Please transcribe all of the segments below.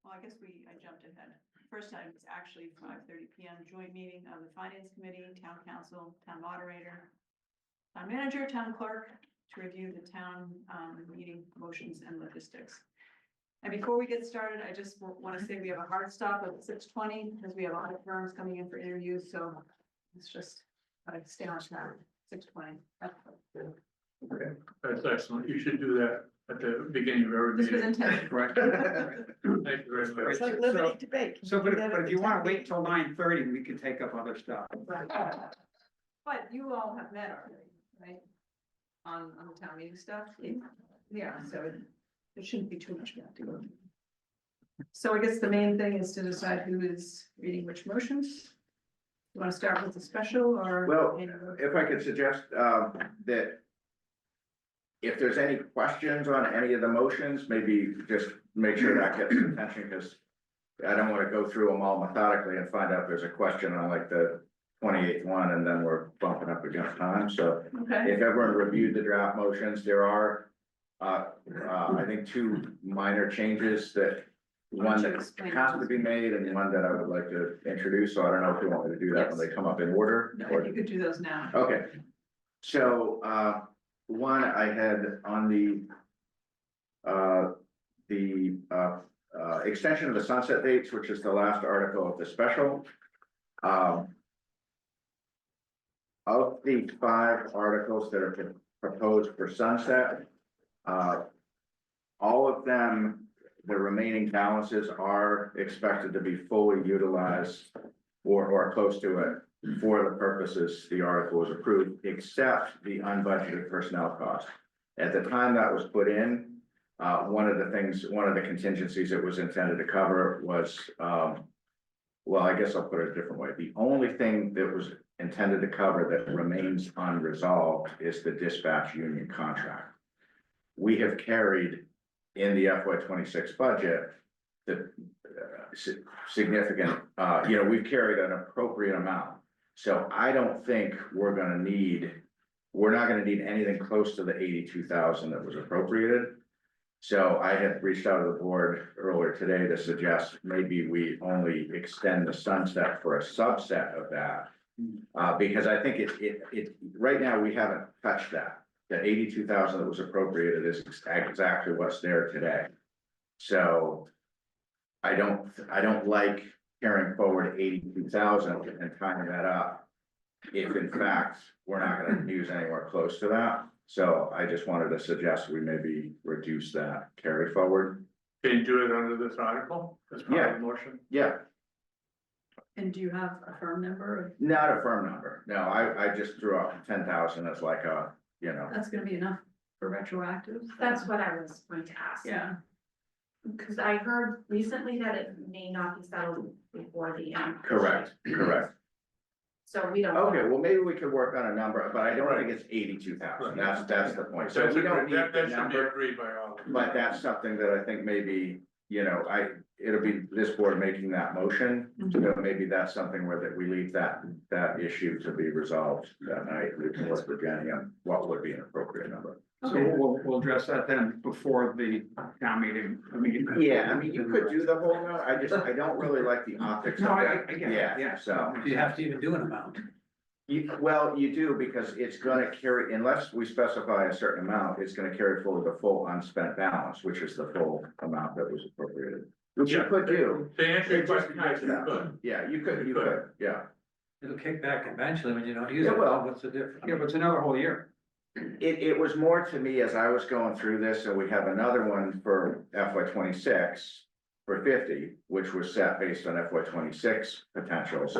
Well, I guess I jumped ahead. First item is actually 5:30 PM joint meeting of the Finance Committee, Town Council, Town Moderator, Town Manager, Town Clerk, to review the town meeting motions and logistics. And before we get started, I just want to say we have a hard stop at 6:20 because we have a lot of firms coming in for interviews, so it's just stay on track. 6:20. Okay, that's excellent. You should do that at the beginning of every This was meeting. intended. Right. Thank you very much. It's like liberty debate. So, but if you wanna wait till 9:30, we can take up other stuff. But you all have met already, right? On the town meeting stuff? Yeah, so it shouldn't be too much we have to go. So I guess the main thing is to decide who is reading which motions. You want to start with the special or? Well, if I could suggest that if there's any questions on any of the motions, maybe just make sure that gets attention, because I don't want to go through them all methodically and find out there's a question on like the 28th one, and then we're bumping up against time. So Okay, if everyone reviewed the draft motions, there are, I think, two minor changes that one that has to be made and one that I would like to introduce. So I don't know if you want me to do that when they come up in order. no, or- you could do those now. Okay, so, one, I had on the extension of the sunset dates, which is the last article of the special. Of the 5 articles that are proposed for sunset, all of them, the remaining balances are expected to be fully utilized or close to it for the purposes the article was approved, except the unbudgeted personnel cost. At the time that was put in, one of the contingencies it was intended to cover was, well, I guess I'll put it a different way. The only thing that was intended to cover that remains unresolved is the dispatch union contract. We have carried in the FY26 budget the significant, we've carried an appropriate amount. So I don't think we're not gonna need anything close to the 82,000 that was appropriated. So I had reached out to the board earlier today to suggest maybe we only extend the sunset for a subset of that. Because I think it right now we haven't touched that. The 82,000 that was appropriated is exactly what's there today. So I don't like carrying forward 82,000 and tying that up if in fact we're not going to use anywhere close to that. So I just wanted to suggest we maybe reduce that carry forward. Can you do it under this article? As part of the motion? Yeah, And do you have a firm number? not a firm number. No, I just threw out 10,000 as like a, That's gonna be enough for retroactive? That's what I was going to ask. Yeah, Because I heard recently that it may not be settled before the end. correct. So we don't. Okay, well, maybe we could work on a number, but I don't think it's 82,000. Right. That's the point. So we don't need That the should be number, agreed by all. but that's something that I think maybe, it'll be this board making that motion. So maybe that's something where that we leave that issue to be resolved that night. We can work with Jenny on what would be an appropriate number. So okay. we'll address that then before the town meeting. Yeah, I mean, you could do the whole note. I don't really like the optics of No, it. I get it, yeah. So. Do you have to even do an amount? Well, you do, because it's gonna carry, unless we specify a certain amount, it's gonna carry forward the full unspent balance, which is the full amount that was appropriated. Which you could do. To answer your It just question, yes, cuts you that. could. Yeah, you could, yeah. It'll kick back eventually when you don't use Yeah, it. well. What's the difference? Yeah, but it's another whole year. It was more to me as I was going through this, and we have another one for FY26 for 50, which was set based on FY26 potentials.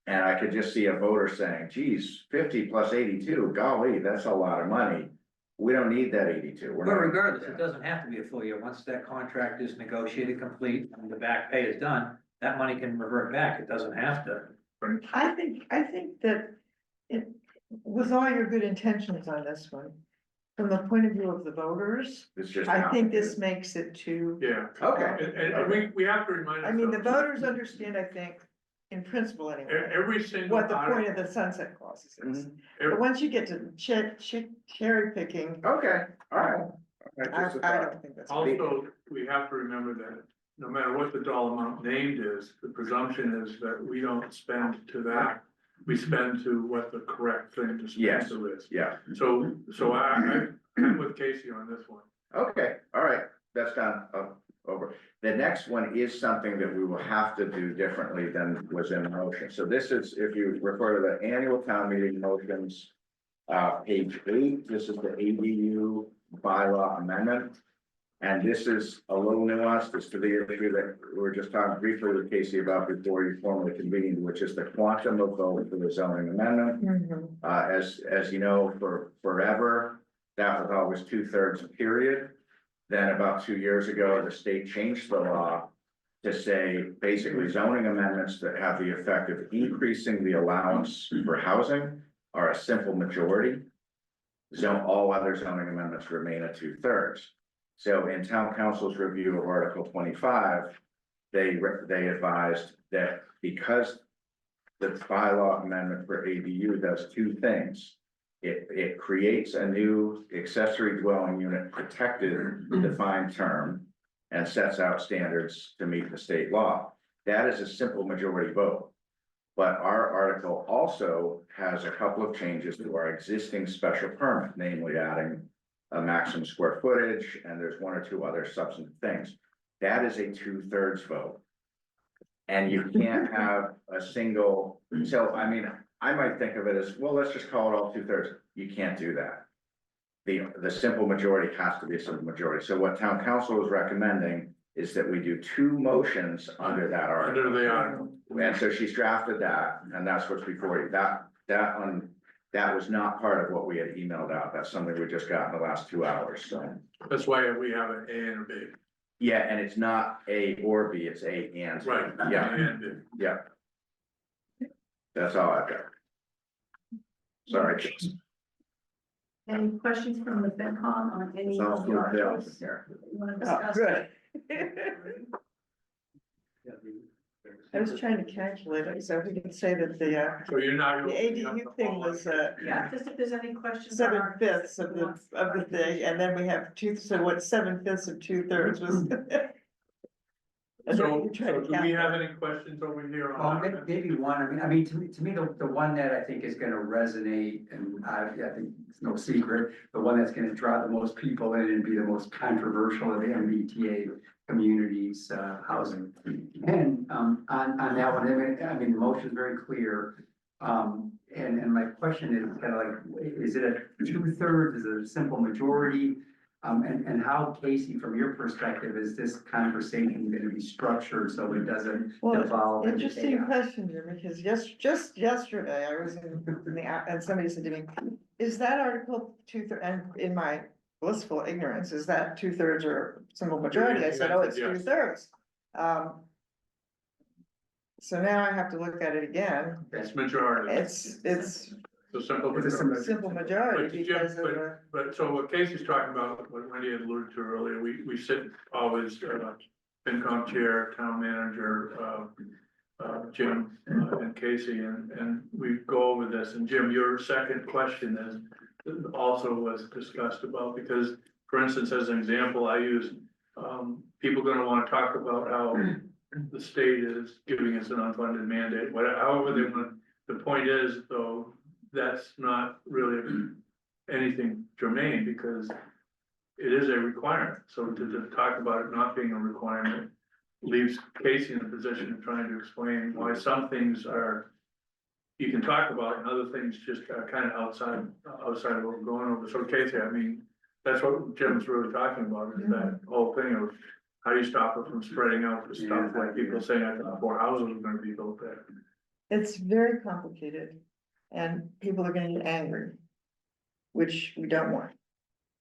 And I could just see a voter saying, geez, 50 plus 82, golly, that's a lot of money. We don't need that 82. We're But not- regardless, yeah. it doesn't have to be a full year. Once that contract is negotiated, complete, and the back pay is done, that money can revert back. It doesn't have to. I think that it, with all your good intentions on this one, from the point of view of the voters, It's just. I think this makes it too. Yeah. Okay. And we have to remind I mean, the ourselves, voters understand, I think, in principle anyway, every single what the point article, of the sunset clause is. Mhm. But once you get to cherry picking, Okay, all right. I don't think that's. also, we have to remember that no matter what the dollar amount named is, the presumption is that we don't spend to that. We spend to what the correct thing to spend Yes. to is. Yeah, So I'm with Casey on this one. okay, all right, that's done, over. The next one is something that we will have to do differently than was in the motion. So this is, if you refer to the annual town meeting motions, page 8, this is the ADU bylaw amendment. And this is a little nuanced as to the issue that we were just talking briefly with Casey about before you formally convened, which is the quantum of vote for the zoning amendment. Mhm. As you know, for forever, that was always 2/3 period. Then about 2 years ago, the state changed the law to say basically zoning amendments that have the effect of increasing the allowance for housing are a simple majority. All other zoning amendments remain at 2/3. So in town council's review of Article 25, they advised that because the bylaw amendment for ADU does two things. It creates a new accessory dwelling unit protected defined term and sets out standards to meet the state law. That is a simple majority vote. But our article also has a couple of changes to our existing special permit, namely adding a maximum square footage, and there's one or two other substantive things. That is a 2/3 vote. And you can't have a single, so I mean, I might think of it as, well, let's just call it all 2/3. You can't do that. The simple majority has to be a simple majority. So what town council is recommending is that we do 2 motions under that article. Under the article. And so she's drafted that, and that's what's before you. That was not part of what we had emailed out. That's something we just got in the last 2 hours, so. That's why we have an A and a B. Yeah, and it's not A or B, it's A and. B. Right. Yeah, A and B. yeah. That's all I've got. Sorry. Jason. Any questions from the FinCom on any It's all of the full articles bills here. that you want to Oh, discuss? good. I was trying to calculate it, so we can say that So you're not. the ADU thing was, Yeah, just if there's any questions. on our- 7/5 of the thing, and then we have 2, so what 7/5 of 2/3 was. And then So you try to do we have calculate. any questions over here Oh, on that? maybe one, I mean, to me, the one that I think is gonna resonate, and I think it's no secret, the one that's gonna draw the most people in and be the most controversial of the MBTA communities, housing. And, on that one, I mean, the motion is very clear. And my question is kind of like, is it a 2/3, is it a simple majority? And how, Casey, from your perspective, is this conversation gonna be structured so it doesn't Well, devolve into interesting chaos? question, Jim, because just yesterday, I was in the, and somebody said to me, is that article 2/3, and in my blissful ignorance, is that 2/3 or simple majority? I said, oh, it's Yes. 2/3. So now I have to look at it again. It's majority. It's So simple. It's a majority. simple majority But Jim, because of the, But so what Casey's talking about, what Wendy had alluded to earlier, we sit always, FinCom chair, town manager, Jim, and Casey, and we go over this, and Jim, your second question is, also was discussed about, because, for instance, as an example, I use, people gonna wanna talk about how the state is giving us an unfunded mandate, whatever, however they want, the point is, though, that's not really anything germane, because it is a requirement, so to talk about it not being a requirement leaves Casey in a position of trying to explain why some things are, you can talk about, and other things just are kind of outside of what we're going over. So Casey, I mean, that's what Jim's really talking about, is that whole thing of how do you stop it from spreading out the stuff, like people saying, I thought 4 houses are gonna be built there. it's very complicated. And people are gonna get angry, which we don't want.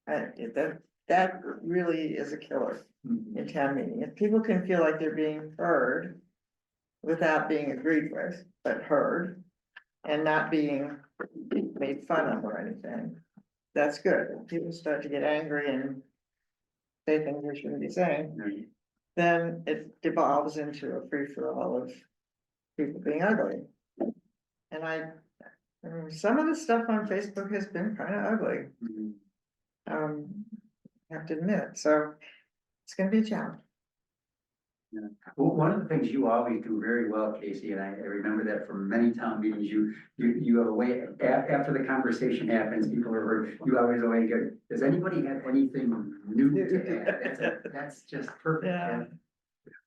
That really is a killer in town meeting. If people can feel like they're being heard without being agreed with, but heard, and not being made fun of or anything, that's good. If people start to get angry and say things they shouldn't be saying, then it devolves into a free-for-all of people being ugly. And some of the stuff on Facebook has been kind of ugly. I have to admit, so it's gonna be a challenge. Well, one of the things you always do very well, Casey, and I remember that from many town meetings, you have a way, after the conversation happens, people are, you always away go, does anybody have anything new to add? That's just perfect. Yeah.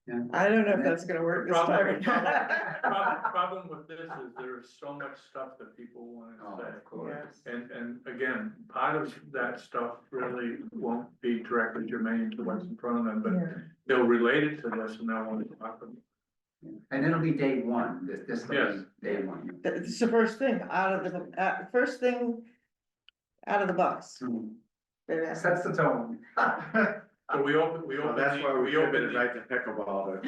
Yeah. I don't know if that's gonna work this time. Problem with this is there's so much stuff that people want Oh, to say. of course. And again, part of that stuff really won't be directly germane to what's in front of them, but Yeah. they'll relate it to this and they'll want to talk about it. And it'll be day one, this will Yes. be day one. It's the first thing first thing out of the box. Baby. Sets the tone. So we open, So that's why we open opened it right to pickleball.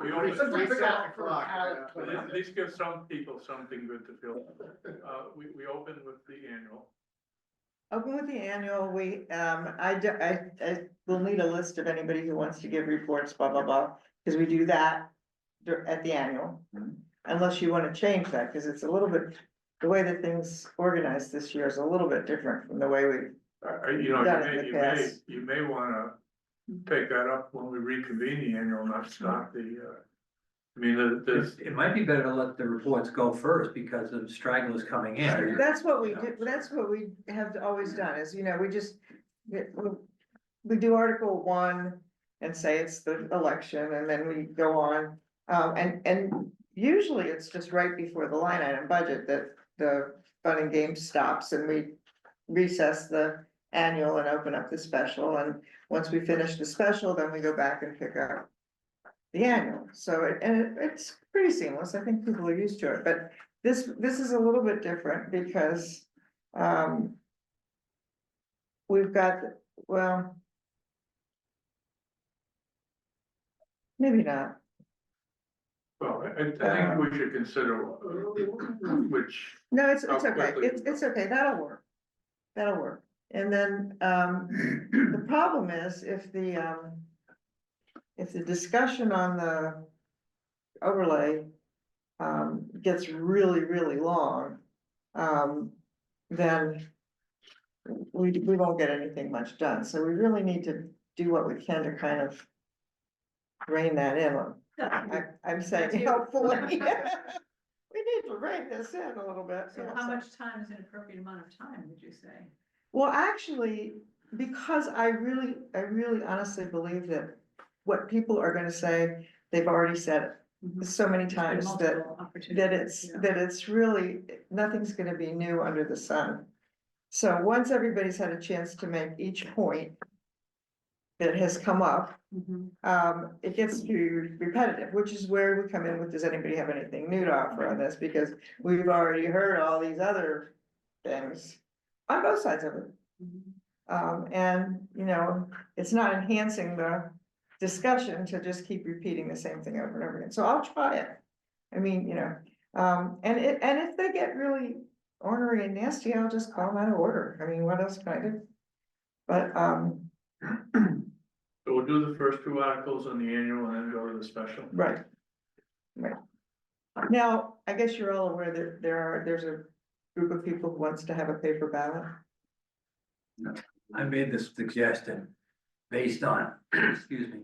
We open, It's 7 o'clock. at least give some people something good to feel. We open with the annual. Open with the annual, I will need a list of anybody who wants to give reports, blah, blah, blah, because we do that at the annual. Unless you wanna change that, because it's a little bit, the way that things organized this year is a little bit different from the way we, You know, Done it in the you may, past. you may wanna take that up when we reconvene the annual, not start the, I mean, there's, It might be better to let the reports go first because of stragglers coming in. that's what we do, that's what we have always done, is, we just, we do Article 1 and say it's the election, and then we go on. And usually it's just right before the line item budget that the fun and games stops, and we recess the annual and open up the special, and once we finish the special, then we go back and pick up the annual. So it's pretty seamless. I think people are used to it, but this is a little bit different because we've got, well, maybe not. well, I think we should consider which, No, it's How okay. quickly? It's okay. That'll work. That'll work. And then the problem is if the discussion on the overlay gets really, really long, then we won't get anything much done. So we really need to do what we can to kind of rein that in. I'm saying helpfully. We need to rein this in a little bit. So how much time is an appropriate amount of time, would you say? Well, actually, because I really honestly believe that what people are gonna say, they've already said it so many There's been times multiple opportunities, yeah. that it's really, nothing's gonna be new under the sun. So once everybody's had a chance to make each point that has come up, Mhm. it gets to be repetitive, which is where we come in with, does anybody have anything new to offer on this? Because we've already heard all these other things on both sides of it. And, it's not enhancing the discussion to just keep repeating the same thing over and over again. So I'll try it. I mean, and if they get really ornery and nasty, I'll just call them out of order. I mean, what else can I do? But, so we'll do the first two articles on the annual and then go to the special. right. Right. Now, I guess you're all aware that there's a group of people who wants to have a paper ballot. I made this suggestion based on, excuse me,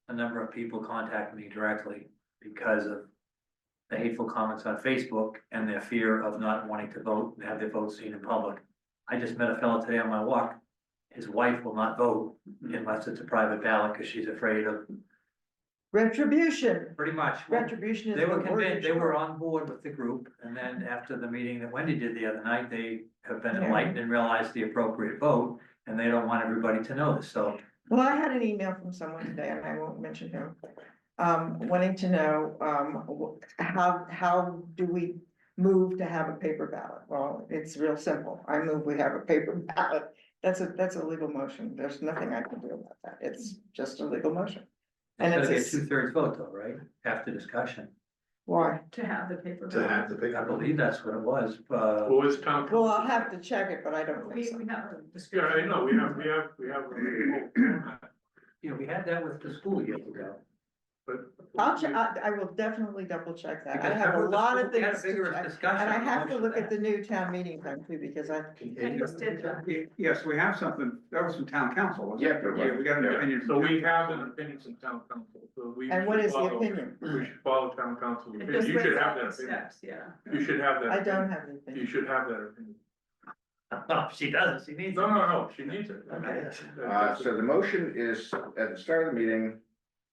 a number of people contacting me directly because of the hateful comments on Facebook and their fear of not wanting to vote and have their vote seen in public. I just met a fellow today on my walk. His wife will not vote unless it's a private ballot because she's afraid of, Retribution, pretty much. retribution is. They were the word convinced, they choice. were on board with the group, and then after the meeting that Wendy did the other night, they have been Yeah. enlightened and realized the appropriate vote, and they don't want everybody to know this, so. Well, I had an email from someone today, and I won't mention him, wanting to know, how do we move to have a paper ballot? Well, it's real simple. I move we have a paper ballot. That's a legal motion. There's nothing I can do about that. It's just a legal motion. And It's gonna it's get 2/3 vote though, right, after discussion? why? To have the paper. To have the big. I believe that's what it was, What was town? Well, I'll have to check it, but I don't We, think so. we have a Yeah, description. I know, we have. you know, we had that with the school years ago. but. I will definitely double check that. I Because have a remember lot of we had a things to vigorous check. discussion And I on the have to motion look at then. the new town meeting time too, because I, I just did that. Yes, we have something, that was from town council, wasn't it? Yeah, it was. We got an Yeah. opinion. So we have an opinion from town council, so we. and what should is the follow- opinion? We should follow town council's It opinion, just you should lays have out that the opinion, steps, yeah. you should have that. I don't opinion. have You anything. should have that opinion. No, she doesn't, she needs it. No, she needs it. Okay. So the motion is, at the start of the meeting,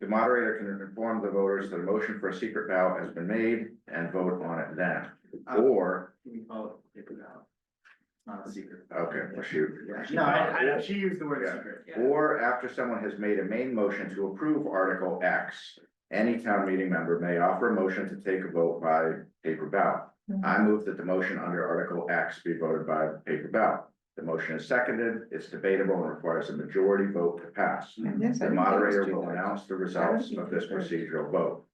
the moderator can inform the voters that a motion for a secret ballot has been made and vote on it then. Or, We call it paper ballot. Not a secret. okay, well, shoot. No, I know, she used the word Yeah. secret. Yeah. Or after someone has made a main motion to approve Article X, any town meeting member may offer a motion to take a vote by paper ballot. I move that the motion under Article X be voted by paper ballot. The motion is seconded, it's debatable and requires a majority vote to pass. Yes, I The think it was moderator will 2/3. announce the results of this procedural vote.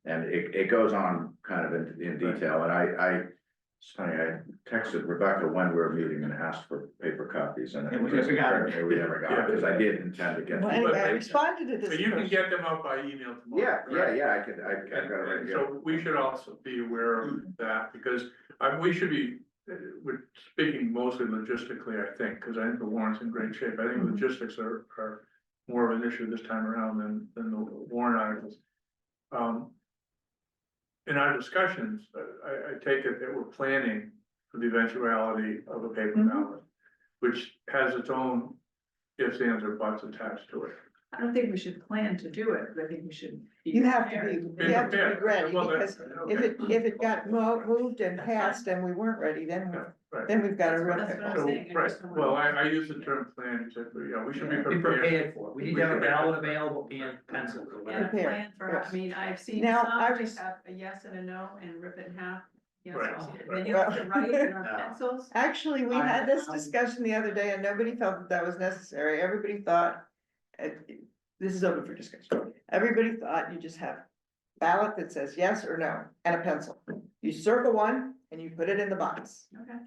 And it goes on kind of in detail, and it's funny, I texted Rebecca when we were meeting and asked for paper copies, and Yeah, we never got it. apparently we never got it, because I did intend to get. Well, them. anyway, I responded to this. But you can person. get them out by email tomorrow. Yeah, I got it right And here. so we should also be aware of that, because we should be, we're speaking mostly logistically, I think, because I think the warrant's in great shape. I think logistics are more of an issue this time around than the warrant articles. In our discussions, I take it that we're planning for the eventuality of a paper Mhm. ballot, which has its own ifs, ands, or buts attached to it. I don't think we should plan to do it, but I think we should. be You have to prepared. be, you have to be prepared. ready, Well, because okay. if it got moved and passed and we weren't ready, then, Right. then we've got a real That's what pickle. I'm So, saying, I right, just don't well, wanna- I use the term plan, exactly, yeah, we should be Be prepared. prepared for it, we need to have a ballot available and pencils or Yeah, whatever. Prepared, plan for, yes. I mean, I've seen Now, some I just was- have a yes and a no and rip it in half. Yes, Right, I've seen it. right. Then you have to Well- write it on No. pencils. Actually, we had this discussion the other day and nobody felt that that was necessary. Everybody thought, uh, this is open for discussion. Everybody thought you just have ballot that says yes or no and a pencil. You circle one and you put it in the box. Okay.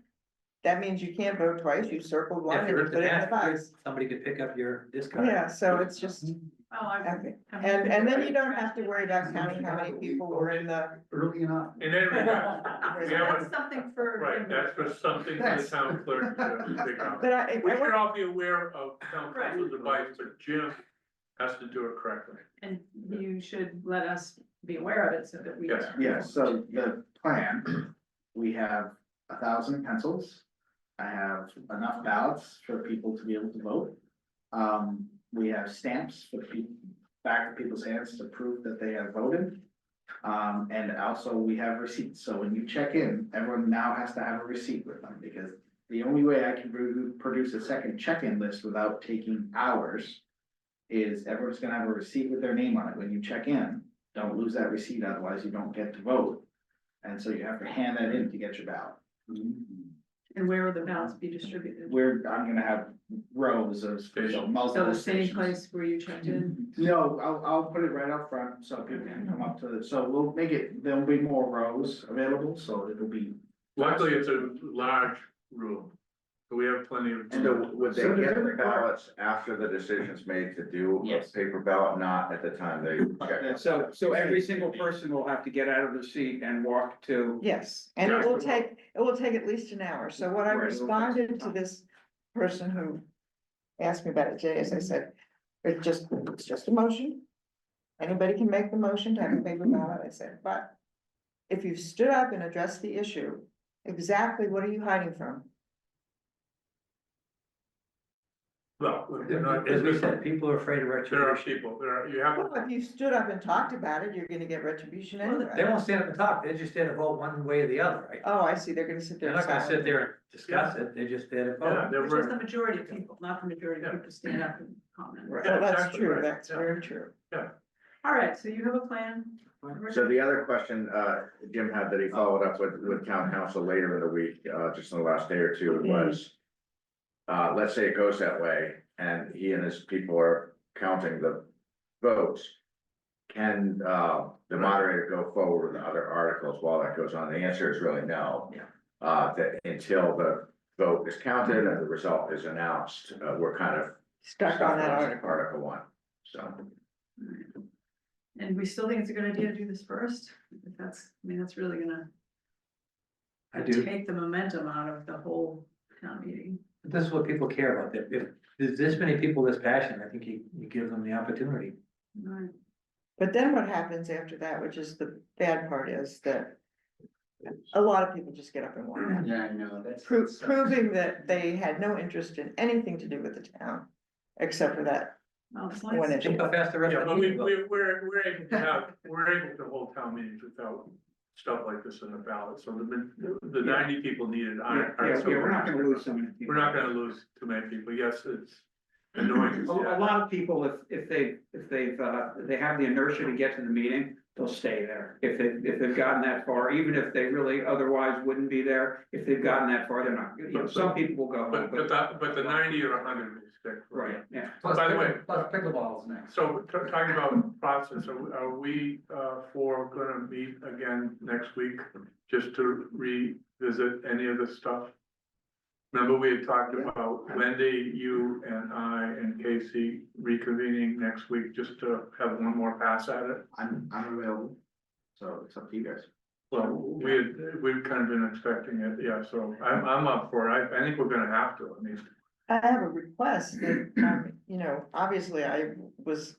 That means you can't vote twice. You circled one If and you're you at put the it in the desk, box. somebody could pick up your discard. Yeah, so it's just, Oh, I've. okay. And then you don't have to worry about counting how many people were in the. Early enough. In any event, we have That's something for. right, that's for something for the town clerk to pick up. But I, We should all be aware of town Right. council's advice, but Jim has to do it correctly. And you should let us be aware of it so that we. Yes. Yeah, so the plan, we have 1,000 pencils. I have enough ballots for people to be able to vote. We have stamps for people, back of people's hands to prove that they have voted. And also we have receipts, so when you check in, everyone now has to have a receipt with them, because the only way I can produce a second check-in list without taking hours is everyone's gonna have a receipt with their name on it when you check in. Don't lose that receipt, otherwise you don't get to vote. And so you have to hand that in to get your ballot. And where will the ballots be distributed? I'm gonna have rows of Stations. So multiple the same stations. place where you checked in? No, I'll put it right up front so people can come up to it. So we'll make it, there'll be more rows available, so it'll be. Luckily, it's a large room, so we have plenty of. So would they So does get it the require- ballots after the decision's made to do a Yes. paper ballot, not at the time they check? So every single person will have to get out of their seat and walk to. Yes, and Yes. it will take at least an hour. So what I Right, it'll take responded some to time. this person who asked me about it, Jay, as I said, it's just a motion. Anybody can make the motion to have a paper ballot, I said, but if you've stood up and addressed the issue, exactly what are you hiding from? Well, we're not, As we said, people are afraid of there are retribution. people, you have, Well, if you stood up and talked about it, you're gonna get retribution They anyway. won't stand up and talk, they're just there to vote one way or the other, right? Oh, I see, they're gonna sit there. They're not gonna sit silent. there and discuss it, they're just there to yeah, vote. there Which is the were, majority of people, not the majority of Yeah. people stand up and comment. Right, Yeah, well, that's exactly true, right, that's yeah. very true. All right, so you have a plan? So the other question, Jim had that he followed up with town council later in the week, just in the last day or two was. Let's say it goes that way and he and his people are counting the votes. Can, the moderator go forward with other articles while that goes on? The answer is really no. Yeah. That until the vote is counted and the result is announced, we're kind of. Stuck on that article. Article 1, so. And we still think it's a good idea to do this first, if that's, I mean, that's really gonna I do. take the momentum out of the whole town meeting. This is what people care about. If there's this many people this passionate, I think you give them the opportunity. Right. But then what happens after that, which is the bad part, is that a lot of people just get up and walk out. Yeah, I know, that's. Proving that they had no interest in anything to do with the town, except for that Well, it's one nice. issue. Think how fast the rest Yeah, of the but meeting goes. we're able to hold town meetings without stuff like this in the ballot, so the 90 people needed aren't. We're not gonna lose so many people. We're not gonna lose too many people, yes, it's annoying. A lot of people, if they have the inertia to get to the meeting, they'll stay there. If they've gotten that far, even if they really otherwise wouldn't be there, if they've gotten that far, they're not, you know, some people will go. But the 90 or 100 will stick. Right, yeah. By the way, Plus pickleball's next. so talking about process, are we for gonna meet again next week just to revisit any of this stuff? Remember, we had talked about Wendy, you and I and Casey reconvening next week just to have one more pass at it? I'm available, so it's up to you guys. Well, we've kind of been expecting it, yeah, so I'm up for it. I think we're gonna have to, I mean. I have a request that, you know, obviously I was,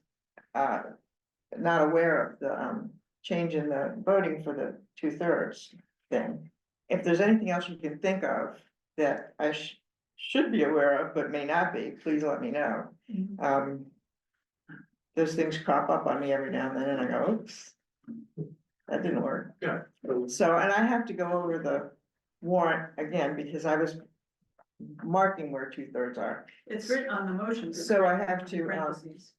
not aware of the, change in the voting for the 2/3 thing. If there's anything else you can think of that I should be aware of, but may not be, please let me know. Those things crop up on me every now and then, and I go, oops, that didn't work. Yeah. So, and I have to go over the warrant again, because I was marking where 2/3 are. It's written on the motion. So I have to, Parentheses.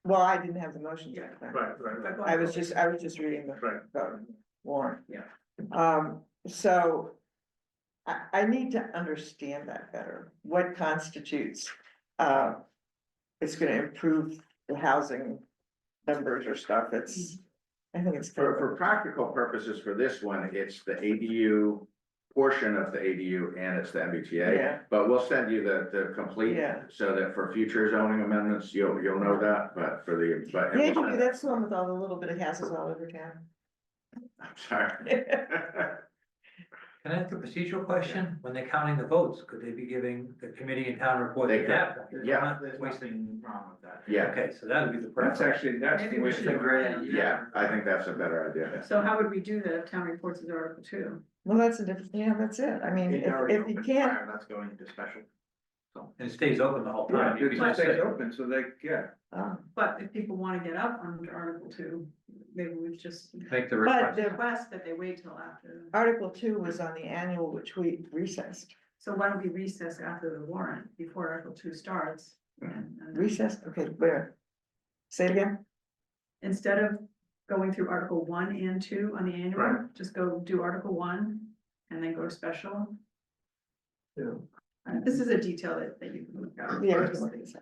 well, I didn't have the motions. Yeah. at the time. Right. I was just reading Right. the warrant. Yeah. So I need to understand that better. What constitutes, it's gonna improve the housing numbers or stuff. I think it's. For practical purposes for this one, it's the ADU portion of the ADU and it's the MBTA. Yeah. But we'll send you the complete, Yeah. so that for future zoning amendments, you'll know that, but for the, but. The ADU, that's the one with all the little bit of houses all over town. I'm sorry. Can I ask a procedural question? When they're counting the votes, could they be giving the committee and town report? They the could. gap? Yeah. There's nothing wrong with that. Yeah, Okay, so that would be the That's preference. actually, that's the Maybe way we to should do it. agree on that. yeah, I think that's a better idea. So how would we do that if town reports is Article 2? Well, that's a different, yeah, that's it. I mean, It's already if you open can't, prior, that's going into special. And it stays open the whole time. You It can just just stays say, open, so they, yeah. But if people wanna get up under Article 2, maybe we just make the But request. the request that they wait till after. Article 2 was on the annual, which we recessed. So why don't we recess after the warrant, before Article 2 starts? and then- Recessed, okay, where? Say it again? Instead of going through Article 1 and 2 on the annual, Right. just go do Article 1 and then go to special. Yeah. This is a detail that you can look at. Yeah, we can look at this.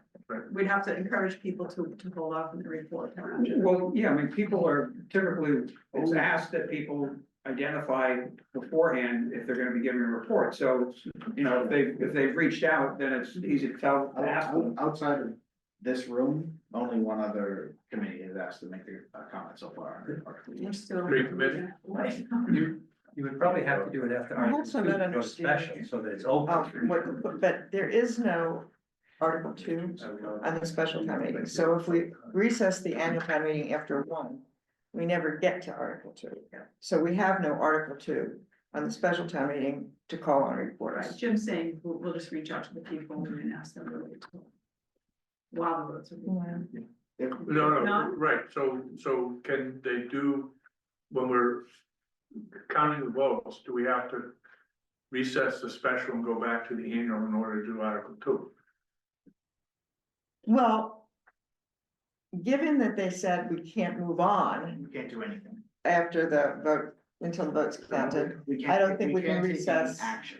We'd have to encourage people to hold off on the report. till after. Well, yeah, I mean, people are typically, it's asked that people identify beforehand if they're gonna be giving a report, so, you know, if they've reached out, then it's easy to tell, to ask them. Outside of this room, only one other committee has asked to make a comment so far. We're still. Great committee. You would probably have to do it after Article Perhaps I'm 2 not to go to special, understanding. so that it's Oh, open. but there is no Article 2 on the special town meeting. So if we recess the annual town meeting after 1, we never get to Article 2. So we have no Article 2 on the special town meeting to call on Right, reporters. Jim's saying we'll just reach out to the people and ask them to wait till. While the votes are. being done. No, Not- right, so can they do, when we're counting the votes, do we have to recess the special and go back to the annual in order to do Article 2? Well, given that they said we can't move on We can't do anything. after the vote, until the vote's counted, We can't- I don't think we can't can take any recess. Action.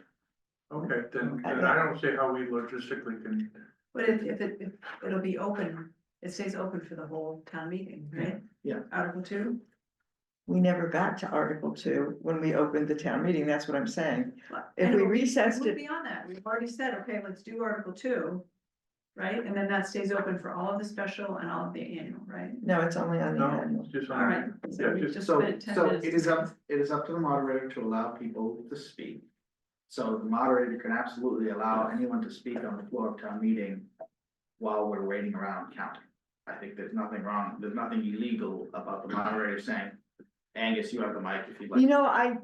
Okay, then I don't see how we logistically can, But if it'll be open, it stays open for the whole town meeting, right? Yeah. Article 2? We never got to Article 2 when we opened the town meeting, that's what I'm saying. If And we we recessed moved it- Beyond that, we've already said, okay, let's do Article 2. right? And then that stays open for all of the special and all of the annual, right? No, it's only on the No, annual. it's just All on, right, so yeah, we just, just So, spent 10 so minutes. it is up to the moderator to allow people to speak. So the moderator can absolutely allow anyone to speak on the floor of town meeting while we're waiting around counting. I think there's nothing wrong, there's nothing illegal about the moderator saying, Angus, you have the mic if you'd like. You know,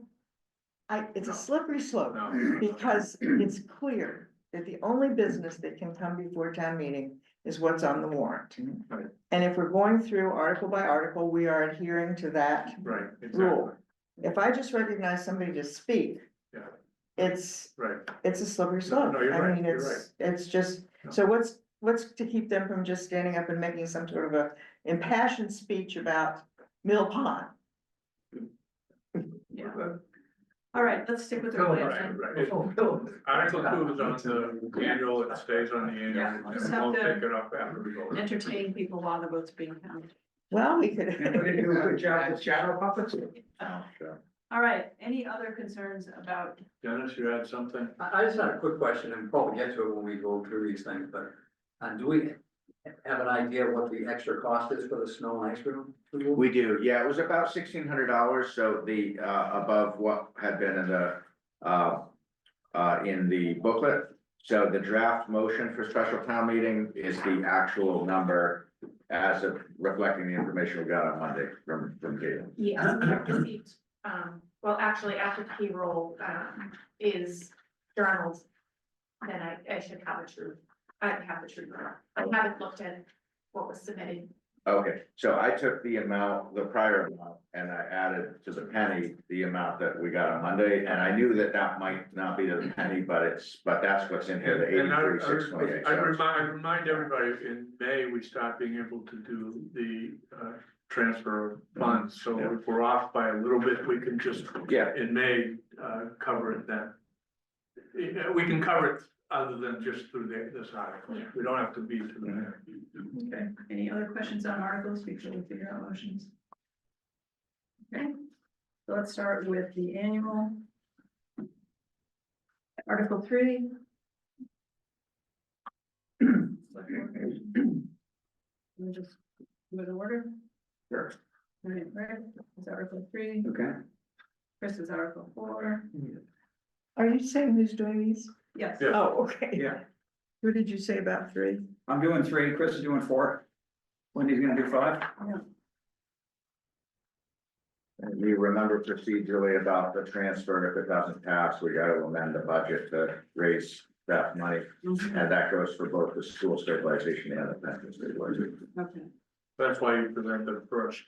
it's a slippery slope, no. because it's clear that the only business that can come before town meeting is what's on the warrant. Right. And if we're going through article by article, we are adhering to that Right, exactly, rule. If I just recognize somebody to speak, yeah, it's right. a slippery slope. no, you're I right, mean, you're it's just, No. so what's to keep them from just standing up and making some sort of a impassioned speech about Mill Pond? Yeah. All right, let's stick with the Right, plan. right. Article 2 is on the annual, it stays on the annual, Yeah, and just we have won't to take it up after we vote. Entertain people while the vote's being counted. Well, we could. And we're gonna do a good job with shadow puppets. Oh, sure. All right, any other concerns about, Dennis, you had something? I just had a quick question, and probably get to it when we go through these things, but, do we have an idea of what the extra cost is for the snow and ice removal? We do, yeah, it was about $1,600, so the, above what had been in the booklet. So the draft motion for special town meeting is the actual number as of reflecting the information we got on Monday from Katie. Yes, we have received, well, actually, after payroll, is journals, then I should have the truth. I have the truth. I haven't looked at what was submitted. Okay, so I took the amount, the prior amount, and I added to the penny the amount that we got on Monday, and I knew that that might not be the penny, but that's what's in here, the And 83,628. I remind everybody, in May, we start being able to do the transfer of funds, so if we're off by a little bit, we can just, Yeah. in May, cover it then. We can cover it other than just through this article, we don't have to be through there. okay, any other questions on articles before we figure out motions? Okay, so let's start with the annual. Article 3. We'll just go to order. Sure. All right, Rick, is Article 3, Okay. Chris is Article 4, Are you saying who's doing these? yes. Yeah. Oh, okay. Yeah, Who did you say about 3? I'm doing 3, Chris is doing 4. Wendy's gonna do 5. And you remember procedurally about the transfer, if it doesn't pass, we gotta amend the budget to raise that money. Mhm. And that goes for both the school stabilization and the pension stabilization. Okay, That's why you presented it first.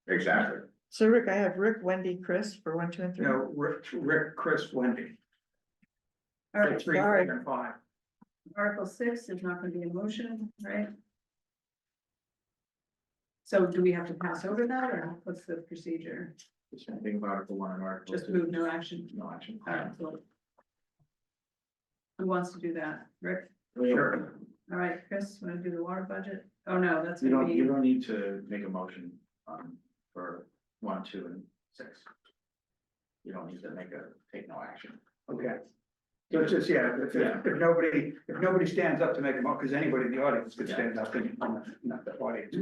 Exactly. So Rick, I have Rick, Wendy, Chris for 1, 2, and 3. No, Rick, Chris, Wendy. all right, 3, sorry. 4, and 5. Article 6 is not gonna be a motion, right? So do we have to pass over that, or what's the procedure? Just think about Article 1 and Article Just 2. move no action? No action. All right, so. Who wants to do that? Rick? Sure. All right, Chris, wanna do the water budget? Oh, no, that's You gonna don't, you be, don't need to make a motion, for 1, 2, and 6. You don't need to take no action. Okay. So it's just, yeah, if nobody stands up to make a motion, because anybody in the audience could stand up and, not the audience.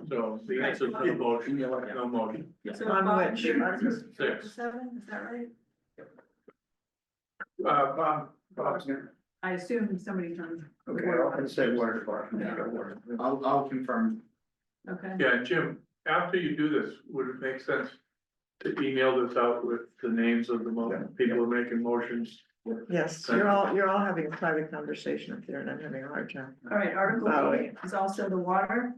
So the answer is no motion, no motion. so On Bob, which? you're- Article 6. 7, is that right? Bob's gonna. I assume somebody from. Okay, I'll have to say water department. Yeah. I'll confirm. Okay, Yeah, Jim, after you do this, would it make sense to email this out with the names of the people who are making motions? Yes, you're all having a private conversation up there and I'm having a hard time. all right, Article Oh, 8 is also the water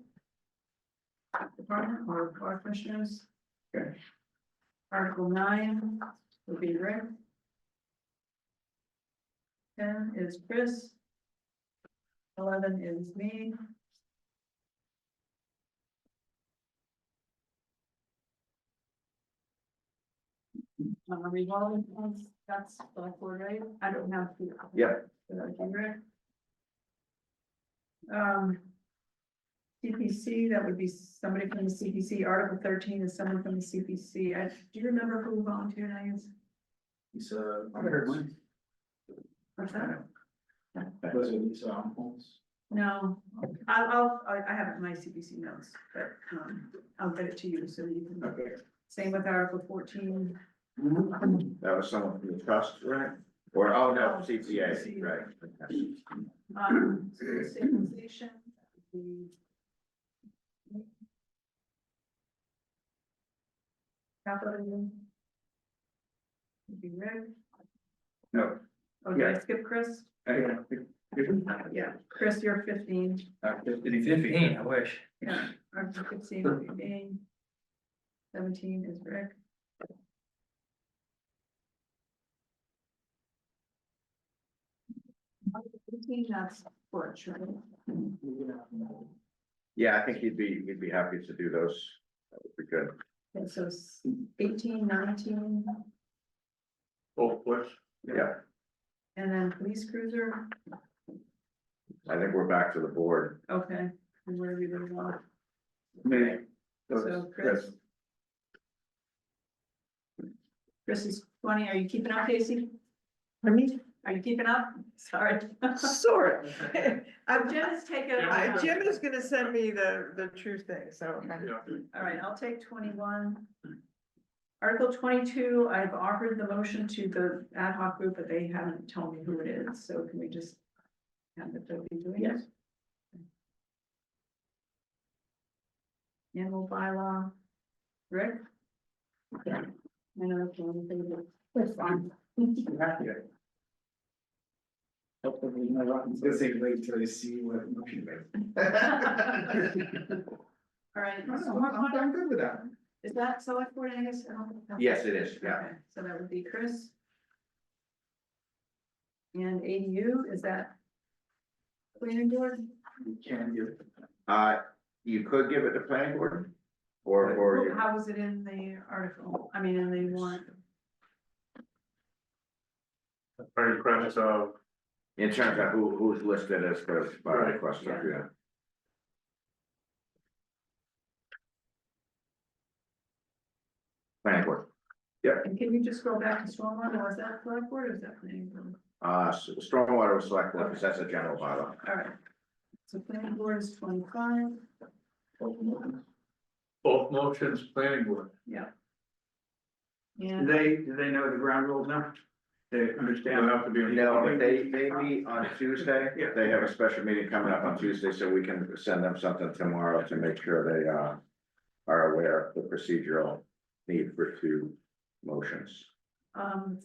department or water commissioners. Okay. Article 9 will be Rick. 10 is Chris. 11 is me. Revolving funds, that's select board, right? I don't have. to- Yep. Okay, Rick. CPC, that would be somebody from the CPC. Article 13 is someone from the CPC. Do you remember who volunteered, I guess? He's I heard one. What's that? Was it these homes? No, I have it in my CPC notes, but, I'll get it to you so you can, Okay, same with Article 14. that was someone from the trust, right? Or, oh, no, CPA, right. School stabilization. the- Capital. Would be Rick. No. Oh, did I skip Chris? Yeah. Yeah, Chris, you're 15. 15, I wish. Yeah, Article 16 would be Dane. 17 is Rick. Article 18, that's Butch, right? Yeah, I think he'd be happy to do those. That would be good. Okay, so 18, 19, Both place. Yeah, and then police cruiser, I think we're back to the board. okay, and where are we going off? Me. So Chris. Chris is 20, are you keeping up, Casey? I mean, Are you keeping up? Sorry. sort of. Jim is taking. Jim is gonna send me the true thing, so. Yeah. All right, I'll take 21. Article 22, I've offered the motion to the ad hoc group, but they haven't told me who it is, so can we just have it, they'll be doing it? Animal bylaw, Rick? Yeah. I know that's the only thing that's fine. Hopefully, you know what, I was gonna say, wait till they see what motion makes. All right, I'm good with that. is that select board, I guess? I don't think that's- Yes, it is, yeah. Okay, so that would be Chris. And ADU, is that? Planning board? You can do it. You could give it to planning board, or you. How was it in the article? I mean, in the warrant? Very premise of, In terms of who's listed as the by Right, request, yeah. yeah. Planning board, And can you just scroll back to stormwater? Was that select board or is that planning board? stormwater was select board, because that's a general bylaw. All right. So planning board is 25, both motions, planning board. yeah. Do And they know the ground rules now? They It'll understand? have to be. No, but they meet on Tuesday, Yeah. they have a special meeting coming up on Tuesday, so we can send them something tomorrow to make sure they, are aware of the procedural need for two motions.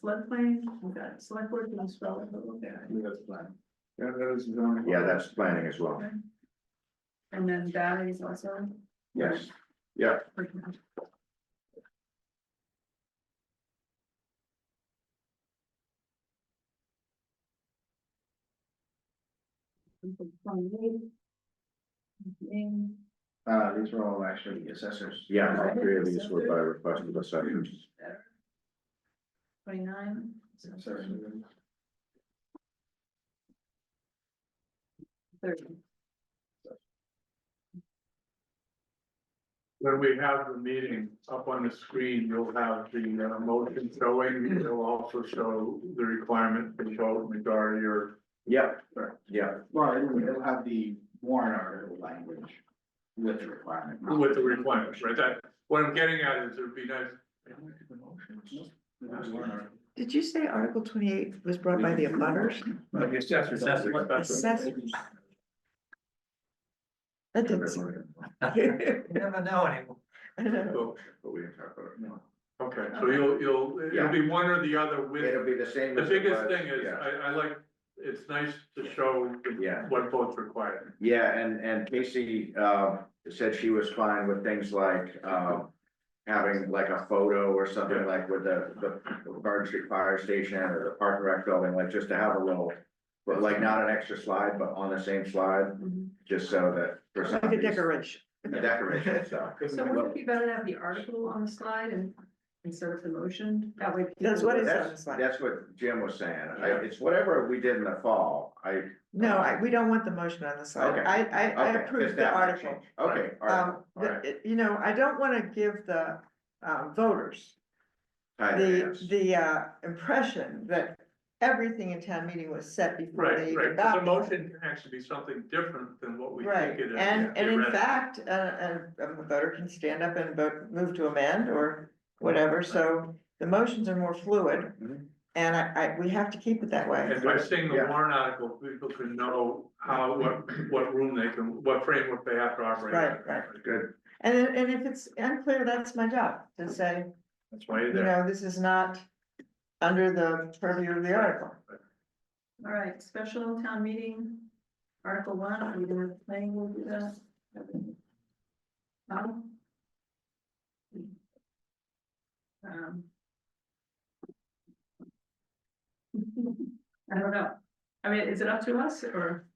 floodplain, we got select board, can you spell it? Okay. That's fine. Yeah, that is zoning. Yeah, that's planning as well, And then that is also. yes, yeah. Okay. These are all actually the assessors. Yeah, all three of these were by request of the sessions. 29. Assessors. 30. When we have the meeting up on the screen, you'll have the motion showing, it'll also show the requirement to show majority or. Yep, yeah, Well, it'll have the warrant article language with the requirement. With the requirements, right, that, what I'm getting at is it'd be nice. Did you say Article 28 was brought by the abutters? The assessors. Assessors. That didn't seem. You never know anymore. I know. but we didn't talk about it, no. Okay, so you'll, it'll be one or the other with, It'll be the same. the as it biggest was, thing is, yeah. I like, it's nice to show Yeah. what both require. Yeah, and Casey, said she was fine with things like, having like a photo or something like with the Garden Street Fire Station or the Park and Rec building, like just to have a little, but like not an extra slide, but on the same slide, Mhm. just so that for some. Like a reason- decoration. Decoration, so. So would it be better to have the article on the slide and instead of the motion? That way. That's people- what it is on the That's, slide. that's what Jim was saying, it's whatever we did in the fall, No, we don't want the motion on the slide. Okay. I okay, approve just the that might article. change. Okay, all right, all right. You know, I don't wanna give the, voters Tie their hands. the impression that everything in town meeting was set before they Right, even right, 'cause got. a motion can actually be something different than what we Right, think it is. and in theoretically. fact, a voter can stand up and vote, move to amend or whatever, so the motions are more fluid. Mhm. And we have to keep it that way. And by seeing the Yeah. warrant article, people can know how, what room they can, what framework they have to operate. in. Right, right. Good. And if it's unclear, that's my job, to say, That's why you're you there. know, this is not under the purview of the article. All right, special town meeting, Article 1, are we doing planning, we'll do that? No? I don't know. I mean, is it up to us or?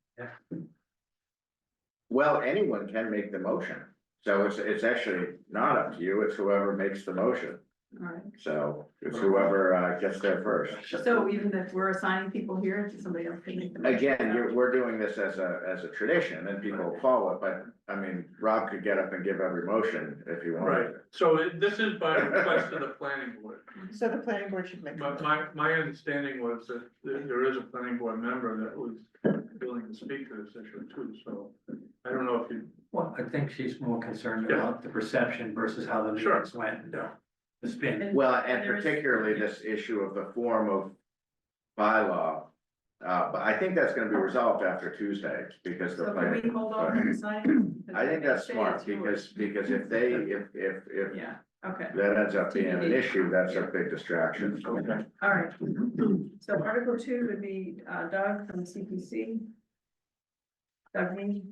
Well, anyone can make the motion, so it's actually not up to you, it's whoever makes the motion, All right. so it's whoever gets there first. So even if we're assigning people here, somebody else can make the motion? Again, we're doing this as a tradition, and people follow it, but, I mean, Rob could get up and give every motion if he Right, wanted. so this is by request of the planning board. So the planning board should make. the But motion. my understanding was that there is a planning board member that was willing to speak to this issue too, so I don't know if you. Well, I think she's more concerned Yeah. about the perception versus how the Sure. meetings went and the spin. Well, and there is- particularly this issue of the form of bylaw, but I think that's gonna be resolved after Tuesday, because the So can we plan. hold off on deciding? I think that's Say smart, it's yours. because if they, if Yeah, okay, that ends up being an TBD. issue, that's a big distraction. Okay. all right. So Article 2 would be Doug from CPC. Doug me.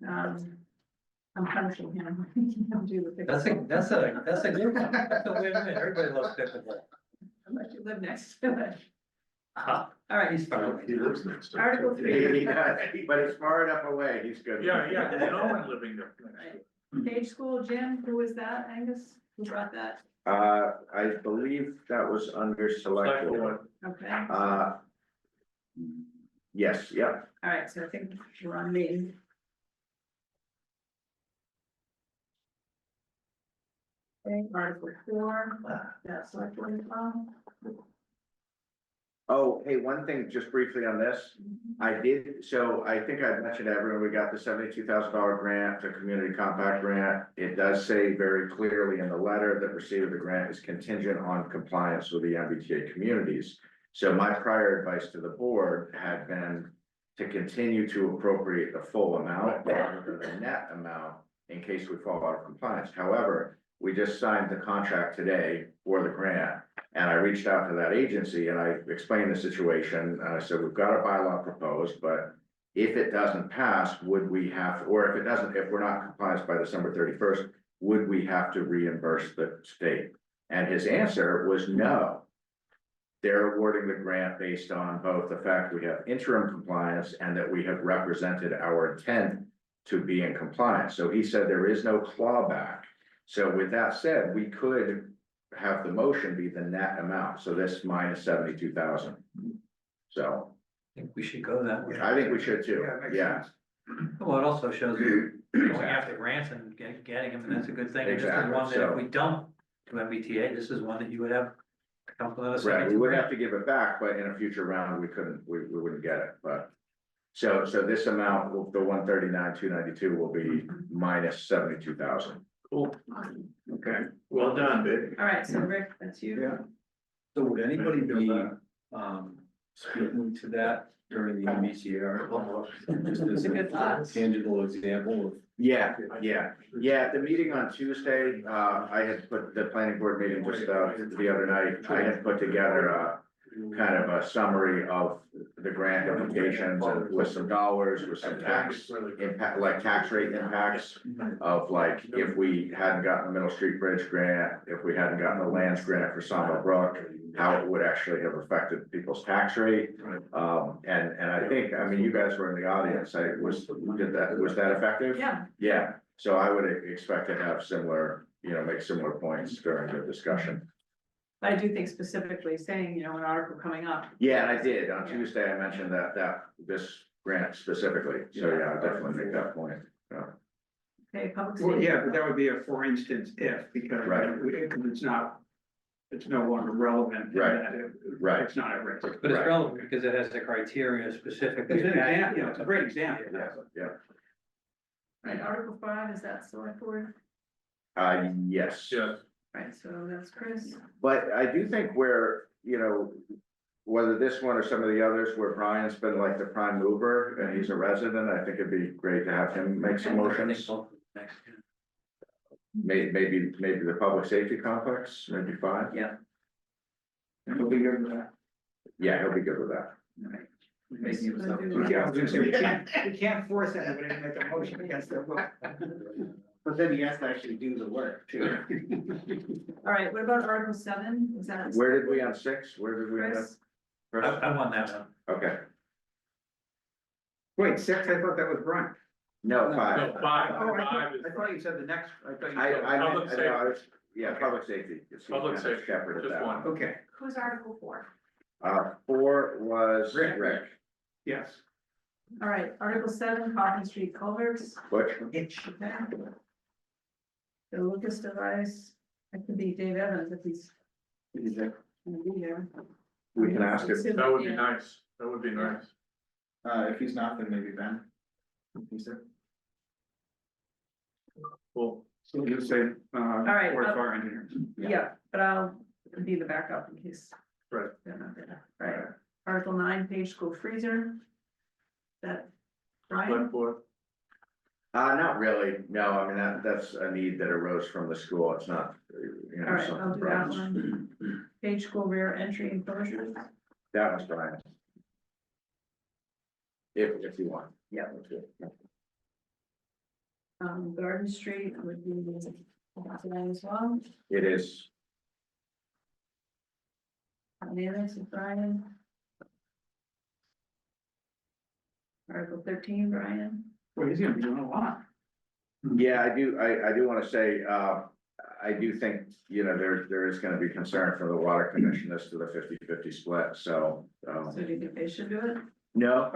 I'm punishing him. I'm due with the- That's a good one. That's a win-win. Everybody loves Pickleball. Unless you live next to it. Ah, All right, he's fine. He lives next to it. Article He 3, does, but he's far enough away, he's good. Yeah, there's no one living there. Page School Gym, who was that, Angus? Who brought that? I believe that was under select Select board. board. Okay, Yes, yeah, all right, so I think we're on me. Okay, Article 4, that's select board as well. oh, hey, one thing, just briefly on this, I did, so I think I mentioned to everyone, we got the $72,000 grant, the community compact grant. It does say very clearly in the letter that receipt of the grant is contingent on compliance with the MBTA communities. So my prior advice to the board had been to continue to appropriate the full amount rather than the net amount in case we fall out of compliance. However, we just signed the contract today for the grant, and I reached out to that agency and I explained the situation. And I said, we've got a bylaw proposed, but if it doesn't pass, would we have, or if it doesn't, if we're not compliant by December 31st, would we have to reimburse the state? And his answer was no. They're awarding the grant based on both the fact we have interim compliance and that we have represented our intent to be in compliance. So he said there is no clawback. So with that said, we could have the motion be the net amount, so this minus 72,000. So I think we should go that way. I think we should too, Yeah, it makes yeah, sense. Well, it also shows you going after grants and getting them, and that's a good thing. And this is Exactly, one that so- if we don't do MBTA, this is one that you would have. Come with us. right, we would have to give it back, but in a future round, we wouldn't get it, but. So this amount, the 139,292 will be minus 72,000. Cool. Okay, well done, Vic. All right, so Rick, that's you. Yeah. So would anybody be, Feel speaking to that during the MBTA article? Just as It's a good thought. a tangible example of. Yeah, the meeting on Tuesday, I had put the planning board meeting just the other night, I had put together kind of a summary of the grant implications and with some dollars, with some tax impact, like tax rate impacts of like, if we hadn't gotten the Middle Street Bridge grant, if we hadn't gotten the lands grant for Sawmill Brook, how it would actually have affected people's tax rate. And I think, I mean, you guys were in the audience, was that effective? Yeah, Yeah, so I would expect to have similar, make similar points during the discussion. I do think specifically saying, an article coming up. Yeah, and I did, on Tuesday, I mentioned that this grant specifically, so yeah, I'll definitely make that point, yeah. Okay, public Well, safety. yeah, but that would be a for instance if, because Right. it's not, it's no longer relevant. in Right. that Right. It's not at risk. But it's Right. relevant because it has the criteria specifically. It's an example, you know, it's a great example. Yeah, Right, Article 5, is that select board? yes. Yes, Right, so that's Chris. But I do think where, you know, whether this one or some of the others where Brian's been like the prime mover and he's a resident, I think it'd be great to have him make some I think motions. both next, yeah. Maybe the public safety complex, maybe 5. Yeah. And we'll be good with that. Yeah, he'll be good with that. Yeah, I was gonna say, we can't force anybody to make a motion against their will. But then he has to actually do the work too. All right, what about Article 7? Is that? Where did we on 6? Where did we end up? Chris? I want that one. Okay, Wait, 6, I thought that was Brian. no, no, 5. 5, Oh, 5 is. I thought you said the next, I thought you I, said. I, Public I know, I was, yeah, public safety. It's Public kind of safety, shepherded just that one. Okay, Who's Article 4? 4 was Rick. Rick. yes. All right, Article 7, Coffin Street culverts. Butch, Okay. The Lucas device, that could be Dave Evans if he's gonna be there. we can ask him. That would be nice, that would be nice. If he's not, then maybe Ben. He's there. Cool. So we'll just say, right, or fire engineers. Yeah, but I'll be the backup in case. Right. They're not there. Right, Article 9, page school freezer. That, Brian? Select board, Not really, no, I mean, that's a need that arose from the school, it's not, you know. All right, I'll something do that Brian's- one. Page school rear entry enclosures. That was Brian. If you want. Yeah. Garden Street would be that as well. It is, Dynamics with Brian. Article 13, Brian. Well, he's gonna be doing a lot. yeah, I do wanna say, I do think, you know, there is gonna be concern from the water commission as to the 50-50 split, so. So do you think they should do it? No,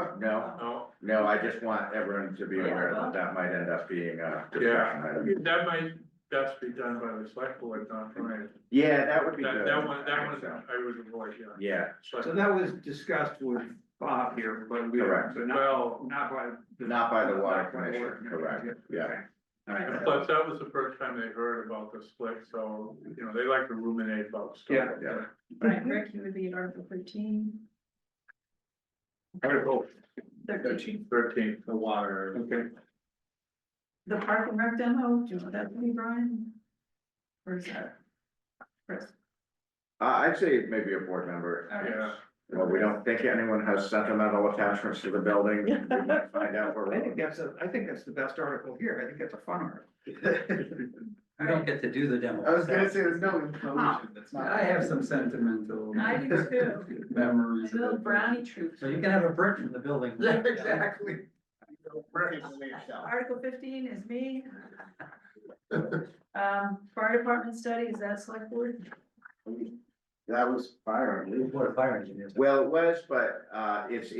no, I just want everyone to be aware that that might end up being a discussion yeah, item. that might best be done by the select board, not Brian. Yeah, that would be That, good. that one, So, I would avoid, yeah. Yeah, So that was discussed with Bob here, but we. Correct. so Well, not by. not by the water not by the commission, water correct, yeah. All right, and plus, that was the first time they heard about the split, so, you know, they like to ruminate about stuff. Yeah. Yeah. all right, Rick, you would be at Article 13. Article 13. the water. Okay, The park and rec demo, do you want that to be Brian? Or is that Chris? I'd say maybe a board member. All right. Yeah, Well, we don't think anyone has sentimental attachments to the building. We might find out we're I think wrong. I think that's the best article here, I think that's a fun article. I don't get to do the demo. I was gonna say, there's no information, that's not. I have some sentimental I do too. memories. My little brownie troops. So you can have a brick from the building. Exactly. Article 15 is me. Fire department study, is that select board? That was fire, I believe. What a fire engineer. Well, it was, but, it's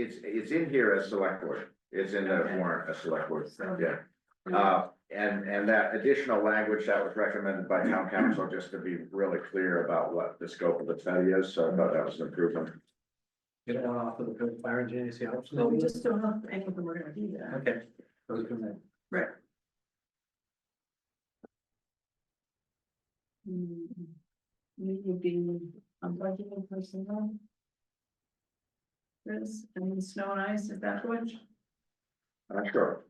in here as select board. It's in the Okay. warrant as select board, So- yeah. And that additional language that was recommended by town council, just to be really clear about what the scope of the study is, so I thought that was an improvement. Get one off of the fire engineer, see how. Well, we just don't know if any of them are gonna be there. Okay. Those from there. Right. We would be on budgeting personnel. Chris, and then snow and ice, is that what? Sure.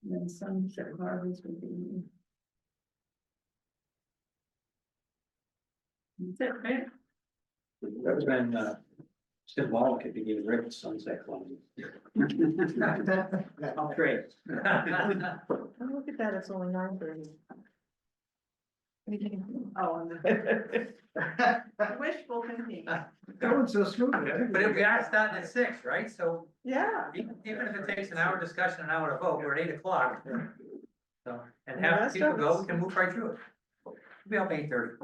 And then sunset harvest would be. That's it, right? That's been, symbolic if you give Rick a sunset club. I'll trade. Oh, look at that, it's only 9:30. Oh, and the wishful thinking. Going so smoothly. But we are starting at 6, right? So Yeah. even if it takes an hour discussion, an hour to vote, we're at 8 o'clock. So, and Yeah, half the people that's- go, we can move right through it. We'll be up 8:30.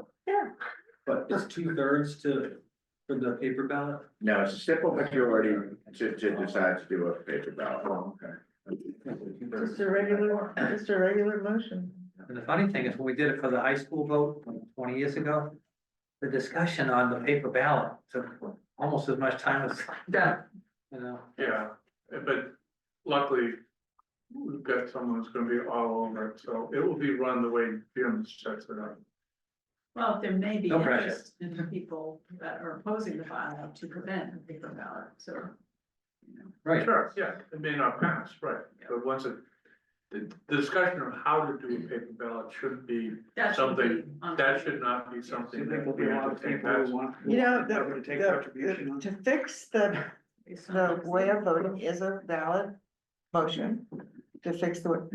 But it's 2/3 for the paper ballot? No, it's a simple majority to decide to do a paper ballot. Oh, okay. Just a regular motion. And the funny thing is, when we did it for the high school vote like 20 years ago, the discussion on the paper ballot took almost as much time as that, you know. Yeah, but luckily, we've got someone who's gonna be all over it, so it will be run the way Jim sets it up. Well, there may be No pressure. interest in the people that are opposing the bylaw to prevent a paper ballot, so. You know, Right. Sure, yeah, it may not pass, right, but once it, the discussion of how to do a paper ballot should be that should be something, on. that should not be I something think that there'll we be a lot of entertain. people That's- who want. You know, to take contribution on. to fix the Sometimes way they- of voting is a valid motion to fix but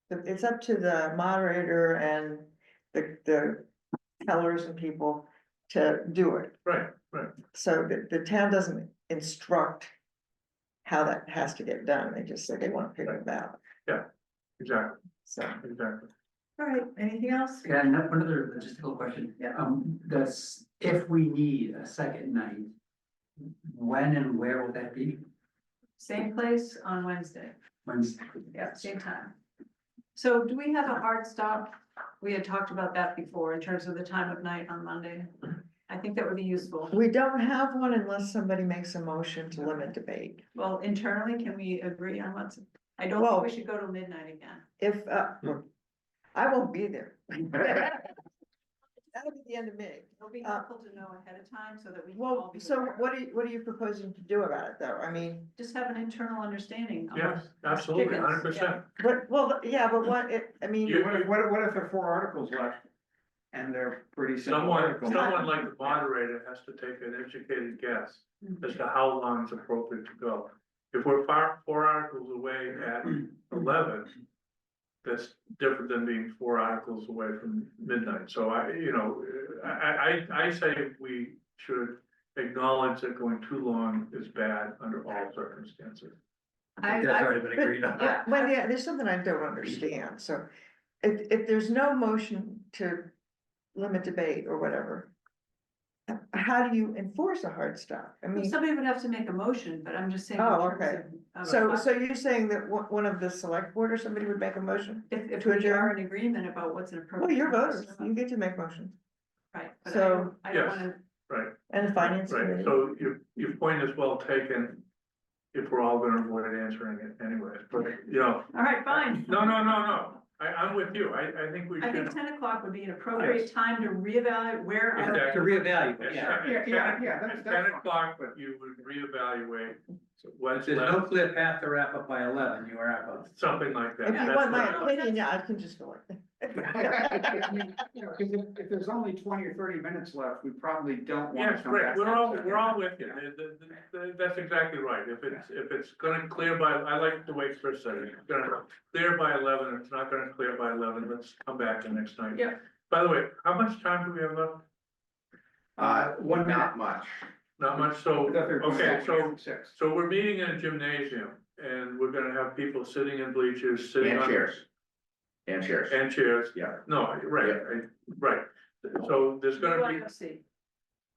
it's up to the moderator and the tellers and people to do it. Right, right, So the town doesn't instruct how that has to get done. They just say they want to pick a ballot. exactly, So, exactly. All right, anything else? Yeah, and one other logistical question. Yeah. Does, if we need a second night, when and where will that be? Same place on Wednesday, When's, yeah, same time. So do we have a hard stop? We had talked about that before in terms of the time of night on Monday. I think that would be useful. we don't have one unless somebody makes a motion to limit debate. Well, internally, can we agree on what's, I don't Well- think we should go to midnight again. If, I won't be there. That'll be the end of May. It'll be helpful to know ahead of time so that we can all Well, be so aware. what are you proposing to do about it, though? I mean, Just have an internal understanding. Yes, among absolutely, chickens, 100%. well, yeah, but what, I mean. You- What if there are 4 articles left? And they're pretty simple Someone articles. like the moderator has to take an educated guess as to how long it's appropriate to go. If we're 4 articles away at 11, that's different than being 4 articles away from midnight. So I say we should acknowledge that going too long is bad under all circumstances. That's already been agreed on. Yeah, well, yeah, there's something I don't understand, so if there's no motion to limit debate or whatever. How do you enforce a hard stop? I mean, Somebody would have to make a motion, but I'm just saying. in Oh, terms okay. of so you're saying that one of the select board or somebody would make a motion? If to we adjourn? are in agreement about what's an appropriate. Well, you're time to voters, stop. you get to make motions, Right, but So- I don't Yes. wanna, Right. and the finance Right, committee. so your point is well taken, if we're all gonna avoid answering it anyways, but, all right, fine. no, I'm with you, I think we I think should. 10 o'clock would be an appropriate time to reevaluate where our. Exactly. To reevaluate, yeah. At 10 o'clock, but you would reevaluate what's If there's no left, clear path to wrap up by 11, you wrap up. something like that. If you That's want my right. opinion, yeah, I can just go like that. If there's only 20 or 30 minutes left, we probably don't want Yes, to come right, back. we're all with you, that's exactly right, if it's gonna clear by, I like the way Chris said it, it's gonna clear by 11, it's not gonna clear by 11, let's come back the next night. Yeah. By the way, how much time do we have left? 1 minute. Not much. Not much, so, I thought they were coming okay, back so, at 6. so we're meeting in a gymnasium, and we're gonna have people sitting in bleachers, sitting And on. chairs. And chairs. And chairs, Yeah. no, right, so there's gonna be. UIC.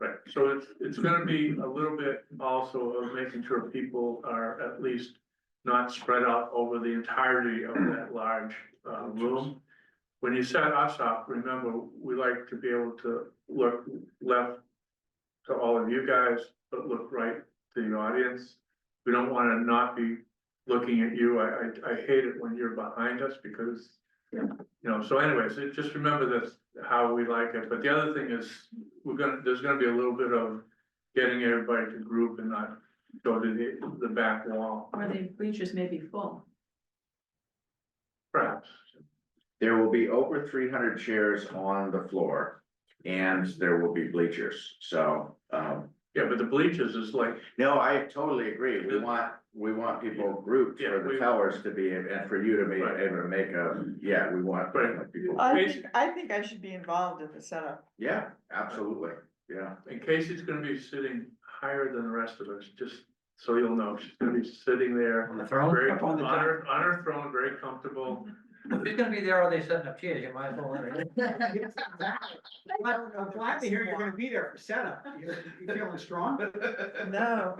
Right, so it's gonna be a little bit also of making sure people are at least not spread out over the entirety of that large room. When you set us up, remember, we like to be able to look left to all of you guys, but look right to the audience. We don't wanna not be looking at you, I hate it when you're behind us because, so anyways, just remember that's how we like it, but the other thing is, there's gonna be a little bit of getting everybody to group and not go to the back wall, Or the bleachers may be full. perhaps. There will be over 300 chairs on the floor and there will be bleachers, so, Yeah, but the bleachers is like, no, I totally agree. We want people grouped Yeah, for the we- tellers to be, and for you to be Right. able to make we want Right. people. I think I should be involved in the setup. Yeah, absolutely, yeah. and Casey's gonna be sitting higher than the rest of us, just so you'll know, she's gonna be sitting there. On the throne? Very, Up on the on her throne, very comfortable. If you're gonna be there all day setting up chairs, you might as well. let her. I'm glad to hear you're gonna be there for setup. You feeling strong? No,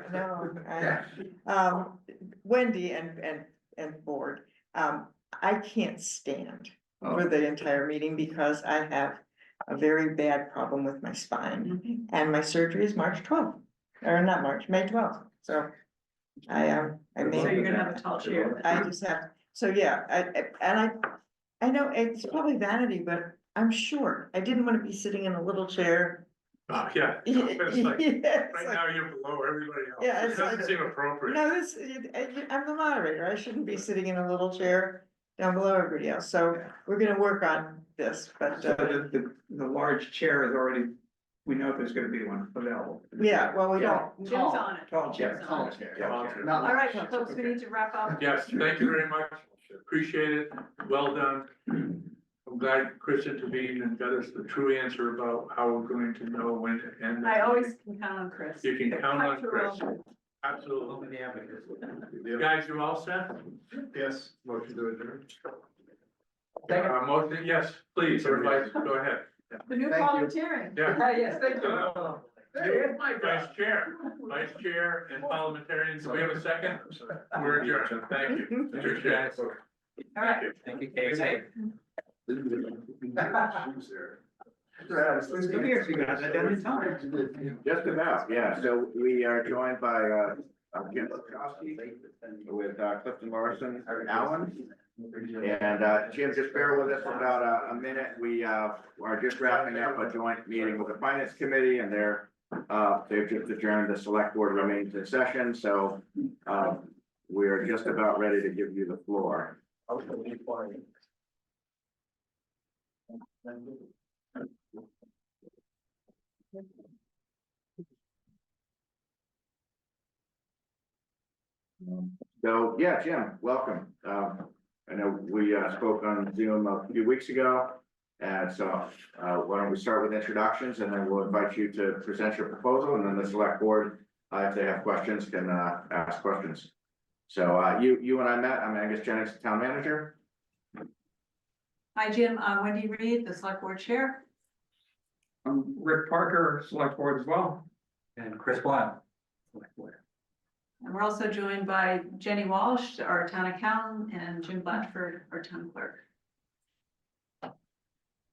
Wendy and board, I can't stand Oh. for the entire meeting because I have a very bad problem with my spine. And my surgery is March 12th, or not March, May 12th, so I So may, you're gonna have a tall chair. I just have, so yeah, I know it's probably vanity, but I'm short. I didn't wanna be sitting in a little chair. Oh, yeah. It's like, Yeah, it's right like- now, you're below everybody else. Yeah, It it's doesn't like- seem appropriate. No, this, I'm the moderator, I shouldn't be sitting in a little chair down below everybody else, so we're gonna work on this, but, So the large chair is already, we know there's gonna be one available. yeah, well, we don't. Jim's on it. Tall chair. Jim's on it. Tall chair. Not All right, much. folks, we need to wrap up. Yes, thank you very much. Appreciate it. Well done. I'm glad Chris intervened and got us the true answer about how we're going to know when to end. I always can count on Chris. You can To count cut on through Chris. all- Absolutely. Yeah. Guys, you all set? Yes, motion to adjourn. Motion, yes, please, everybody, go ahead. The new Thank you. parliamentarian. Yeah. Yes, thank Vice chair and parliamentarians, do we have a second? We're adjourned, thank you. Appreciate it. All right. Thank you, Casey. Look here, you got that done in time. Just about, yeah, so we are joined by, Jim Petrowski with Clifton Morrison, Allen. And, Jim, just bear with us for about a minute. We, are just wrapping up a joint meeting with the finance committee and they've just adjourned. The select board remains in session, so, we're just about ready to give you the floor. So, yeah, Jim, welcome. I know we spoke on Zoom a few weeks ago. And so why don't we start with introductions and then we'll invite you to present your proposal and then the select board, if they have questions, can ask questions. So you and I met, I'm Angus Jennings, the town manager. Hi, Jim. I'm Wendy Reed, the select board chair. I'm Rick Parker, select board as well. And Chris Wild. And we're also joined by Jenny Walsh, our town accountant, and Jim Blatchford, our town clerk.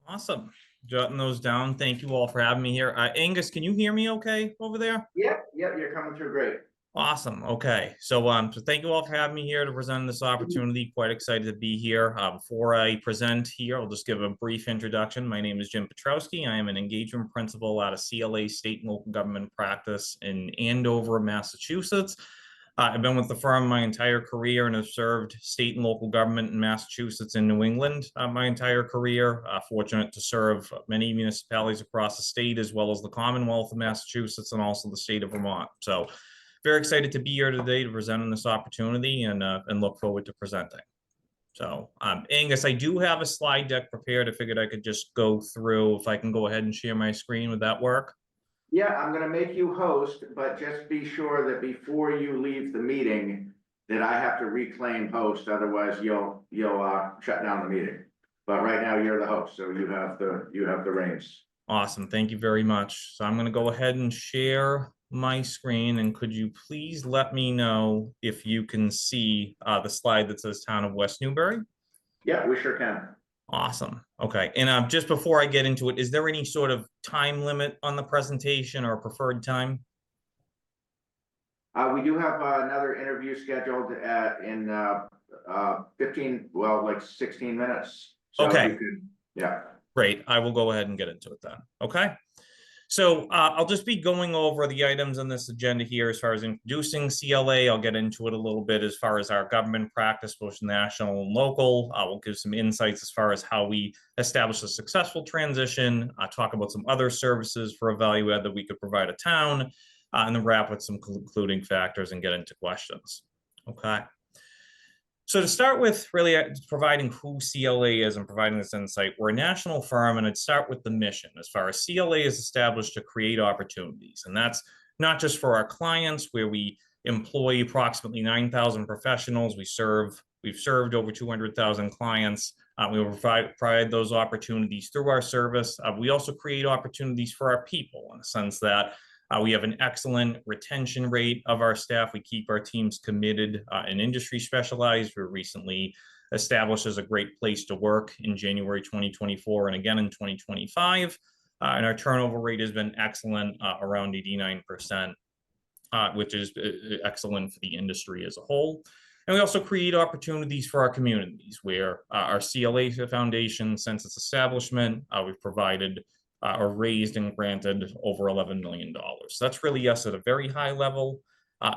Awesome. Jotting those down. Thank you all for having me here. Angus, can you hear me okay over there? Yep, you're coming through great. Awesome. Okay. So thank you all for having me here to present this opportunity. Quite excited to be here. Before I present here, I'll just give a brief introduction. My name is Jim Petrowski. I am an engagement principal out of CLA State and Local Government Practice in Andover, Massachusetts. I've been with the firm my entire career and have served state and local government in Massachusetts and New England my entire career. Fortunate to serve many municipalities across the state as well as the Commonwealth of Massachusetts and also the state of Vermont. So very excited to be here today to present on this opportunity and look forward to presenting. So Angus, I do have a slide deck prepared. I figured I could just go through. If I can go ahead and share my screen, would that work? Yeah, I'm gonna make you host, but just be sure that before you leave the meeting, that I have to reclaim host, otherwise you'll shut down the meeting. But right now you're the host, so you have the reins. Awesome, thank you very much. So I'm gonna go ahead and share my screen, and could you please let me know if you can see the slide that says Town of West Newbury? Yeah, we sure can. Awesome. Okay. And just before I get into it, is there any sort of time limit on the presentation or preferred time? We do have another interview scheduled in 16 minutes. So Okay. you could, yeah. Great. I will go ahead and get into it then. Okay. So I'll just be going over the items on this agenda here as far as introducing CLA. I'll get into it a little bit as far as our government practice, both national and local. We'll give some insights as far as how we establish a successful transition, talk about some other services for a value add that we could provide a town, and then wrap with some concluding factors and get into questions. Okay. So to start with, really providing who CLA is and providing this insight, we're a national firm, and I'd start with the mission as far as CLA is established to create opportunities. And that's not just for our clients, where we employ approximately 9,000 professionals. We've served over 200,000 clients. We will provide those opportunities through our service. We also create opportunities for our people in the sense that we have an excellent retention rate of our staff. We keep our teams committed and industry specialized. We were recently established as a great place to work in January 2024 and again in 2025. And our turnover rate has been excellent, around 89%, which is excellent for the industry as a whole. And we also create opportunities for our communities where our CLA Foundation, since its establishment, we've provided or raised and granted over $11 million. So that's really us at a very high level.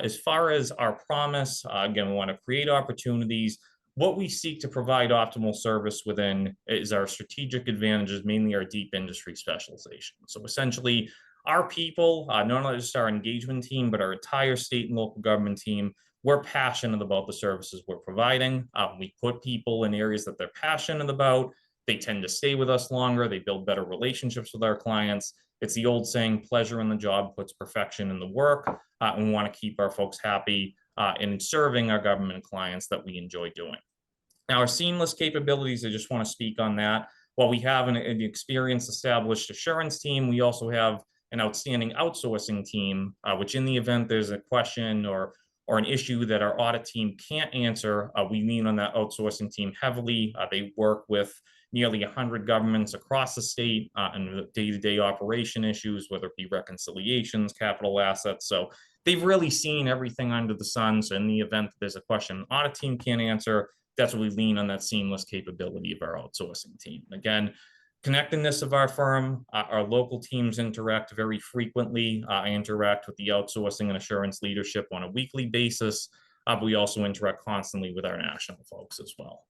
As far as our promise, again, we want to create opportunities. What we seek to provide optimal service within is our strategic advantages, mainly our deep industry specialization. So essentially, our people, not only just our engagement team, but our entire state and local government team, we're passionate about the services we're providing. We put people in areas that they're passionate about. They tend to stay with us longer. They build better relationships with our clients. It's the old saying, pleasure in the job puts perfection in the work. And we want to keep our folks happy in serving our government clients that we enjoy doing. Now, our seamless capabilities, I just want to speak on that. While we have an experienced established assurance team, we also have an outstanding outsourcing team, which in the event there's a question or an issue that our audit team can't answer, we lean on that outsourcing team heavily. They work with nearly 100 governments across the state and day-to-day operation issues, whether it be reconciliations, capital assets. So they've really seen everything under the sun. So in the event that there's a question an audit team can't answer, that's what we lean on, that seamless capability of our outsourcing team. Again, connectedness of our firm, our local teams interact very frequently. I interact with the outsourcing and assurance leadership on a weekly basis, but we also interact constantly with our national folks as well.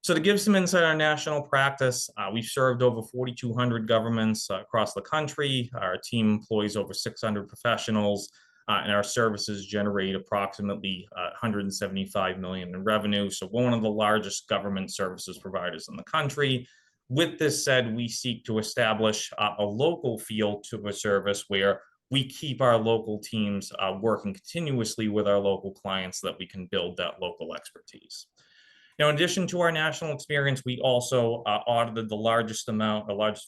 So to give some insight on national practice, we've served over 4,200 governments across the country. Our team employs over 600 professionals, and our services generate approximately $175 million in revenue. So we're one of the largest government services providers in the country. With this said, we seek to establish a local feel to a service where we keep our local teams working continuously with our local clients so that we can build that local expertise. Now, in addition to our national experience, we also audited the largest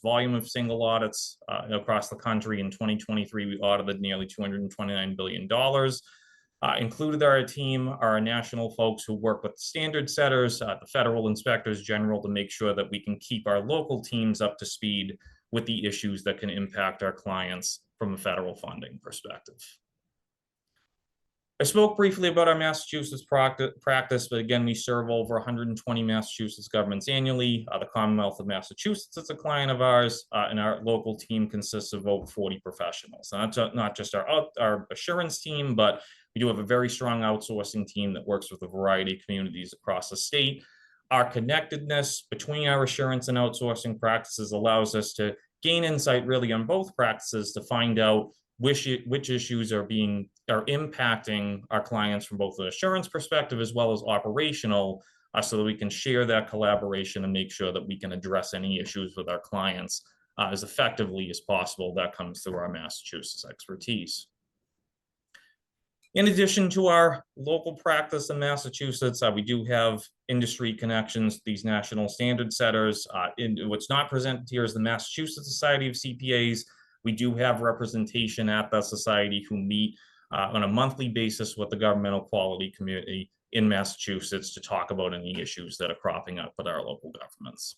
volume of single audits across the country. In 2023, we audited nearly $229 billion. Included our team are our national folks who work with standard setters, the federal inspectors general, to make sure that we can keep our local teams up to speed with the issues that can impact our clients from a federal funding perspective. I spoke briefly about our Massachusetts practice, but again, we serve over 120 Massachusetts governments annually. The Commonwealth of Massachusetts is a client of ours, and our local team consists of over 40 professionals. And that's not just our assurance team, but we do have a very strong outsourcing team that works with a variety of communities across the state. Our connectedness between our assurance and outsourcing practices allows us to gain insight really on both practices to find out which issues are impacting our clients from both the assurance perspective as well as operational, so that we can share that collaboration and make sure that we can address any issues with our clients as effectively as possible. That comes through our Massachusetts expertise. In addition to our local practice in Massachusetts, we do have industry connections, these national standard setters. What's not presented here is the Massachusetts Society of CPAs. We do have representation at the society who meet on a monthly basis with the governmental quality community in Massachusetts to talk about any issues that are cropping up with our local governments.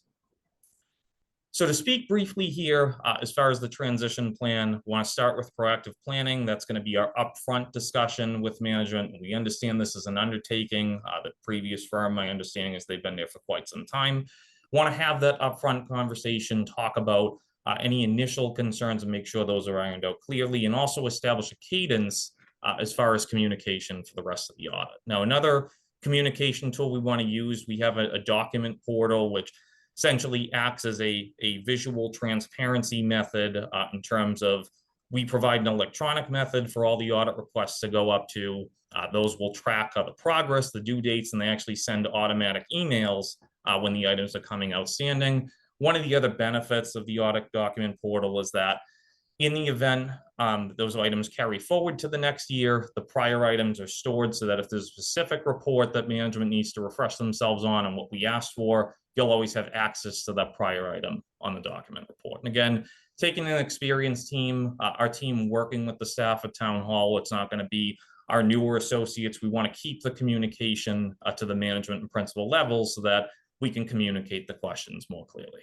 So to speak briefly here, as far as the transition plan, we want to start with proactive planning. That's going to be our upfront discussion with management. We understand this is an undertaking. The previous firm, my understanding is they've been there for quite some time. Want to have that upfront conversation, talk about any initial concerns and make sure those are ironed out clearly, and also establish a cadence as far as communication for the rest of the audit. Now, another communication tool we want to use, we have a document portal, which essentially acts as a visual transparency method in terms of we provide an electronic method for all the audit requests to go up to. Those will track the progress, the due dates, and they actually send automatic emails when the items are coming outstanding. One of the other benefits of the audit document portal is that in the event those items carry forward to the next year, the prior items are stored so that if there's a specific report that management needs to refresh themselves on and what we asked for, you'll always have access to that prior item on the document report. And again, taking an experienced team, our team working with the staff at Town Hall, it's not going to be our newer associates, we want to keep the communication to the management and principal levels so that we can communicate the questions more clearly.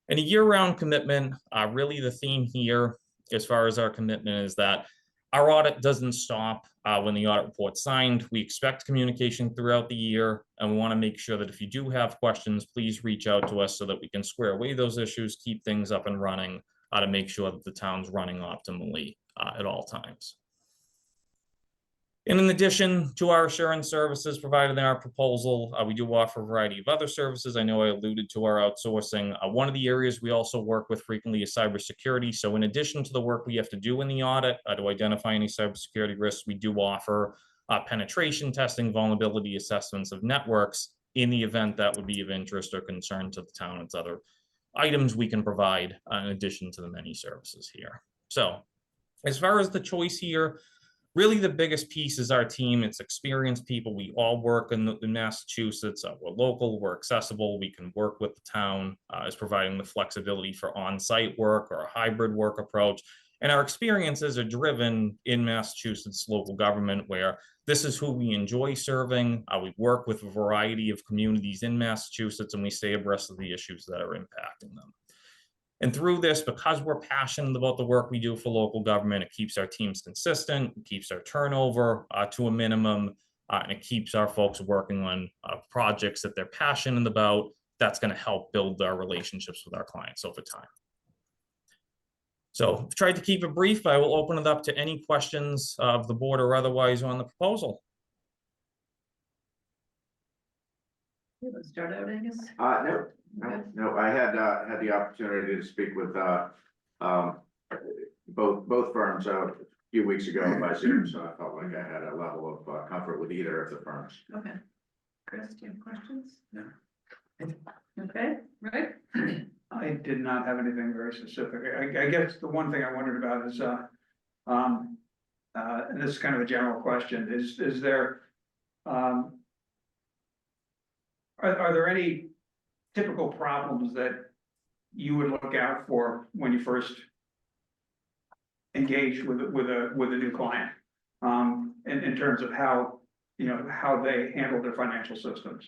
And a year-round commitment, really the theme here, as far as our commitment, is that our audit doesn't stop when the audit report's signed. We expect communication throughout the year, and we want to make sure that if you do have questions, please reach out to us so that we can square away those issues, keep things up and running to make sure that the town's running optimally at all times. And in addition to our assurance services provided in our proposal, we do offer a variety of other services. I know I alluded to our outsourcing. One of the areas we also work with frequently is cybersecurity. So in addition to the work we have to do in the audit to identify any cybersecurity risks, we do offer penetration testing, vulnerability assessments of networks in the event that would be of interest or concern to the town. It's other items we can provide in addition to the many services here. So as far as the choice here, really, the biggest piece is our team. It's experienced people. We all work in Massachusetts. We're local, we're accessible. We can work with the town as providing the flexibility for on-site work or a hybrid work approach. And our experiences are driven in Massachusetts local government, where this is who we enjoy serving. We work with a variety of communities in Massachusetts, and we stay abreast of the issues that are impacting them. And through this, because we're passionate about the work we do for local government, it keeps our teams consistent, it keeps our turnover to a minimum, and it keeps our folks working on projects that they're passionate about. That's going to help build our relationships with our clients over time. So I've tried to keep it brief. I will open it up to any questions of the board or otherwise on the proposal. Let's start out, Angus. No, I had the opportunity to speak with both firms a few weeks ago by Zoom, so I felt like I had a level of comfort with either of the firms. Okay. Chris, do you have questions? No. Okay, right? I did not have anything very specific. I guess the one thing I wondered about is, and this is kind of a general question, is there, are there any typical problems that you would look out for when you first engage with a new client? In terms of how, how they handle their financial systems?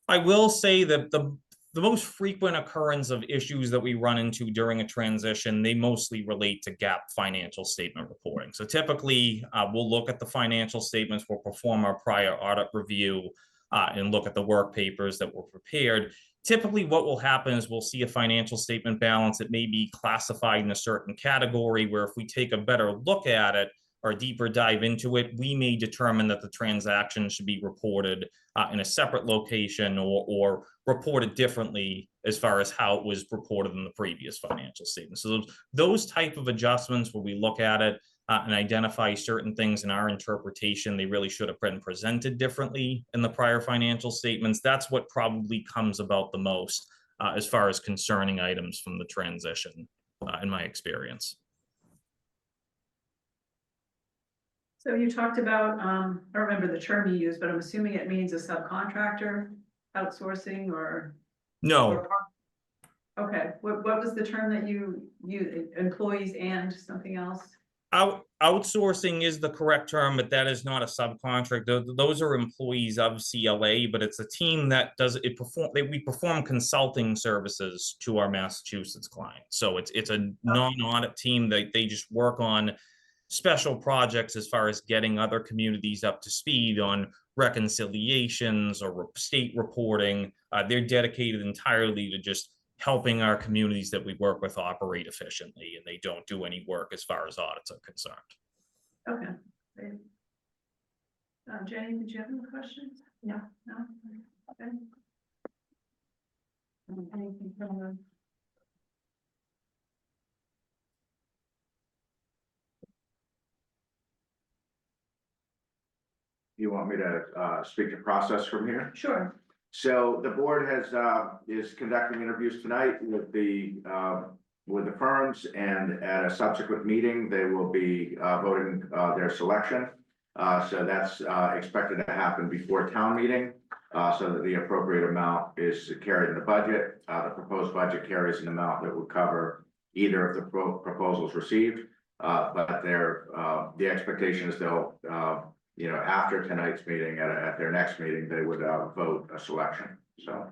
I will say that the most frequent occurrence of issues that we run into during a transition, they mostly relate to GAAP financial statement reporting. So typically, we'll look at the financial statements, we'll perform our prior audit review, and look at the work papers that were prepared. Typically, what will happen is we'll see a financial statement balance that may be classified in a certain category, where if we take a better look at it or a deeper dive into it, we may determine that the transaction should be reported in a separate location or reported differently as far as how it was reported in the previous financial statement. So those type of adjustments where we look at it and identify certain things in our interpretation, they really should have been presented differently in the prior financial statements. That's what probably comes about the most as far as concerning items from the transition, in my experience. So you talked about, I don't remember the term you used, but I'm assuming it means a subcontractor outsourcing or? No. Okay, what was the term that you employees and something else? Outsourcing is the correct term, but that is not a subcontract. Those are employees of CLA, but it's a team that does it. We perform consulting services to our Massachusetts clients. So it's a non-audit team that they just work on special projects as far as getting other communities up to speed on reconciliations or state reporting. They're dedicated entirely to just helping our communities that we work with operate efficiently, and they don't do any work as far as audits are concerned. Okay, great. Jenny, did you have any questions? No. Okay. Anything from the? You want me to speak to process from here? Sure. So the board is conducting interviews tonight with the firms, and at a subsequent meeting, they will be voting their selection. So that's expected to happen before town meeting, so that the appropriate amount is carried in the budget. The proposed budget carries an amount that would cover either of the proposals received. But the expectation is they'll, after tonight's meeting, at their next meeting, they would, vote a selection, so.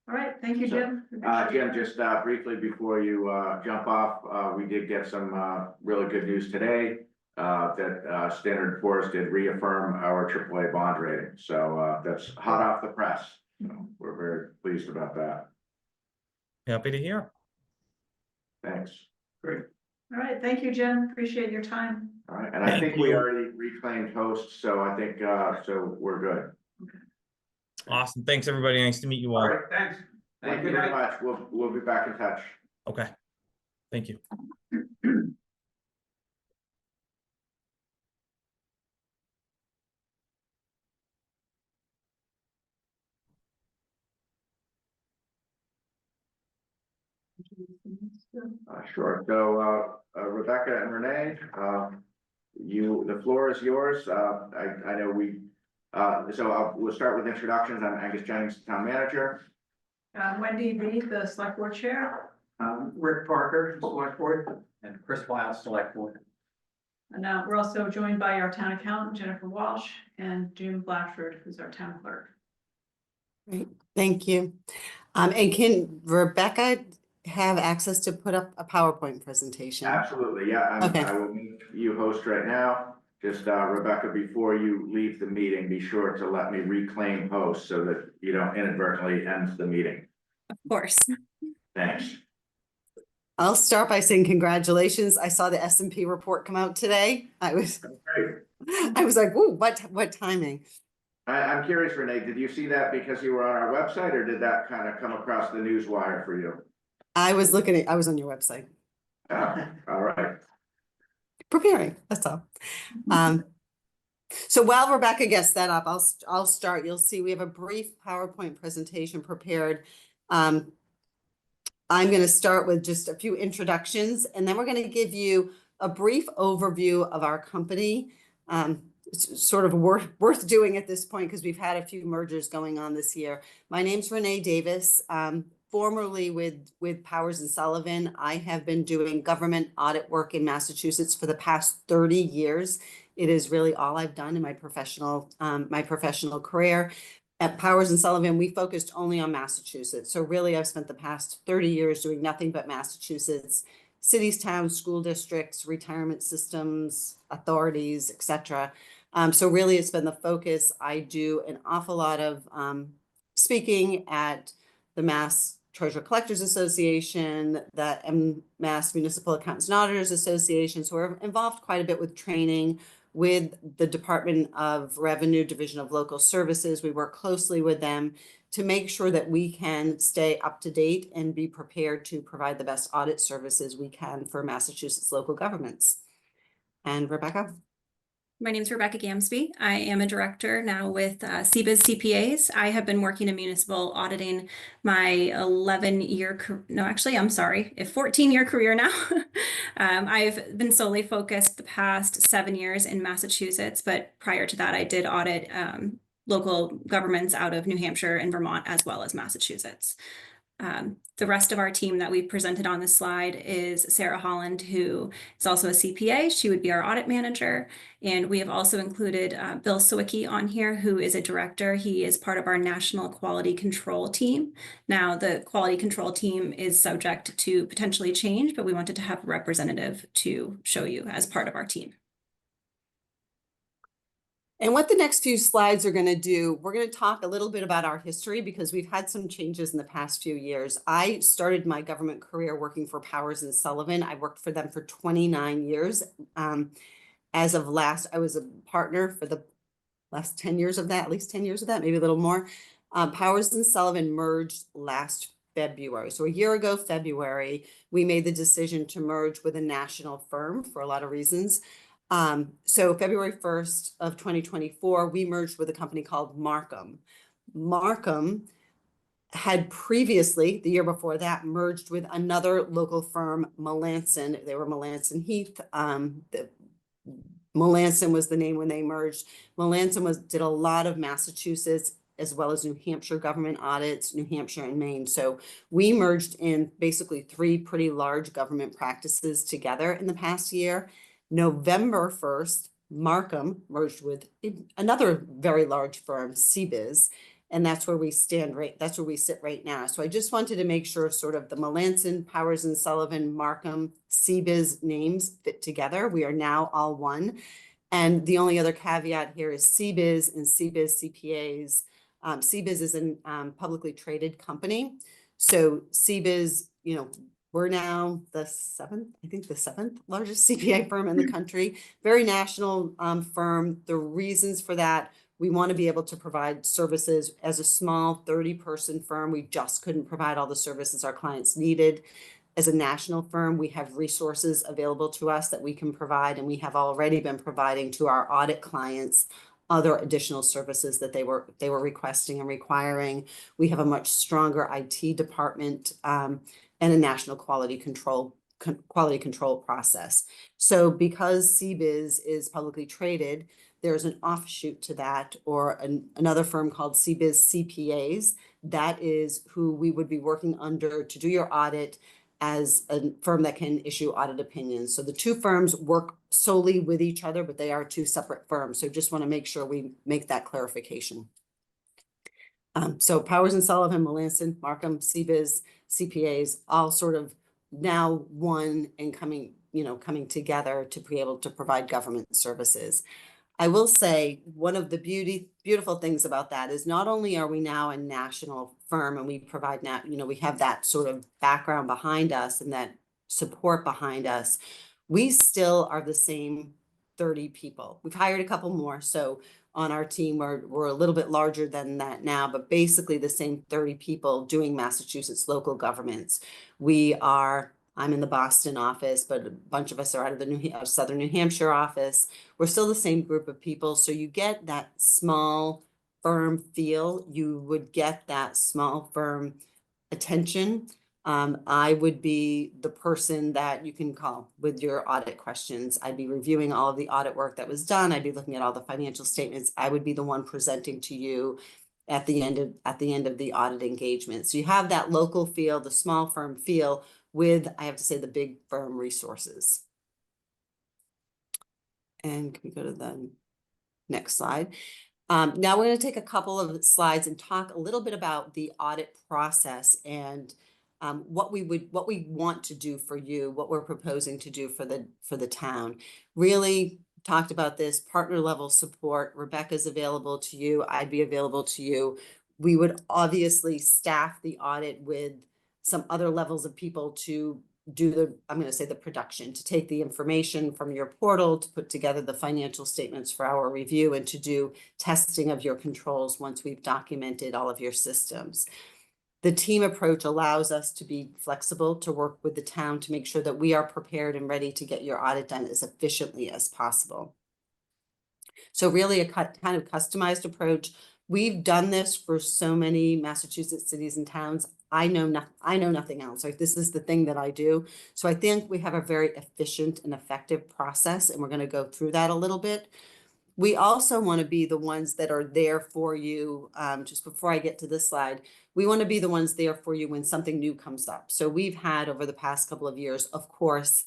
All right, thank you, Jim. Jim, just briefly before you jump off, we did get some really good news today. That Standard & Poor's did reaffirm our AAA bond rating. So that's hot off the press. So we're very pleased about that. Happy to hear. Thanks. Great. All right, thank you, Jim. Appreciate your time. All right, and I Thank think we you. already reclaimed hosts, so I think so we're good. Awesome. Thanks, everybody. Nice to meet you All all. right, thanks. Thank you very much. We'll be back in touch. Okay. Thank you. Sure. So Rebecca and Renee, the floor is yours. I know we'll start with introductions. I'm Angus Jennings, Town Manager. Wendy Reed, the select board chair. Rick Parker, select board. And Chris Wiles, select board. And we're also joined by our town accountant, Jennifer Walsh, and Jim Blatchford, who's our town clerk. Great, thank you. And can Rebecca have access to put up a PowerPoint presentation? Absolutely, yeah. Okay. I will make you host right now. Just Rebecca, before you leave the meeting, be sure to let me reclaim host so that you don't inadvertently end the meeting. Of course. Thanks. I'll start by saying congratulations. I saw the S&P report come out today. I was like, "Ooh, what timing?" I'm curious, Renee, did you see that because you were on our website, or did that kind of come across the news wire for you? I was on your website. Oh, all right. Preparing, that's all. So while Rebecca gets that up, I'll start. You'll see we have a brief PowerPoint presentation prepared. I'm going to start with just a few introductions, and then we're going to give you a brief overview of our company. It's sort of worth doing at this point because we've had a few mergers going on this year. My name's Renee Davis. Formerly with Powers and Sullivan, I have been doing government audit work in Massachusetts for the past 30 years. It is really all I've done in my professional career. At Powers and Sullivan, we focused only on Massachusetts. So really, I've spent the past 30 years doing nothing but Massachusetts, cities, towns, school districts, retirement systems, authorities, etc. So really, it's been the focus. I do an awful lot of speaking at the Mass Treasurer Collectors Association, the Mass Municipal Accountants and Auditors Association. So we're involved quite a bit with training with the Department of Revenue, Division of Local Services. We work closely with them to make sure that we can stay up to date and be prepared to provide the best audit services we can for Massachusetts local governments. And Rebecca? My name is Rebecca Gamsby. I am a director now with CBIZ CPAs. I have been working in municipal auditing my 14-year career now. I've been solely focused the past 7 years in Massachusetts, but prior to that, I did audit local governments out of New Hampshire and Vermont, as well as Massachusetts. The rest of our team that we presented on this slide is Sarah Holland, who is also a CPA. She would be our audit manager. And we have also included Bill Sawicki on here, who is a director. He is part of our national quality control team. Now, the quality control team is subject to potentially change, but we wanted to have a representative to show you as part of our team. And what the next few slides are going to do, we're going to talk a little bit about our history because we've had some changes in the past few years. I started my government career working for Powers and Sullivan. I worked for them for 29 years. As of last, I was a partner for the last 10 years of that, at least 10 years of that, maybe a little more. Powers and Sullivan merged last February. So a year ago, February, we made the decision to merge with a national firm for a lot of reasons. So February 1st of 2024, we merged with a company called Markham. Markham had previously, the year before that, merged with another local firm, Melanson. They were Melanson Heath. Melanson was the name when they merged. Melanson did a lot of Massachusetts as well as New Hampshire government audits, New Hampshire and Maine. So we merged in basically 3 pretty large government practices together in the past year. November 1st, Markham merged with another very large firm, CBiz, and that's where we that's where we sit right now. So I just wanted to make sure sort of the Melanson, Powers and Sullivan, Markham, CBiz names fit together. We are now all one. And the only other caveat here is CBiz and CBiz CPAs. CBiz is a publicly traded company. So CBiz, you know, we're now the 7th, I think the 7th largest CPA firm in the country, very national firm. The reasons for that, we want to be able to provide services as a small 30-person firm. We just couldn't provide all the services our clients needed. As a national firm, we have resources available to us that we can provide, and we have already been providing to our audit clients other additional services that they were requesting and requiring. We have a much stronger IT department and a national quality control process. So because CBiz is publicly traded, there's an offshoot to that, or another firm called CBiz CPAs. That is who we would be working under to do your audit as a firm that can issue audit opinions. So the 2 firms work solely with each other, but they are 2 separate firms. So just want to make sure we make that clarification. So Powers and Sullivan, Melanson, Markham, CBiz, CPAs, all sort of now one and coming together to be able to provide government services. I will say one of the beautiful things about that is not only are we now a national firm and we provide we have that sort of background behind us and that support behind us, we still are the same 30 people. We've hired a couple more. So on our team, we're a little bit larger than that now, but basically the same 30 people doing Massachusetts local governments. I'm in the Boston office, but a bunch of us are out of the Southern New Hampshire office. We're still the same group of people. So you get that small firm feel. You would get that small firm attention. I would be the person that you can call with your audit questions. I'd be reviewing all of the audit work that was done. I'd be looking at all the financial statements. I would be the one presenting to you at the end of the audit engagement. So you have that local feel, the small firm feel, with, I have to say, the big firm resources. And can we go to the next slide? Now we're going to take a couple of slides and talk a little bit about the audit process and what we want to do for you, what we're proposing to do for the town. Really talked about this partner level support. Rebecca's available to you. I'd be available to you. We would obviously staff the audit with some other levels of people to do the production, to take the information from your portal, to put together the financial statements for our review, and to do testing of your controls once we've documented all of your systems. The team approach allows us to be flexible, to work with the town to make sure that we are prepared and ready to get your audit done as efficiently as possible. So really a kind of customized approach. We've done this for so many Massachusetts cities and towns. I know nothing else. Like, this is the thing that I do. So I think we have a very efficient and effective process, and we're going to go through that a little bit. We also want to be the ones that are there for you. Just before I get to this slide, we want to be the ones there for you when something new comes up. So we've had over the past couple of years, of course,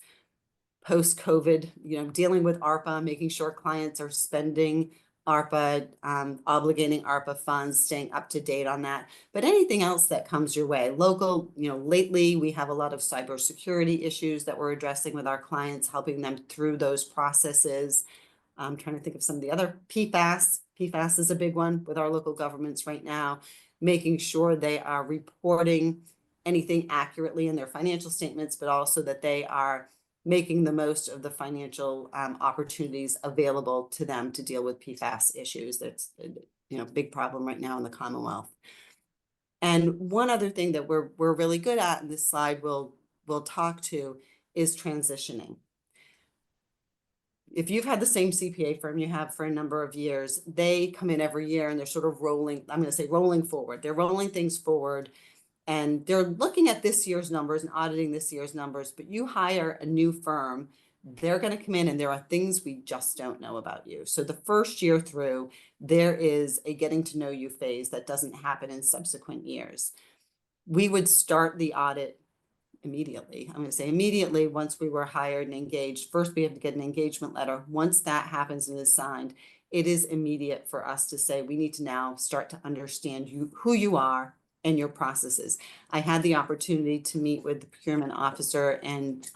post-COVID, dealing with ARPA, making sure clients are spending ARPA, obligating ARPA funds, staying up to date on that. But anything else that comes your way, local, lately we have a lot of cybersecurity issues that we're addressing with our clients, helping them through those processes. I'm trying to think of some of the other PFAS. PFAS is a big one with our local governments right now, making sure they are reporting anything accurately in their financial statements, but also that they are making the most of the financial opportunities available to them to deal with PFAS issues. That's a big problem right now in the Commonwealth. And one other thing that we're really good at, and this slide we'll talk to, is transitioning. If you've had the same CPA firm you have for a number of years, they come in every year and they're sort of rolling forward. They're rolling things forward. And they're looking at this year's numbers and auditing this year's numbers, but you hire a new firm they're gonna come in and there are things we just don't know about you. So the first year through, there is a getting to know you phase that doesn't happen in subsequent years. We would start the audit immediately. I'm gonna say immediately, once we were hired and engaged. First, we have to get an engagement letter. Once that happens and is signed, it is immediate for us to say, we need to now start to understand you, who you are and your processes. I had the opportunity to meet with the procurement officer and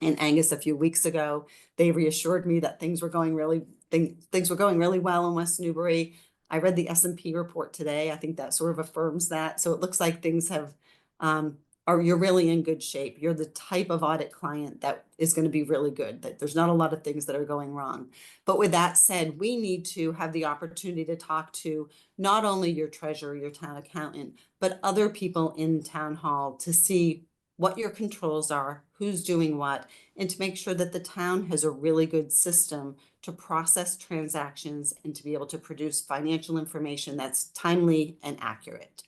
Angus a few weeks ago. They reassured me that things were going really well in West Newbury. I read the S&P report today. I think that sort of affirms that. So it looks like things have, you're really in good shape. You're the type of audit client that is going to be really good, that there's not a lot of things that are going wrong. But with that said, we need to have the opportunity to talk to not only your treasurer, your town accountant, but other people in town hall to see what your controls are, who's doing what, and to make sure that the town has a really good system to process transactions and to be able to produce financial information that's timely and accurate.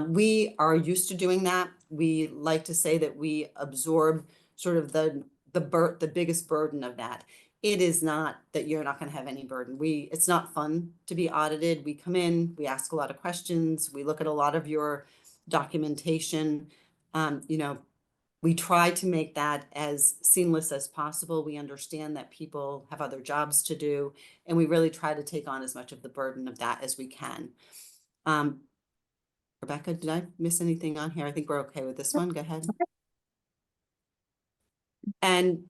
We are used to doing that. We like to say that we absorb sort of the biggest burden of that. It is not that you're not going to have any burden. It's not fun to be audited. We come in, we ask a lot of questions, we look at a lot of your documentation. We try to make that as seamless as possible. We understand that people have other jobs to do, and we really try to take on as much of the burden of that as we can. Rebecca, did I miss anything on here? I think we're okay with this one. Go ahead. And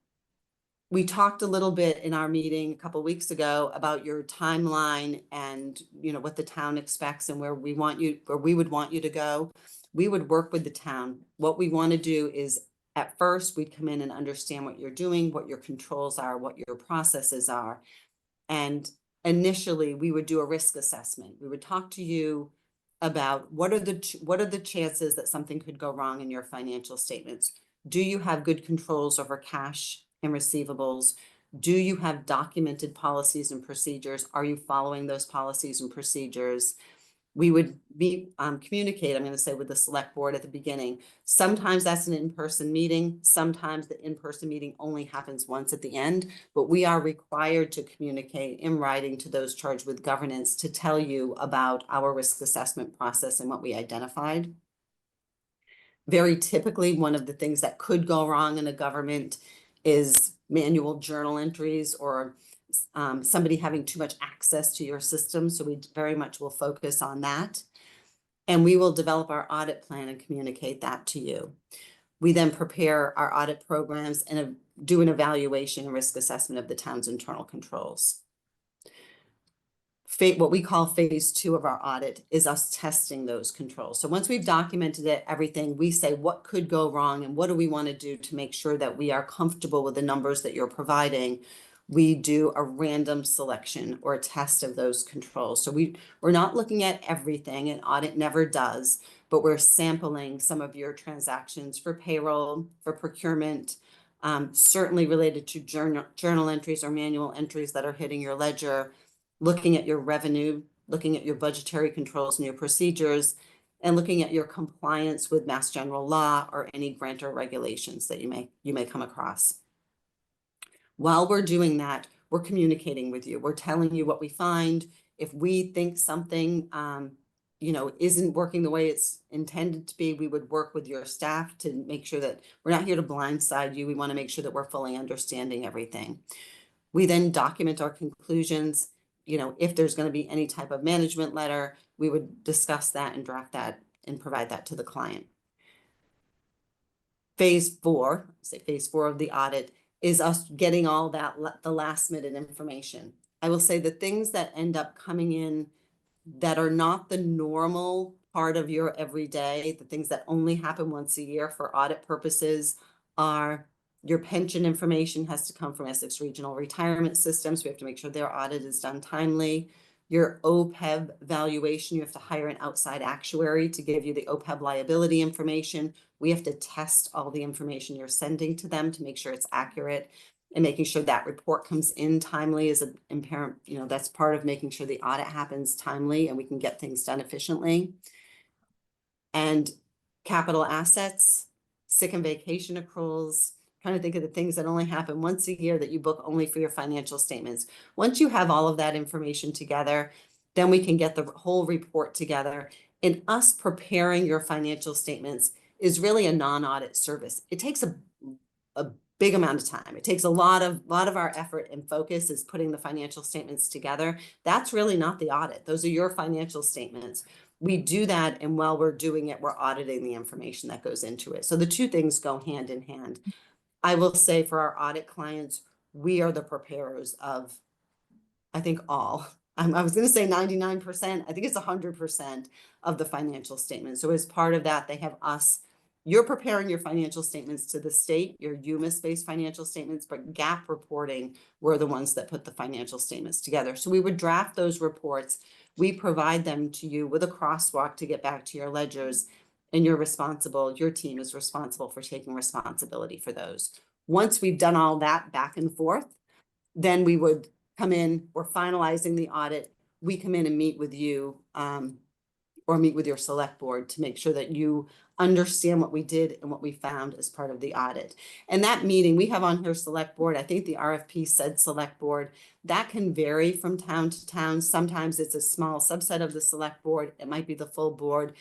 we talked a little bit in our meeting a couple of weeks ago about your timeline and what the town expects and where we would want you to go. We would work with the town. What we want to do is, at first, we'd come in and understand what you're doing, what your controls are, what your processes are. And initially, we would do a risk assessment. We would talk to you about what are the chances that something could go wrong in your financial statements. Do you have good controls over cash and receivables? Do you have documented policies and procedures? Are you following those policies and procedures? We would communicate, I'm going to say, with the select board at the beginning. Sometimes that's an in-person meeting. Sometimes the in-person meeting only happens once at the end, but we are required to communicate in writing to those charged with governance to tell you about our risk assessment process and what we identified. Very typically, one of the things that could go wrong in a government is manual journal entries or somebody having too much access to your system. So we very much will focus on that. And we will develop our audit plan and communicate that to you. We then prepare our audit programs and do an evaluation and risk assessment of the town's internal controls. What we call phase 2 of our audit is us testing those controls. So once we've documented everything, we say what could go wrong and what do we want to do to make sure that we are comfortable with the numbers that you're providing. We do a random selection or a test of those controls. So we're not looking at everything, and audit never does, but we're sampling some of your transactions for payroll, for procurement, certainly related to journal entries or manual entries that are hitting your ledger, looking at your revenue, looking at your budgetary controls and your procedures, and looking at your compliance with Mass General Law or any grantor regulations that you may come across. While we're doing that, we're communicating with you. We're telling you what we find. If we think something, isn't working the way it's intended to be, we would work with your staff to make sure that we're not here to blindside you. We want to make sure that we're fully understanding everything. We then document our conclusions. If there's going to be any type of management letter, we would discuss that and draft that and provide that to the client. Phase 4 of the audit is us getting all that, the last minute information. I will say the things that end up coming in that are not the normal part of your everyday, the things that only happen once a year for audit purposes, are your pension information has to come from Essex Regional Retirement System, so we have to make sure their audit is done timely. Your OPEB valuation, you have to hire an outside actuary to give you the OPEB liability information. We have to test all the information you're sending to them to make sure it's accurate, and making sure that report comes in timely is an imperative. That's part of making sure the audit happens timely and we can get things done efficiently. And capital assets, sick and vacation accruals, trying to think of the things that only happen once a year that you book only for your financial statements. Once you have all of that information together, then we can get the whole report together. And us preparing your financial statements is really a non-audit service. It takes a big amount of time. It takes a lot of our effort and focus is putting the financial statements together. That's really not the audit. Those are your financial statements. We do that, and while we're doing it, we're auditing the information that goes into it. So the two things go hand in hand. I will say for our audit clients, we are the preparers of, I think all, I was going to say 99%, I think it's 100% of the financial statements. So as part of that, they have us, you're preparing your financial statements to the state, your UMIS-based financial statements, but GAAP reporting, we're the ones that put the financial statements together. So we would draft those reports. We provide them to you with a crosswalk to get back to your ledgers, and you're responsible, your team is responsible for taking responsibility for those. Once we've done all that back and forth, then we would come in, we're finalizing the audit, we come in and meet with you or meet with your select board to make sure that you understand what we did and what we found as part of the audit. And that meeting, we have on here select board, I think the RFP said select board, that can vary from town to town. Sometimes it's a small subset of the select board, it might be the full board.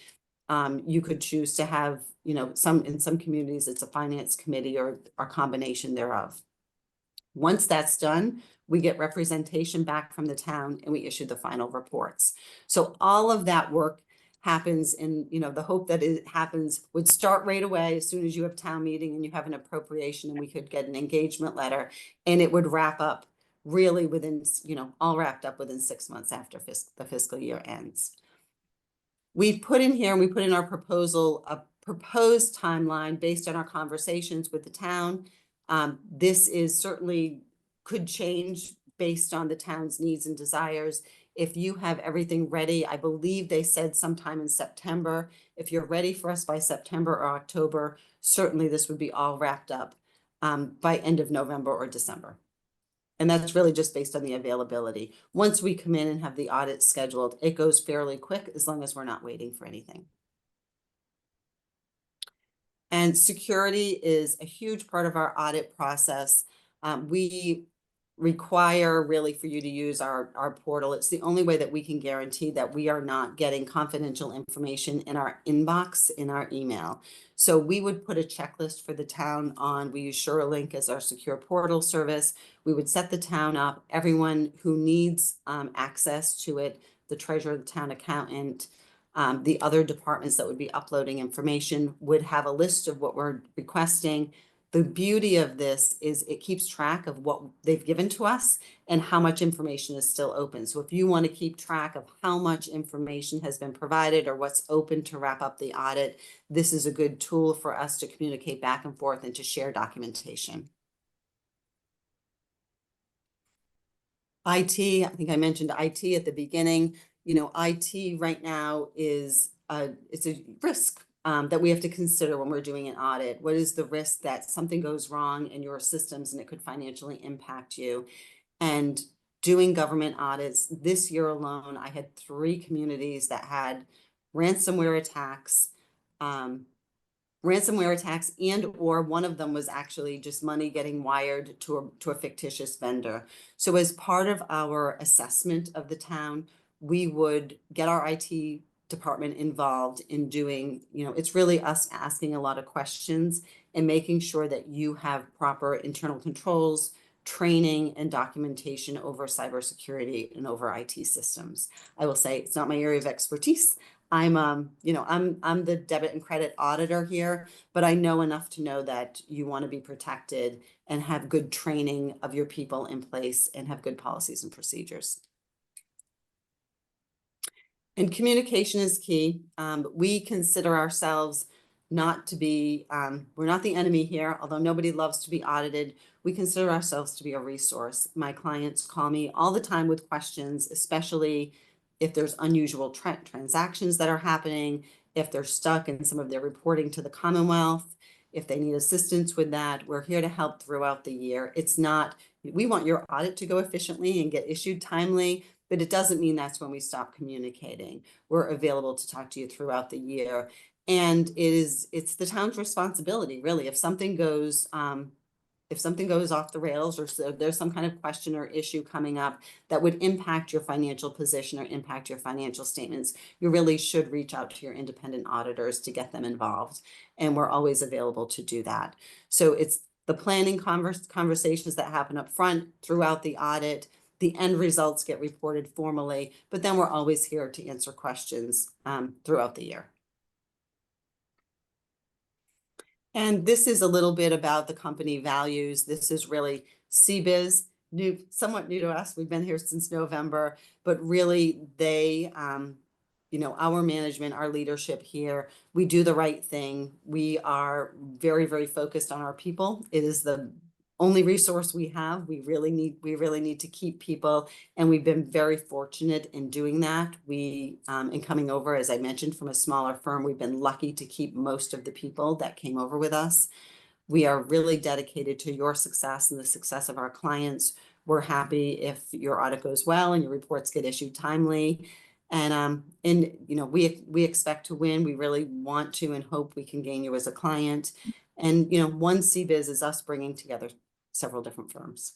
You could choose to have, you know, in some communities, it's a finance committee or a combination thereof. Once that's done, we get representation back from the town and we issue the final reports. So all of that work happens, and you know, the hope that it happens would start right away as soon as you have town meeting and you have an appropriation, and we could get an engagement letter, and it would wrap up really within, you know, all wrapped up within 6 months after the fiscal year ends. We put in here, and we put in our proposal, a proposed timeline based on our conversations with the town. This is certainly could change based on the town's needs and desires. If you have everything ready, I believe they said sometime in September. If you're ready for us by September or October, certainly this would be all wrapped up by end of November or December. And that's really just based on the availability. Once we come in and have the audit scheduled, it goes fairly quick as long as we're not waiting for anything. And security is a huge part of our audit process. We require really for you to use our portal. It's the only way that we can guarantee that we are not getting confidential information in our inbox, in our email. So we would put a checklist for the town on, we use SureLink as our secure portal service. We would set the town up, everyone who needs access to it, the treasurer, the town accountant, the other departments that would be uploading information would have a list of what we're requesting. The beauty of this is it keeps track of what they've given to us and how much information is still open. So if you want to keep track of how much information has been provided or what's open to wrap up the audit, this is a good tool for us to communicate back and forth and to share documentation. IT, I think I mentioned IT at the beginning. You know, IT right now is it's a risk that we have to consider when we're doing an audit. What is the risk that something goes wrong in your systems and it could financially impact you? And doing government audits, this year alone, I had 3 communities that had ransomware attacks, and or one of them was actually just money getting wired to a fictitious vendor. So as part of our assessment of the town, we would get our IT department involved in doing, you know, it's really us asking a lot of questions and making sure that you have proper internal controls, training, and documentation over cybersecurity and over IT systems. I will say it's not my area of expertise. I'm, you know, I'm the debit and credit auditor here, but I know enough to know that you want to be protected and have good training of your people in place and have good policies and procedures. And communication is key. We consider ourselves not to be, we're not the enemy here, although nobody loves to be audited. We consider ourselves to be a resource. My clients call me all the time with questions, especially if there's unusual transactions that are happening, if they're stuck in some of their reporting to the Commonwealth, if they need assistance with that. We're here to help throughout the year. It's not, we want your audit to go efficiently and get issued timely, but it doesn't mean that's when we stop communicating. We're available to talk to you throughout the year. And it's the town's responsibility, really. If something goes if something goes off the rails or so there's some kind of question or issue coming up that would impact your financial position or impact your financial statements, you really should reach out to your independent auditors to get them involved. And we're always available to do that. So it's the planning conversations that happen up front throughout the audit. The end results get reported formally, but then we're always here to answer questions throughout the year. And this is a little bit about the company values. This is really CBIZ, somewhat new to us. We've been here since November, but really they, our management, our leadership here, we do the right thing. We are very, very focused on our people. It is the only resource we have. We really need to keep people, and we've been very fortunate in doing that. We, in coming over, as I mentioned, from a smaller firm, we've been lucky to keep most of the people that came over with us. We are really dedicated to your success and the success of our clients. We're happy if your audit goes well and your reports get issued timely. And we expect to win. We really want to and hope we can gain you as a client. And, one CBIZ is us bringing together several different firms.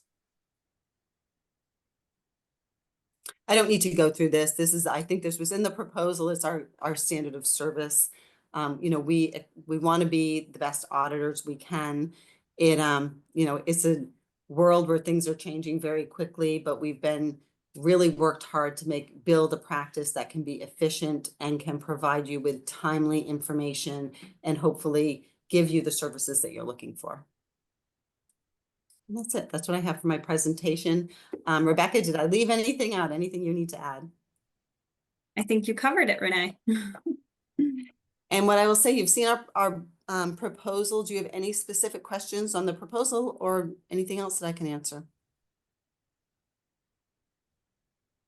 I don't need to go through this. I think this was in the proposal. It's our standard of service. We want to be the best auditors we can. It's a world where things are changing very quickly, but we've been really worked hard to build a practice that can be efficient and can provide you with timely information and hopefully give you the services that you're looking for. And that's it. That's what I have for my presentation. Rebecca, did I leave anything out? Anything you need to add? I think you covered it, Renee. And what I will say, you've seen our proposal. Do you have any specific questions on the proposal or anything else that I can answer?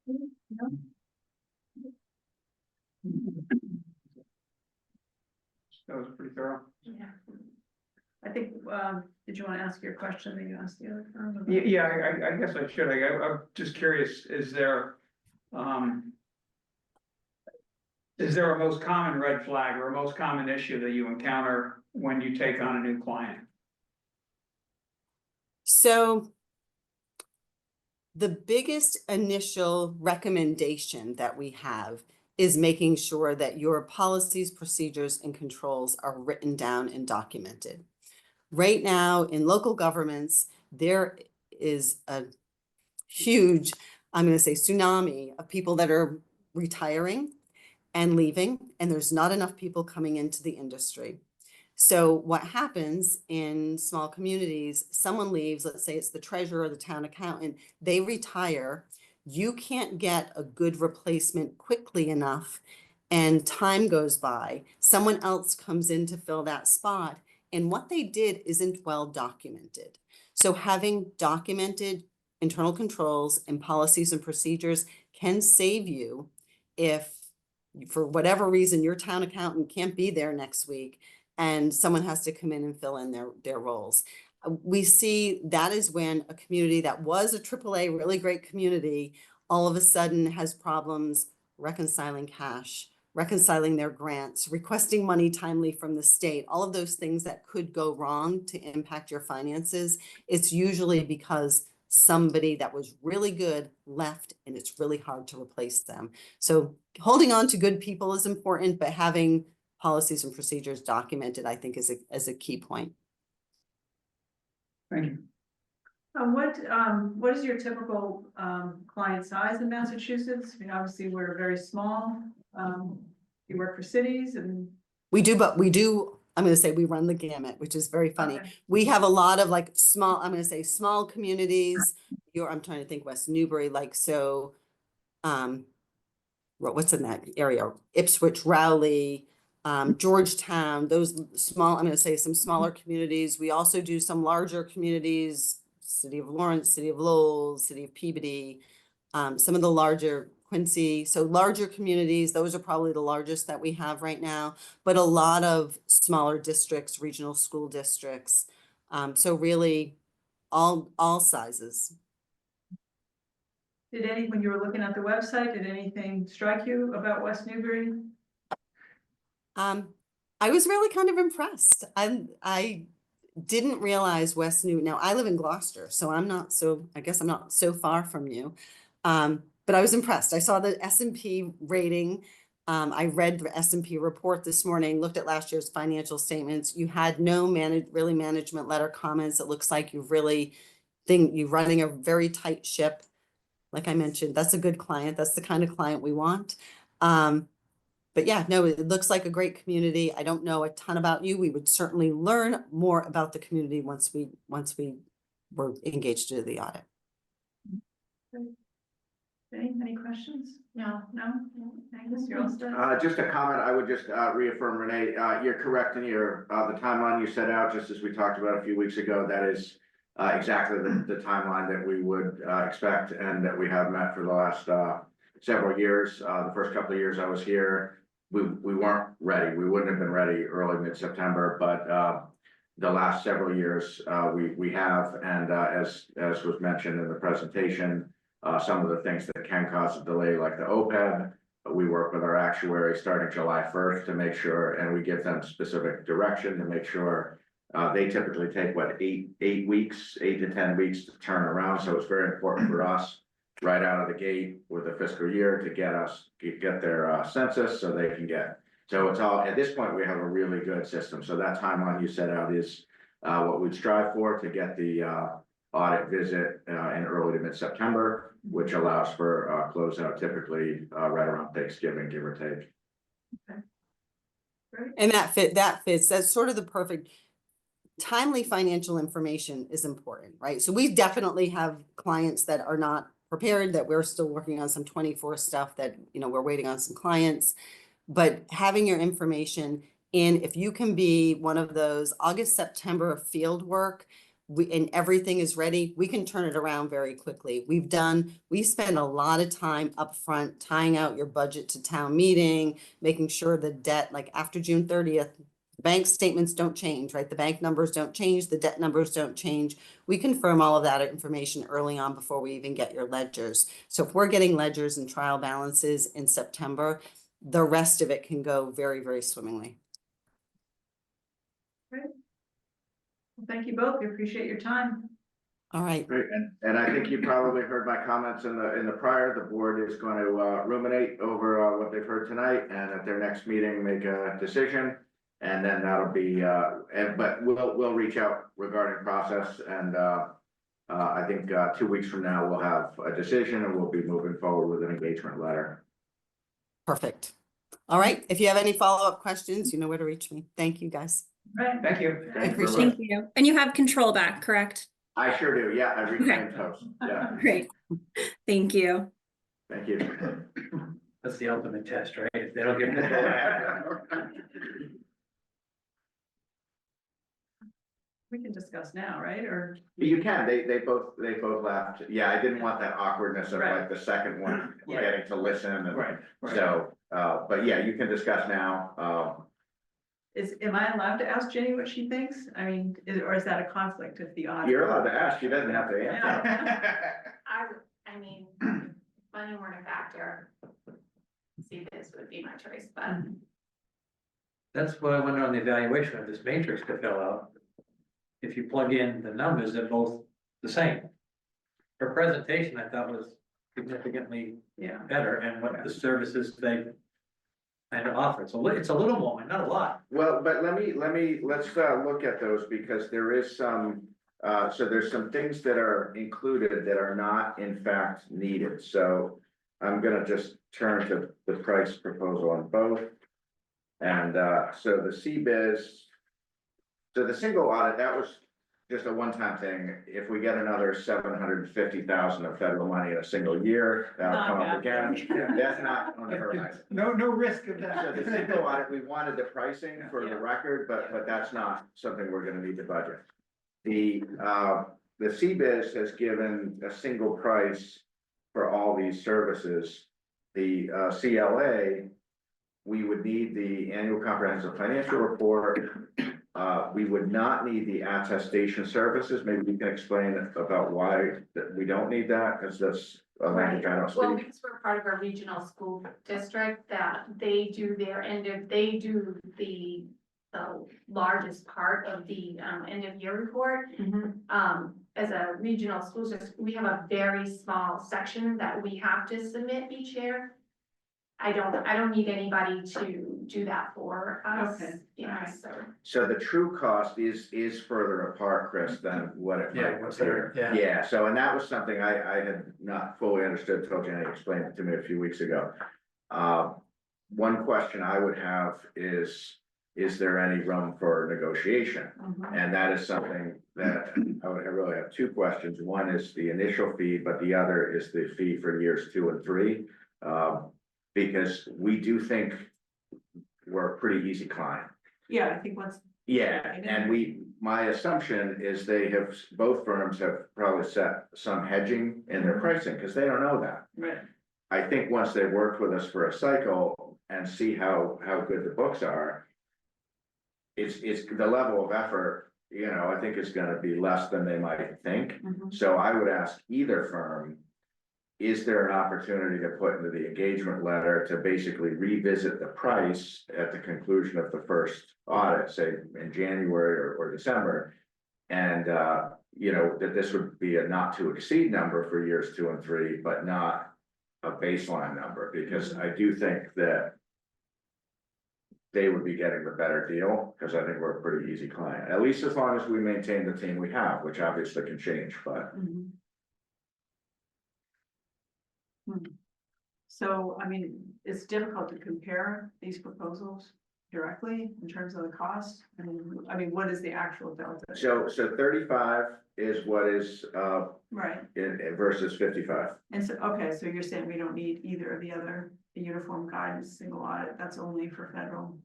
No. That was pretty thorough. Yeah. I think, did you want to ask your question that you asked the other firm? about? Yeah, I guess I should. I'm just curious, is there a most common red flag or a most common issue that you encounter when you take on a new client? So the biggest initial recommendation that we have is making sure that your policies, procedures, and controls are written down and documented. Right now in local governments, there is a huge, I'm going to say, tsunami of people that are retiring and leaving, and there's not enough people coming into the industry. So what happens in small communities, someone leaves, let's say it's the treasurer or the town accountant, they retire, you can't get a good replacement quickly enough, and time goes by, someone else comes in to fill that spot, and what they did isn't well documented. So having documented internal controls and policies and procedures can save you if, for whatever reason, your town accountant can't be there next week and someone has to come in and fill in their roles. We see that is when a community that was a AAA, really great community, all of a sudden has problems reconciling cash, reconciling their grants, requesting money timely from the state, all of those things that could go wrong to impact your finances. It's usually because somebody that was really good left and it's really hard to replace them. So holding on to good people is important, but having policies and procedures documented, I think, is a key point. Thank you. What is your typical client size in Massachusetts? I mean, obviously, we're very small. You work for cities and. We do, I'm going to say we run the gamut, which is very funny. Okay. We have a lot of small, I'm going to say small communities. I'm trying to think West Newbury, what's in that area? Ipswich, Rowley, Georgetown, those small, I'm going to say some smaller communities. We also do some larger communities, City of Lawrence, City of Lowell, City of Peabody, some of the larger Quincy. So larger communities, those are probably the largest that we have right now, but a lot of smaller districts, regional school districts. So really all sizes. When you were looking at the website, did anything strike you about West Newbury? I was really kind of impressed. didn't realize West New, now I live in Gloucester, so I guess I'm not so far from you. But I was impressed. I saw the S&P rating. I read the S&P report this morning, looked at last year's financial statements. You had no management letter comments. It looks like you're running a very tight ship. Like I mentioned, that's a good client. That's the kind of client we want. But yeah, no, it looks like a great community. I don't know a ton about you. We would certainly learn more about the community once we were engaged to do the audit. Any questions? No, Angus, you're all set? Just a comment, I would just reaffirm, Renee, you're correct in your, the timeline you set out, just as we talked about a few weeks ago, that is exactly the timeline that we would expect and that we have met for the last several years. The first couple of years I was here, we weren't ready. We wouldn't have been ready early mid-September, but the last several years we have, and as was mentioned in the presentation, some of the things that can cause a delay, like the OPEB, we work with our actuary starting July 1st to make sure, and we give them specific direction to make sure they typically take what, 8 to 10 weeks to turn around. So it's very important for us right out of the gate with the fiscal year to get their census so they can get. So it's all, at this point, we have a really good system. So that timeline you set out is what we'd strive for, to get the audit visit in early to mid-September, which allows for closeout typically right around Thanksgiving, give or take. Okay. Great. And that fits, that's sort of the perfect, timely financial information is important, right? So we definitely have clients that are not prepared, that we're still working on some 24 stuff that, we're waiting on some clients, but having your information in, if you can be one of those August, September field work, and everything is ready, we can turn it around very quickly. We spend a lot of time upfront tying out your budget to town meeting, making sure the debt, like after June 30th, bank statements don't change, right? The bank numbers don't change, the debt numbers don't change. We confirm all of that information early on before we even get your ledgers. So if we're getting ledgers and trial balances in September, the rest of it can go very, very swimmingly. Great. Well, thank you both. We appreciate your time. All right. Great, and I think you probably heard my comments in the prior. The board is going to ruminate over what they've heard tonight, and at their next meeting make a decision, and then that'll be. But we'll reach out regarding process, and I think 2 weeks from now we'll have a decision, and we'll be moving forward with an engagement letter. Perfect. All right. If you have any follow-up questions, you know where to reach me. Thank you, guys. Right. Thank you. I appreciate Thank you. And you have control back, correct? I sure do. Yeah, I reclaimed host. Yeah, Great. Thank you. thank you. That's the ultimate test, right? If they don't get control. We can discuss now, right? Or You can. They both laughed. Yeah, I didn't want that awkwardness of Right. like the second one Yeah. getting to listen, and Right. so. But yeah, you can discuss now. am I allowed to ask Jenny what she thinks? I mean, or is that a conflict if the audit? You're allowed to ask. You doesn't have to answer. I mean, money weren't a factor. See, this would be my choice, but That's what I wonder on the evaluation of this matrix to fill out. If you plug in the numbers, they're both the same. Her presentation, I thought, was significantly Yeah. better, and what the services they kind of offer. So it's a little more, not a lot. Well, but let's look at those, because there is some, so there's some things that are included that are not in fact needed. So I'm gonna just turn to the price proposal on both. And so the CBIZ, so the single audit, that was just a one-time thing. If we get another 750,000 of federal money in a single year, that'll come up again. That's not on the horizon. No risk of So that. the single audit, we wanted the pricing for the record, but that's not something we're gonna need to budget. The CBIZ has given a single price for all these services. The CLA, we would need the annual comprehensive financial report. We would not need the attestation services. Maybe you can explain about why that we don't need that, because that's a language I don't well, speak. because we're part of a regional school district that they do their end of, they do the the largest part of the, end of year report. As a regional school system, we have a very small section that we have to submit each year. I don't need anybody to do that for us. Okay, Yeah, alright. So the true cost is further apart, Chris, than what it Yeah, might what's appear. there, yeah. Yeah, so, and that was something I had not fully understood until Jenny explained it to me a few weeks ago. One question I would have is there any room for negotiation? And that is something that I really have two questions. One is the initial fee, but the other is the fee for years 2 and 3. Because we do think we're a pretty easy client. Yeah, I think once, Yeah, and my assumption is both firms have probably set some hedging in their pricing, because they don't know that. right, I think once they've worked with us for a cycle and see how good the books are. It's the level of effort, I think is gonna be less than they might think. So I would ask either firm. Is there an opportunity to put into the engagement letter to basically revisit the price at the conclusion of the first audit, say in January or December? And, that this would be a not to exceed number for years 2 and 3, but not a baseline number, because I do think that they would be getting the better deal, because I think we're a pretty easy client, at least as long as we maintain the team we have, which obviously can change, but. So, I mean, it's difficult to compare these proposals directly in terms of the cost. I mean, what is the actual delta? So 35 is what is, Right, versus 55. and so, okay, so you're saying we don't need either of the other, the uniform guidance, single audit, that's only for federal?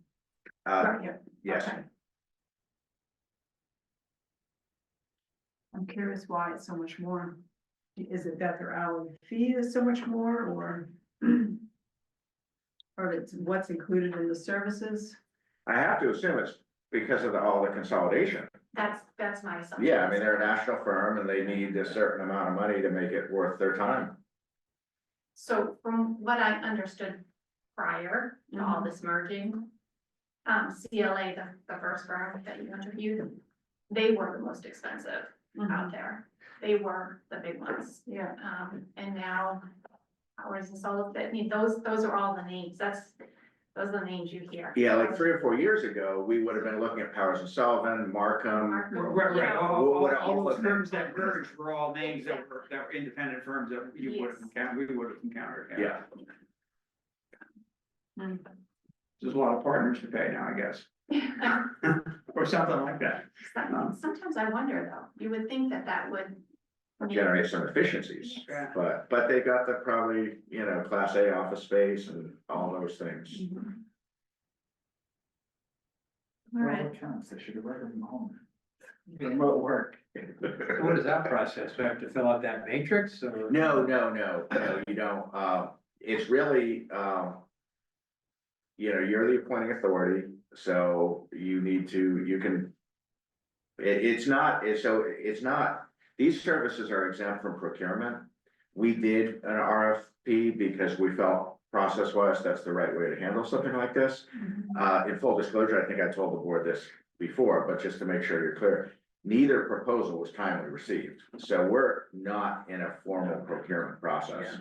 Yeah, Yes, okay. I'm curious why it's so much more. Is it that their hourly fee is so much more, or? Or it's what's included in the services? I have to assume it's because of all the consolidation. That's my assumption. Yeah, I mean, they're a national firm and they need a certain amount of money to make it worth their time. So from what I understood prior to all this merging, CLA, the first firm that you interviewed, they were the most expensive out there. They were the big ones. Yeah, And now ours and Solid, I mean, those are all the names. Those are the names you hear. Yeah, like 3 or 4 years ago, we would have been looking at Powers and Sullivan, Markham. Right, all What those else? firms that merged were all names that were independent firms that you would have encountered, we would have encountered. Yeah, There's a lot of partners to pay now, I guess, or something like that. Sometimes I wonder though, you would think that would. generate some efficiencies, Yeah. but they got the probably, Class A office space and all those things. all right. Counts, they should have worked from home. Remote work. So what is that process? Do I have to fill out that matrix or? No, you don't, it's really, you're the appointing authority, so you can. It's not, these services are exempt from procurement. We did an RFP because we felt process-wise, that's the right way to handle something like this. In full disclosure, I think I told the board this before, but just to make sure you're clear, neither proposal was timely received. So we're not in a formal procurement process.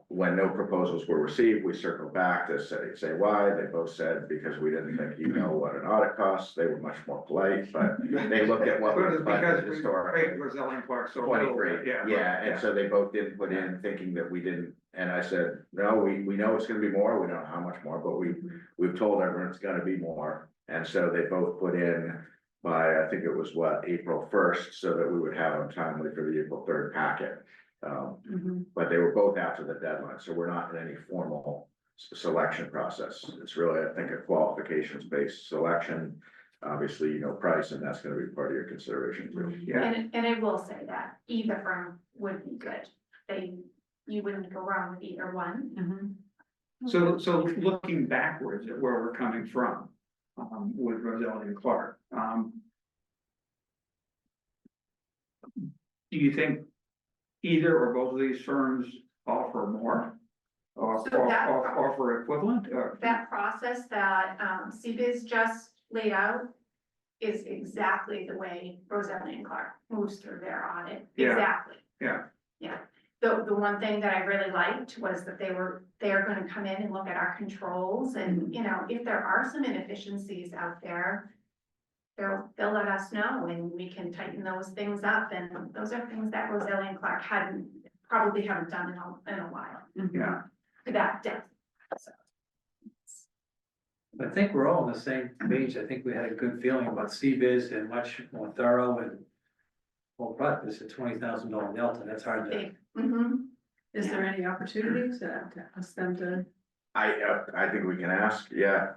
When no proposals were received, we circled back to say why. They both said because we didn't think what an audit costs. They were much more polite, but they looked at what was budgeted historically. Roselli Park, so. 23, Yeah. and so they both didn't put in thinking that we didn't, and I said, no, we know it's gonna be more, we don't know how much more, but we've told everyone it's gonna be more. And so they both put in by, I think it was April 1st, so that we would have them timely for the April 3rd packet. But they were both after the deadline, so we're not in any formal selection process. It's really, I think, a qualifications-based selection. Obviously, price, and that's gonna be part of your consideration too. Yeah. And I will say that either firm would be good. You wouldn't go wrong with either one. So looking backwards at where we're coming from, with Roselli and Clark, do you think either or both of these firms offer more? Or So that- offer equivalent, or? That process that CBIZ just laid out is exactly the way Roselli and Clark moves through their audit, Yeah. exactly. Yeah. Yeah, the one thing that I really liked was that they're gonna come in and look at our controls and, you know, if there are some inefficiencies out there, they'll let us know and we can tighten those things up, and those are things that Roselli and Clark probably haven't done in a while, Yeah, to that depth. So, I think we're all on the same page. I think we had a good feeling about CBiz and much more thorough and. Well, but it's a $20,000 delta. That's hard to. big. Mhm. Is there any opportunity to ask them to? I think we can ask, yeah,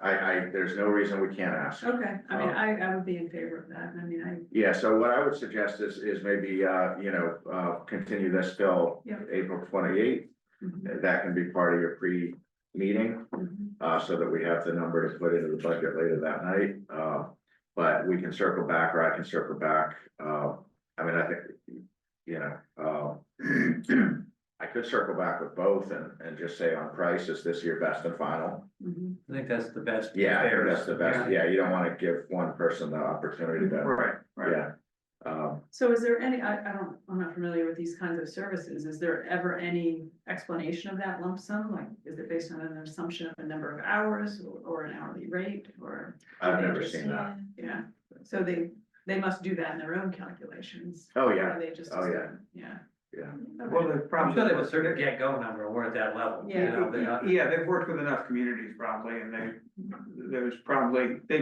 there's no reason we can't ask. Okay, I mean, I would be in favor of that, I mean, Yeah, so what I would suggest is maybe, you know, continue this till Yeah. April 28th. Mhm. That can be part of your pre-meeting, so that we have the number to put into the budget later that night. But we can circle back, or I can circle back. I mean, I think, you know, I could circle back with both and just say on price, is this your best and final? Mhm. I think that's the best. Yeah, I think fairest. that's the best. Yeah, you don't want to give one person the opportunity to, right, right. yeah. So is there any, I'm not familiar with these kinds of services, is there ever any explanation of that lump sum? Like, is it based on an assumption of a number of hours or an hourly rate, or? I've they never just- seen that. Yeah, so they must do that in their own calculations. Oh, yeah. Or they just. Oh, yeah. Yeah. Yeah. Well, the I'm problem. sure they have a certain get-go number, we're at that level. you know, they're not- Yeah, they've worked with enough communities probably, and they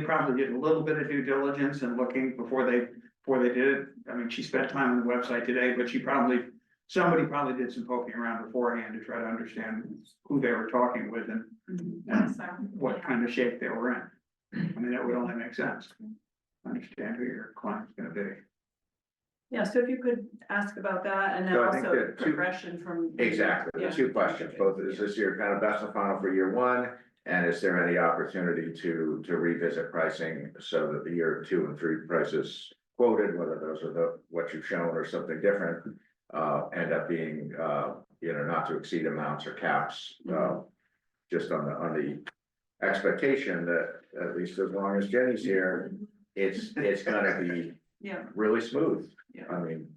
probably did a little bit of due diligence and looking before they did it. I mean, she spent time on the website today, but somebody probably did some poking around beforehand to try to understand who they were talking with and So, what kind of shape they were in. I mean, that would only make sense. Understand who your client's gonna be. Yeah, so if you could ask about that, and then So I think also that two- progression from. Exactly, Yeah. the two questions, both, is this your kind of best and final for year one? And is there any opportunity to revisit pricing so that the year 2 and 3 prices quoted, whether those are what you've shown or something different, end up being, you know, not to exceed amounts or caps, just on the expectation that at least as long as Jenny's here, it's gonna be Yeah, really smooth. Yeah. I mean.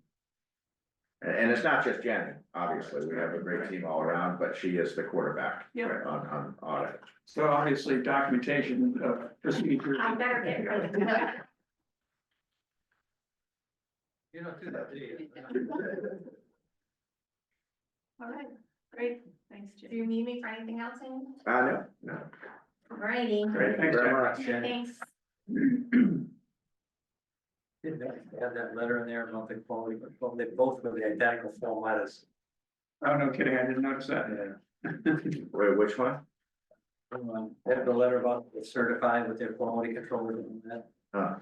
And it's not just Jenny, obviously, we have a great team all around, but she is the quarterback. Yeah. On audit. So obviously documentation of procedures. I better get rid of it. You don't do that, do you? all right, great, thanks, Do Jay. you need me for anything else, Amy? No, Alrighty. great, thank you very much. Thanks. Did they have that letter in there about the quality, but they both were the identical form letters. Oh, no kidding, I didn't notice that. Wait, which one? They have the letter about the certified with their quality control and that.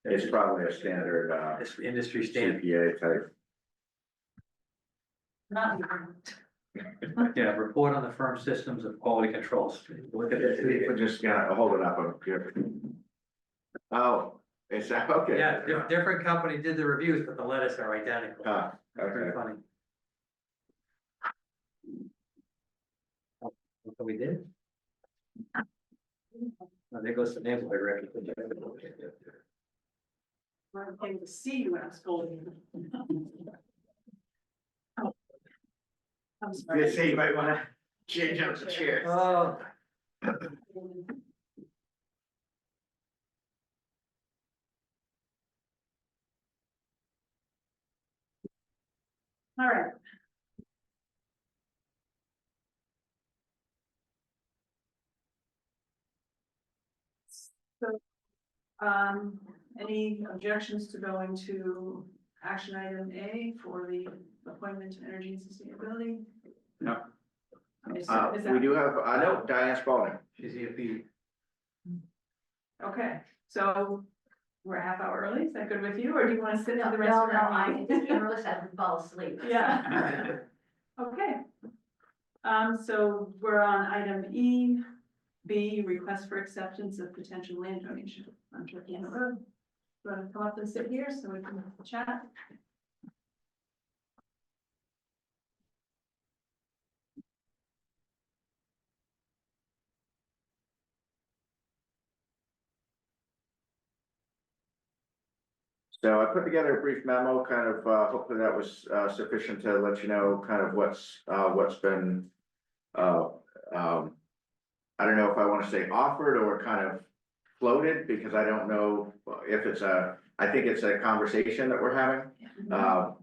It's probably a standard, It's industry standard. CPA type. Not even. Yeah, report on the firm systems of quality controls. Look at it. We're just gonna hold it up on here. Oh, is that, okay. Yeah, different company did the reviews, but the letters are identical. Ah, That's pretty okay. funny. What we did? Oh, there goes the neighborhood record. I'm able to see you when I'm scolding you. Oh. I'm sorry. You might wanna change up the chair. Oh. All right. So, any objections to going to action item A for the appointment to energy and sustainability? No. Is We that- do have, I know, Diane Spalding. She's EFP. Okay, so we're a half hour early, is that good with you, or do you want to sit No, for no, the rest of no, our I meeting? didn't notice I would fall asleep. Yeah. Okay. So we're on item E, B, request for acceptance of potential land donation on Turkana Road. Do you want to come up and sit here so we can chat? So I put together a brief memo, kind of, hopefully that was sufficient to let you know kind of what's been, I don't know if I want to say offered or kind of floated, because I don't know if it's I think it's a conversation that we're having.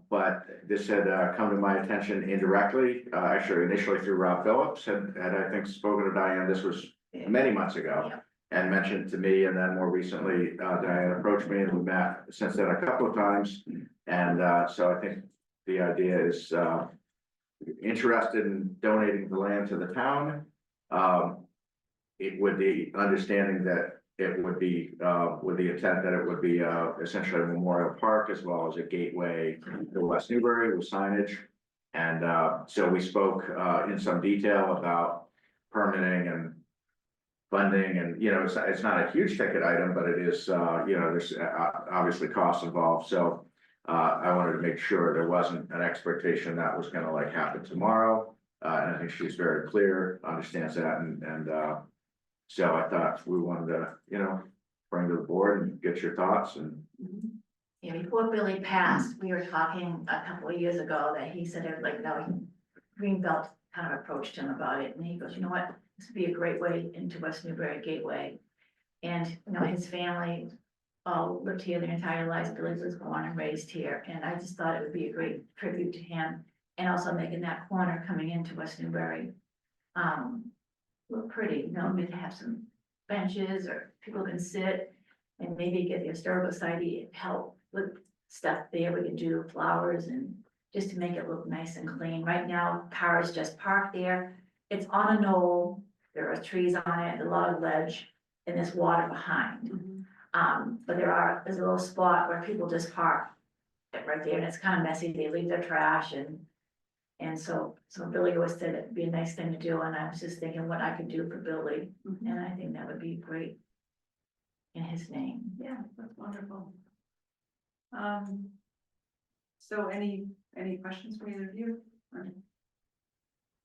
But this had come to my attention indirectly, actually initially through Rob Phillips, had I think spoken to Diane, this was many months ago. And mentioned to me, and then more recently, Diane approached me and we met since then a couple of times. And so I think the idea is interested in donating the land to the town. It would be understanding that it would be with the intent that it would be essentially a memorial park as well as a gateway to West Newbury with signage. And so we spoke in some detail about permitting and funding, and it's not a huge ticket item, but it is there's obviously costs involved. So I wanted to make sure there wasn't an expectation that was going to like happen tomorrow. And I think she's very clear, understands that, and so I thought we wanted to bring to the board and get your thoughts. And yeah, before Billy passed, we were talking a couple of years ago that he said, Greenbelt kind of approached him about it, and he goes, you know what, this would be a great way into West Newbury Gateway. And, his family all lived here their entire lives. Billy was born and raised here, and I just thought it would be a great tribute to him. And also making that corner coming into West Newbury look pretty, maybe have some benches or people can sit, and maybe get the historical society help with stuff there. We can do flowers and just to make it look nice and clean. Right now, cars just park there. It's on a knoll. There are trees on it, a lot of ledge, and there's water behind. But there's a little spot where people just park right there, and it's kind of messy. They leave their trash, and so Billy always said it'd be a nice thing to do, and I was just thinking what I could do for Billy, and I think that would be great in his name. Yeah, that's wonderful. So any questions for either of you?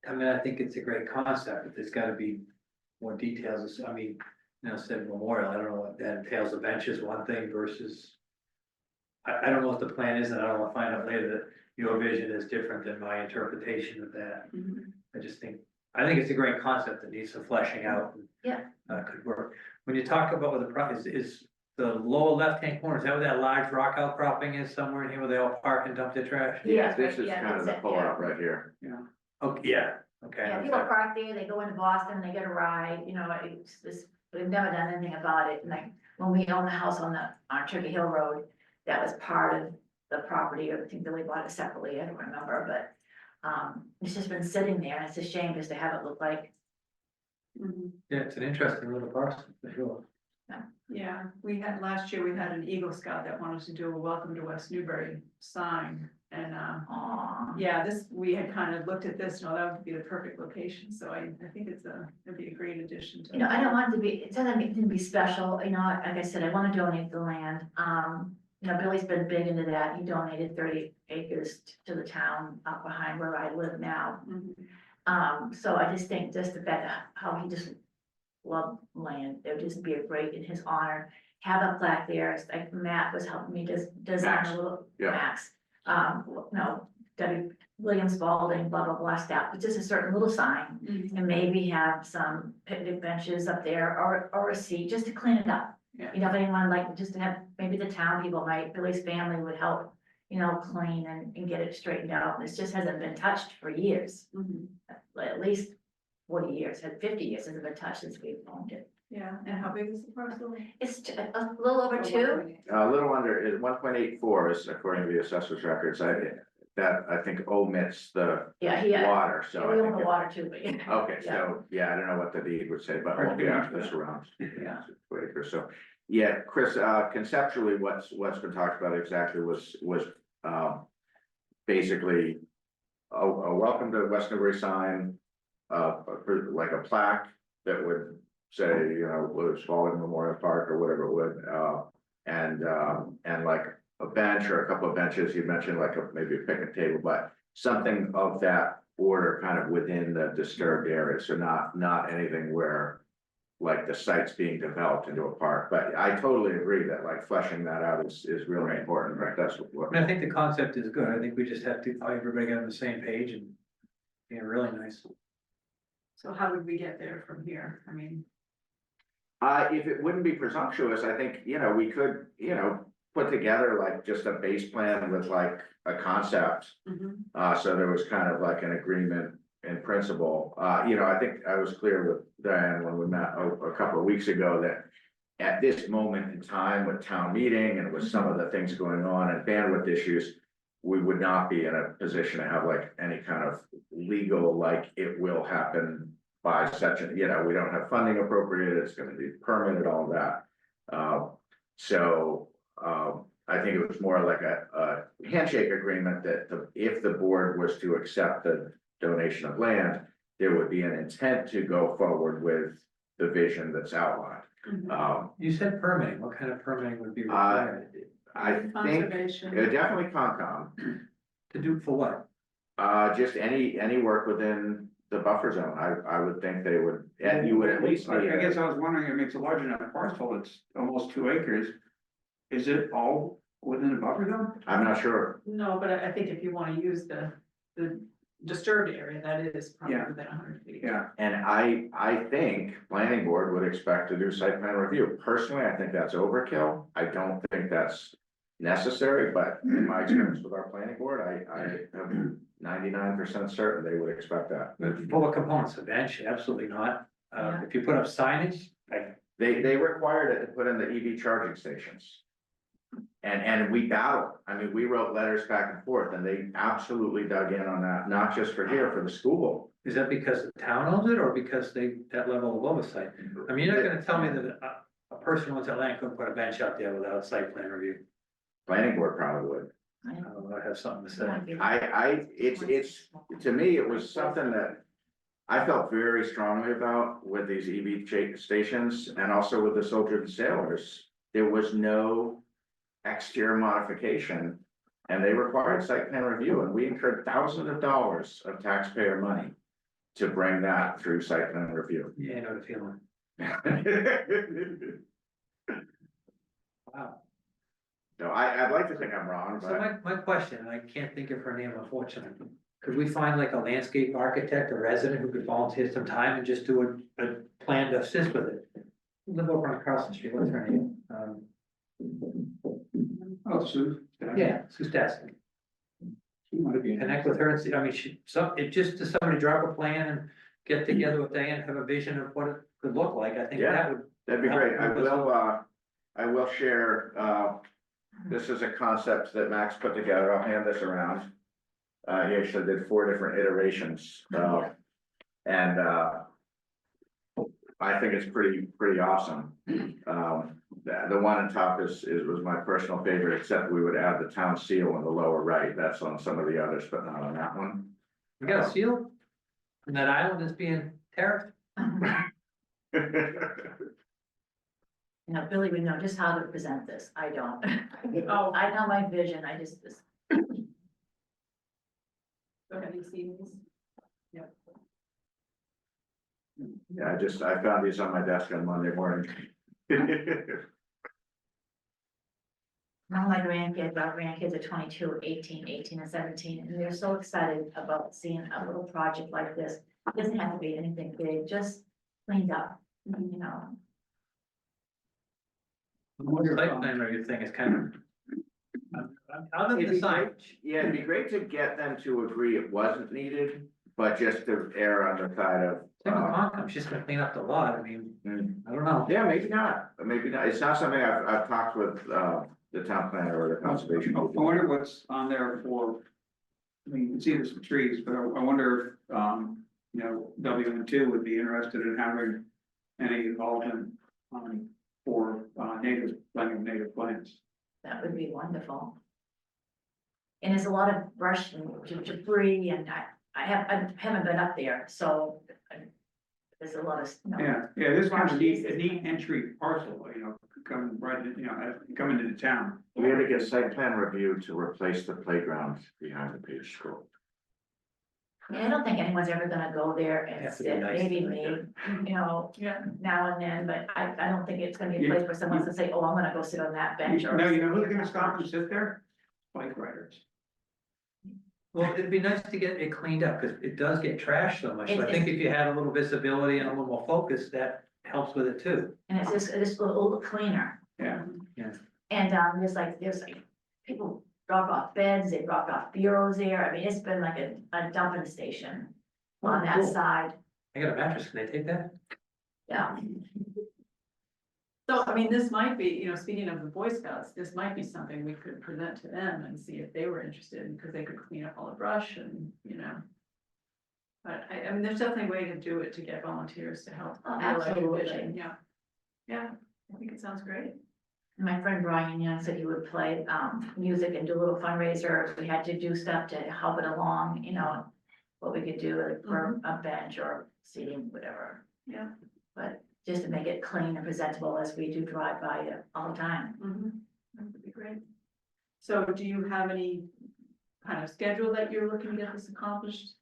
I mean, I think it's a great concept, but there's gotta be more details. I mean, said memorial, I don't know what that entails. The bench is one thing versus. I don't know what the plan is, and I don't want to find out later that your vision is different than my interpretation of that. I think it's a great concept that needs some fleshing out. Could work. When you talk about what the is the lower left-hand corner, is that where that large rock outcropping is somewhere in here where they all park and dump their trash? Yeah, this is kind of the pullout right here. Okay, yeah, okay. Yeah, people park there, they go into Boston, they get a ride, it's this, we've never done anything about it. And like, when we owned the house on Turkey Hill Road, that was part of the property, or I think Billy bought it separately, I don't remember, but it's just been sitting there, and it's a shame just to have it look like. Yeah, it's an interesting little parcel, for sure. Yeah, last year we had an Eagle Scout that wanted to do a welcome to West Newbury sign, and yeah, we had kind of looked at this, that would be the perfect location, so I think it'd be a great addition to. I don't want it to be, it doesn't need to be special, like I said, I want to donate the land. Billy's been big into that. He donated 30 acres to the town up behind where I live now. So I just think just the fact of how he just loved land, it would just be a great in his honor. Have a plaque there. It's like Matt was helping me just design a little Max. William Spalding, blah, blah, blah, stuff, but just a certain little sign, and maybe have some picnic benches up there or a seat just to clean it up. If anyone like just to have, maybe the town people Billy's family would help, clean and get it straightened out. This just hasn't been touched for years. At least 40 years, 50 years hasn't been touched since we've owned it. Yeah, and how big is the parcel? It's a little over 2. A little under, 1.84 is according to the assessor's records. I think omits the water, so. We own the water too, but Okay, so, I don't know what the deed would say, but this around. Acres. So, Chris, conceptually, what's been talked about exactly was basically a welcome to West Newbury sign, like a plaque that would say, was Spalding Memorial Park or whatever it would, and like a bench or a couple of benches. You mentioned like maybe a picnic table, but something of that order kind of within the disturbed area. So not anything where like the site's being developed into a park, but I totally agree that like fleshing that out is really important, right? That's what. I mean, I think the concept is good. I think we just have to, everybody get on the same page and be really nice. So how would we get there from here? I mean, If it wouldn't be presumptuous, I think, we could, put together like just a base plan with like a concept. So there was kind of like an agreement in principle. I think I was clear with Diane when we met a couple of weeks ago that at this moment in time with town meeting and with some of the things going on and bandwidth issues, we would not be in a position to have like any kind of legal, like it will happen by such a, we don't have funding appropriated, it's gonna be permitted, all that. I think it was more like a handshake agreement that if the board was to accept the donation of land, there would be an intent to go forward with the vision that's outlined. You said permitting, what kind of permitting would be required? I think conservation. definitely Concom, To do for what? just any work within the buffer zone, I would think they would, and you would at least need. I guess I was wondering, I mean, it's a large enough parcel, it's almost 2 acres. Is it all within the buffer zone? I'm not sure. No, but I think if you wanna use the disturbed area, that is probably Yeah. within 100 feet. Yeah, And I think planning board would expect to do site plan review. Personally, I think that's overkill. I don't think that's necessary, but in my experience with our planning board, I am 99% certain they would expect that. For what components, a bench, absolutely not. Yeah. If you put up signage, like, They required it to put in the EV charging stations. And we battled. I mean, we wrote letters back and forth and they absolutely dug in on that, not just for here, for the school. is that because the town owns it or because that level of oversight? I mean, you're not gonna tell me that a person who owns that land couldn't put a bench out there without site plan review. Planning board probably would. I don't know, I have something to say. It's, to me, it was something that I felt very strongly about with these EV stations and also with the soldiers and sailors. There was no exterior modification and they required site plan review and we incurred thousands of dollars of taxpayer money to bring that through site plan review. Yeah, I know the feeling. Wow. So I'd like to think I'm wrong, So but my question, and I can't think of her name unfortunately, could we find like a landscape architect, a resident who could volunteer some time and just do a plan to assist with it? Live over on Carlson Street, what's her name? oh, Sue. Yeah, Sue Stassi. She might be. Connect with her and see, I mean, just to somebody drop a plan and get together with Diane, have a vision of what it could look like, I think Yeah. that would. that'd be great. I will share, this is a concept that Max put together. I'll hand this around. He actually did 4 different iterations, and I think it's pretty awesome. The one on top was my personal favorite, except we would add the town seal in the lower right. That's on some of the others, but not on that one. You got a seal? And that island is being tariffed? Now, Billy would know just how to present this, I don't. Oh. I know my vision, I just. So have you seen these? Yep. Yeah, I found these on my desk on Monday morning. Now my our grandkids are 22, 18 and 17, and they're so excited about seeing a little project like this. It doesn't have to be anything big, just cleaned up, you know. The site plan review thing is kind of. Other than the signage, Yeah, it'd be great to get them to agree it wasn't needed, but just to err on the side of. same with Concom, she's gonna clean up the lot, I mean, I don't know. Yeah, maybe not, maybe not. It's not something I've talked with, the town planner or the conservation. I wonder what's on there for, I mean, you can see there's some trees, but I wonder if, WM2 would be interested in having any involvement, for, planting of native plants. That would be wonderful. And there's a lot of brush and debris, and I haven't been up there, so there's a lot of, Yeah, this kind of a neat entry parcel, come right, come into the town. We had to get site plan review to replace the playground behind the Page School. I don't think anyone's ever gonna go there and Have to be sit, nice maybe to me, them. you know, Yeah. now and then, but I don't think it's gonna be a Yeah. place where someone's gonna say, oh, I'm gonna go sit on that bench or. No, you know who's gonna stop and sit there? Bike riders. Well, it'd be nice to get it cleaned up, because it does get trashed so much, so I think if you had a little visibility and a little more focus, that helps with it too. And it's just a little cleaner. Yeah. Yeah. And, there's like people drop off beds, they dropped off bureaus there, I mean, it's been like a dumping station on that Cool. side, I got a mattress, can I take that? yeah. So, I mean, this might be, you know, speaking of the Boy Scouts, this might be something we could present to them and see if they were interested, because they could clean up all the brush and, you know. But I mean, there's definitely a way to do it to get volunteers to help. Oh, realize your absolutely. vision. Yeah. Yeah, I think it sounds great. My friend Brian Young said he would play, music and do a little fundraiser, if we had to do stuff to help it along, you know, what we could do like, for a bench or seating, whatever. Yeah. But just to make it clean and presentable as we do drive by it all the time. That would be great. So do you have any kind of schedule that you're looking to get this accomplished?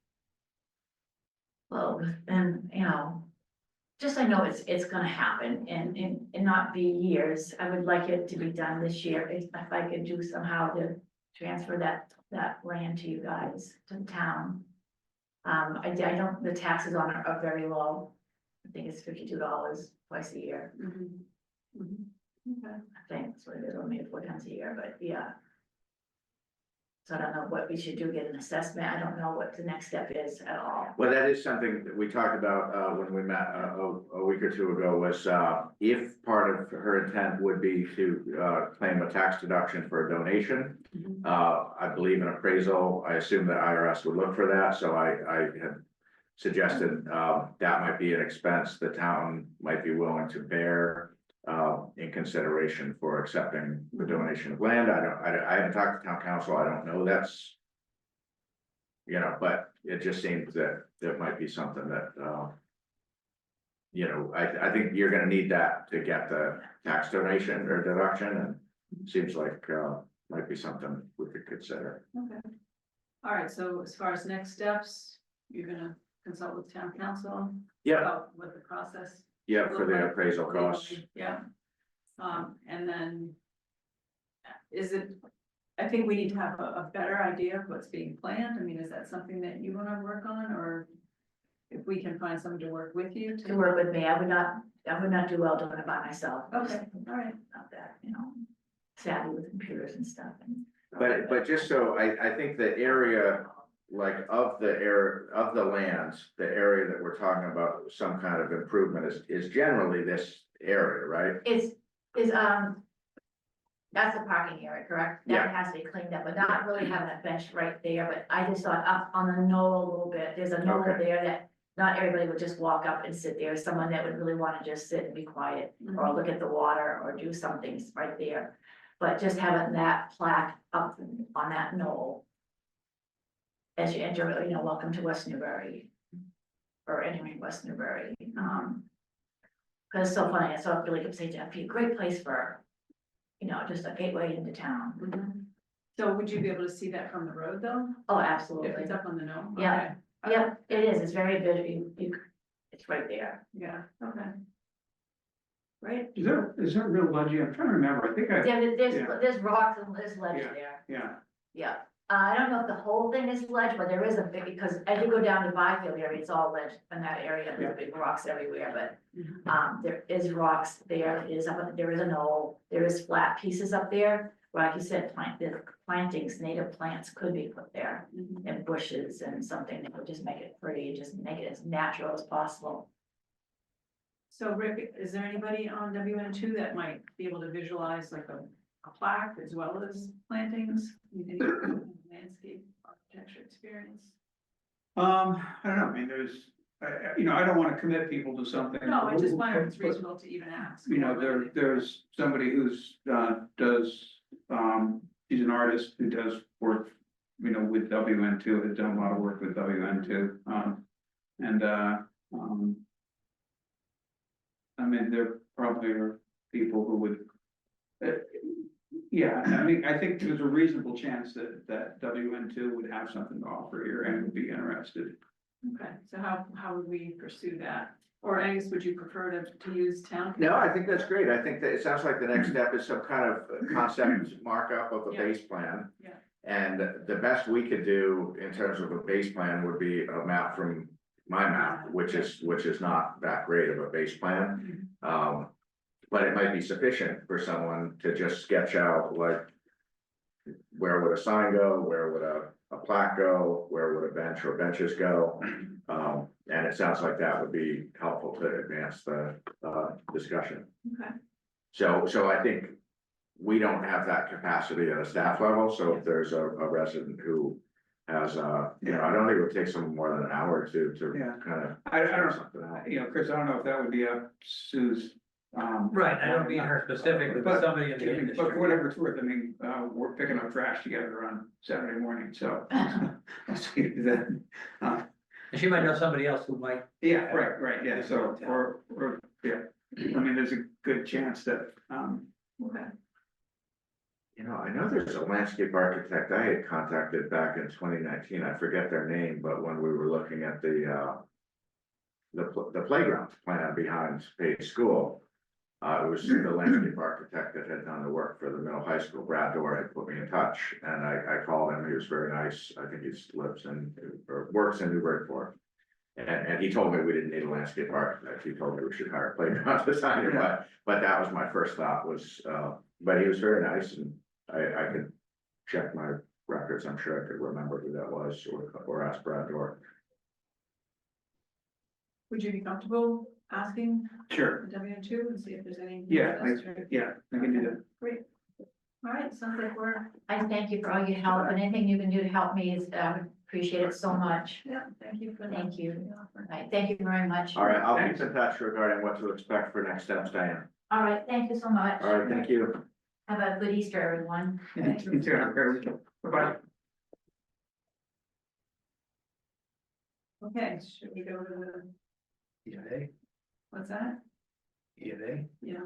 Well, and, you know, just I know it's gonna happen and not be years. I would like it to be done this year, if I could do somehow to transfer that land to you guys, to the town. I don't, the taxes on it are very low. I think it's $52 twice a year. Okay. I think that's what it is, only 4 times a year, but yeah. So I don't know what we should do, get an assessment. I don't know what the next step is at all. Well, that is something that we talked about, when we met a week or two ago, was, if part of her intent would be to, claim a tax deduction for a donation. I believe an appraisal, I assume that IRS would look for that, so I had suggested, that might be an expense the town might be willing to bear, in consideration for accepting the donation of land. I haven't talked to town council, I don't know that's. You know, but it just seems that there might be something that, you know, I think you're gonna need that to get the tax donation or deduction, and seems like, might be something we could consider. Okay. All right, so as far as next steps, you're gonna consult with town council? Yeah, About what the process. yeah, for the appraisal costs. Yeah. And then. Is it, I think we need to have a better idea of what's being planned. I mean, is that something that you wanna work on, or? If we can find someone to work with you To work with me, I would not do well doing it by myself. Okay, all right. Not that, you know, savvy with computers and stuff and. But just so, I think the area, like of the lands, the area that we're talking about, some kind of improvement is generally this area, right? Is, that's the parking area, correct? Yeah. That has to be cleaned up, but not really having a bench right there, but I just thought up on the knoll a little bit, there's a knoll Okay. there that. Not everybody would just walk up and sit there, someone that would really wanna just sit and be quiet, or look at the water, or do some things right there. But just having that plaque up on that knoll. As you enter, you know, welcome to West Newbury. Or entering West Newbury, cause it's so funny, I saw it really kept saying, a great place for. You know, just a gateway into town. So would you be able to see that from the road though? Oh, If absolutely. it's up on the knoll? Yeah. Okay. Yep, it is, it's very good, it's right there. Yeah, okay. Great. Is there real ledge? I'm trying to remember, I think I, Yeah, Yeah. there's rocks and there's ledge Yeah. there, yeah, yeah. I don't know if the whole thing is ledge, but there is a big, because as you go down to Byfield area, it's all ledge in that area, there's big rocks everywhere, but. There is rocks there, there is a knoll, there is flat pieces up there, like you said, the plantings, native plants could be put there. And bushes and something that would just make it pretty, just make it as natural as possible. So Rick, is there anybody on WN2 that might be able to visualize like a plaque as well as plantings? Any landscape architecture experience? I don't know, I mean, you know, I don't wanna commit people to something. No, I just wonder if it's reasonable to even ask. You know, there's somebody who's, he's an artist who does work, you know, with WN2, has done a lot of work with WN2, I mean, there probably are people who would, Yeah, I mean, I think there's a reasonable chance that WN2 would have something to offer here and would be interested. Okay, so how would we pursue that? Or Angus, would you prefer to use town? No, I think that's great. I think that it sounds like the next step is some kind of concept markup of a Yeah. base plan. Yeah. And the best we could do in terms of a base plan would be a map from my map, which is not that great of a base plan. But it might be sufficient for someone to just sketch out like, where would a sign go, where would a plaque go, where would a bench or benches go? And it sounds like that would be helpful to advance the discussion. Okay. So I think we don't have that capacity at a staff level, so if there's a resident who has, I don't think it would take someone more than an hour or two to Yeah. kind of. I don't, something out. Chris, I don't know if that would be up Sue's. Right, I don't mean her specifically, but somebody in the But for industry. whatever it's worth, I mean, we're picking up trash together on Saturday morning, so. That, And she might know somebody else who might. yeah, right, yeah, so, yeah, I mean, there's a good chance that, Okay. I know there's a landscape architect I had contacted back in 2019, I forget their name, but when we were looking at the playground plan behind Page School. It was the landscape architect that had done the work for the middle high school. Brad Dorr had put me in touch, and I called him. He was very nice. I think he lives in or works in Newburyport. And he told me we didn't need a landscape architect. He told me we should hire a playground designer, but that was my first thought was, but he was very nice, and I could check my records. I'm sure I could remember who that was or ask Brad Dorr. Would you be comfortable asking sure, the W2 and see if there's any? yeah, I can do that. Great. All right, sounds like I thank you for all your help, and anything you can do to help me is, appreciate it so much. yeah, thank you for that. Thank you. All right, thank you very much. All right, I'll keep in touch regarding what to expect for next steps, Diane. All right, thank you so much. All right, thank you. Have a good Easter, everyone. You too, have a great weekend. Bye-bye. Okay, should we go to the, EFA, what's that? EFA. Yeah.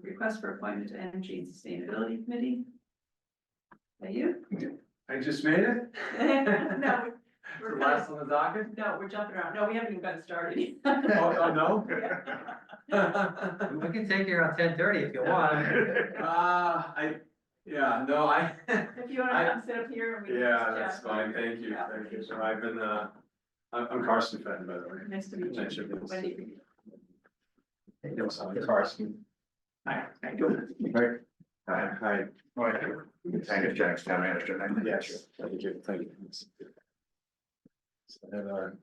Request for appointment to Energy and Sustainability Committee. Are you? I just made it? No, we're The kind last of, on the docket? no, we're jumping around. No, we haven't even gotten started. Oh, no? We can take you around 10:30 if you want. If you wanna come sit up here and we can Yeah, just that's chat. fine, thank you, Yeah. thank you. So I've been, I'm Carson Fenton, by the way. Nice to meet you. Nice to meet you. Wendy. You know, so I'm Carson. Hi, how you doing? Right. Hi. Thank you, Jack's town manager. Yeah, sure. Thank you, thank you. So I have a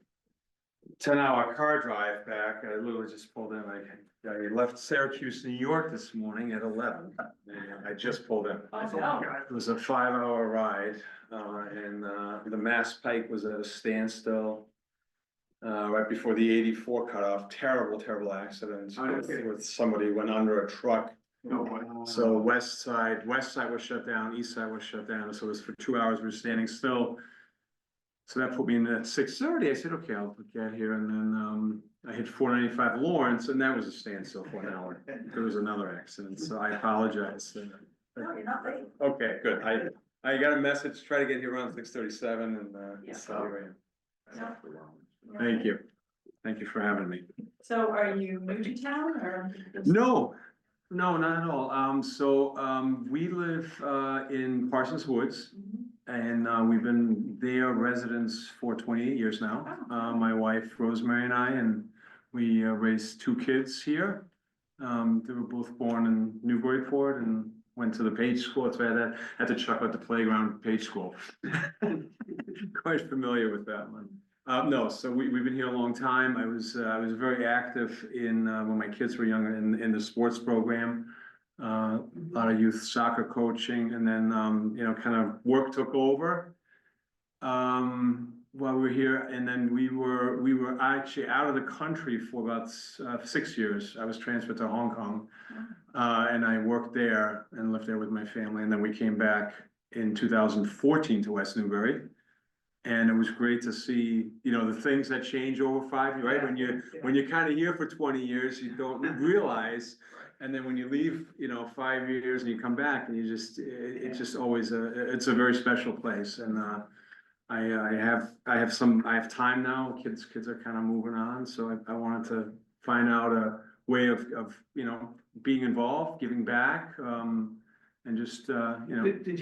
10-hour car drive back. I literally just pulled in. I left Syracuse, New York this morning at 11. And I just pulled in. Oh, no. It was a 5-hour ride, and the Mass Pike was at a standstill. Right before the 84 cutoff, terrible accident with somebody went under a truck. So west side was shut down, east side was shut down, so it was for 2 hours, we were standing still. So that put me in at 6:30, I said, okay, I'll get here, and then, I hit 495 Lawrence, and that was a standstill for an hour. There was another accident, so I apologize. No, you're not late. Okay, good, I got a message, try to get here around 6:37, and, Yeah. so here I am. No. Thank you for having me. So are you new to town or? No, not at all. We live in Parsons Woods, Mhm. and we've been there residents for 28 years now. My wife Rosemary and I, and we raised 2 kids here. They were both born in Newburyport and went to the Page School. It's where I had to chuck out the playground, Page School. Quite familiar with that one. No, so we've been here a long time. I was very active in, when my kids were younger, in the sports program. A lot of youth soccer coaching, and then, kind of work took over. While we were here, and then we were actually out of the country for about 6 years. I was transferred to Hong Kong. And I worked there and lived there with my family, and then we came back in 2014 to West Newbury. And it was great to see, the things that change over 5 years, right? When you're kind of here for 20 years, you don't realize. And then when you leave, 5 years and you come back and you just, it's just always it's a very special place and, I have time now, kids are kind of moving on, so I wanted to find out a way of, being involved, giving back, and just, Did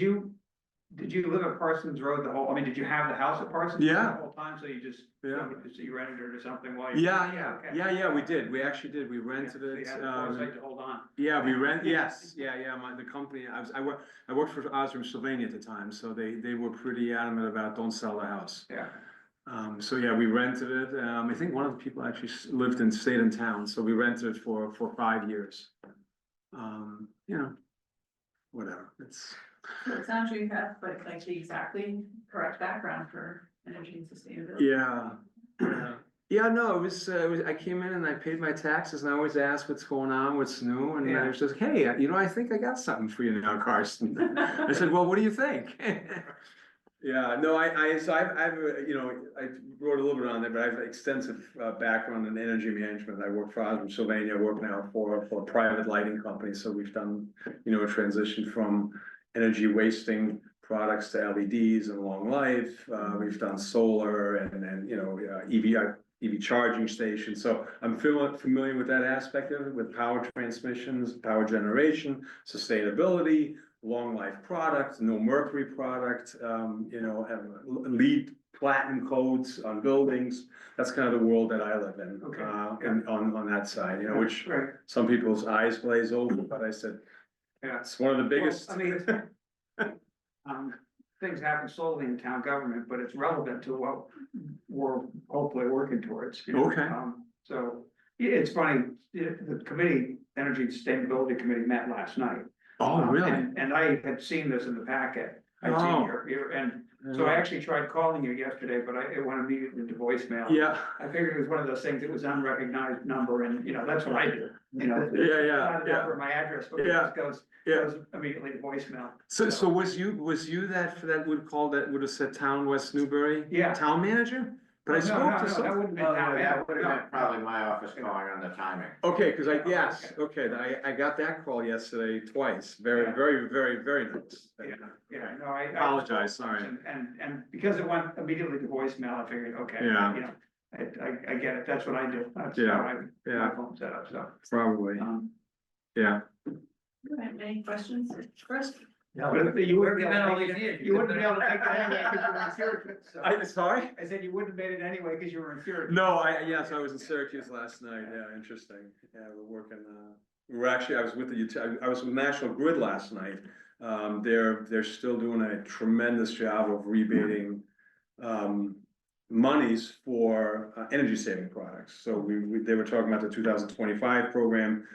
you live at Parsons Road the whole, I mean, did you have the house at Parsons? Road Yeah. The whole time, so you just, Yeah. so you rented it or something while you? Okay. Yeah, we did, we actually did, we rented So you it. had the foresight to hold on. Yeah, we rent, yes, yeah, the company, I worked for Osram Sylvania at the time, so they were pretty adamant about don't sell the house. Yeah. So yeah, we rented it, I think one of the people actually stayed in town, so we rented it for 5 years. Whatever, it's. So it sounds like you have like the exactly correct background for energy and sustainability. Yeah, no, it was, I came in and I paid my taxes and I always ask what's going on, what's new, and Yeah. it was just, hey, I think I got something for you now, Karsten. I said, well, what do you think? Yeah, no, so I've, I wrote a little bit on there, but I have extensive background in energy management. I work for Osram Sylvania, I work now for a private lighting company, so we've done, a transition from energy wasting products to LEDs and long life. We've done solar and EV charging stations. So I'm familiar with that aspect of it, with power transmissions, power generation, sustainability, long life product, no mercury product, LEED platinum codes on buildings. That's kind of the world that I live in. Okay. And on that side, which Right. some people's eyes glaze over, but I said, Yeah. it's one of the biggest. Well, I mean, things happen slowly in town government, but it's relevant to what we're hopefully working towards. Okay. So, yeah, it's funny, the committee, Energy and Sustainability Committee met last night. Oh, really? And I had seen this in the packet. I'd Oh. seen and so I actually tried calling you yesterday, but it went immediately to voicemail. Yeah, I figured it was one of those things, it was unrecognized number and, that's what I do, yeah, Not a number, my address, but it Yeah. just yeah. goes immediately to voicemail. So was you that would have said town West Newbury? Yeah. Town manager? But I No, spoke no, to no, some. that wouldn't have been town. That would have No. been probably my office calling on the timing. Okay, cause Yeah, I got that call yesterday twice. Very, Yeah. very, very, very nice. No, I. Apologize, sorry. And because it went immediately to voicemail, I figured, okay, Yeah. I get it, that's what I do, that's Yeah, how my yeah. phone set up, so. Probably, yeah. Any questions? Chris? But you wouldn't be able to all take these years. it, you wouldn't be able to take it anyway, because you were in Syracuse, so. Sorry? I said you wouldn't have made it anyway, because you were in Syracuse. No, yes, I was in Syracuse last night. Yeah, interesting. Yeah, we're working, I was with National Grid last night. They're still doing a tremendous job of rebating, monies for energy saving products. So they were talking about the 2025 program,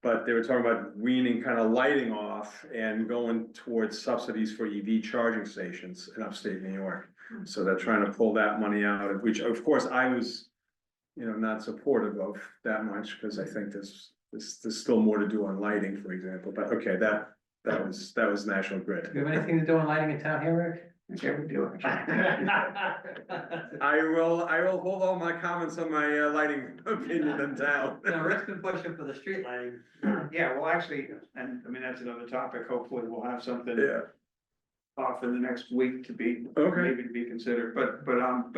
but they were talking about weaning kind of lighting off and going towards subsidies for EV charging stations in upstate New York. So they're trying to pull that money out, which of course I was, not supportive of that much, because I think there's still more to do on lighting, for example. But okay, that was National Grid. Do you have anything to do in lighting in town here, Rick? Okay, we do it. I will hold all my comments on my lighting opinion in town. Rick's been pushing for the street lighting. Yeah, well, actually, and I mean, that's another topic, hopefully we'll have something Yeah, off in the next week to be, okay, maybe to be considered, but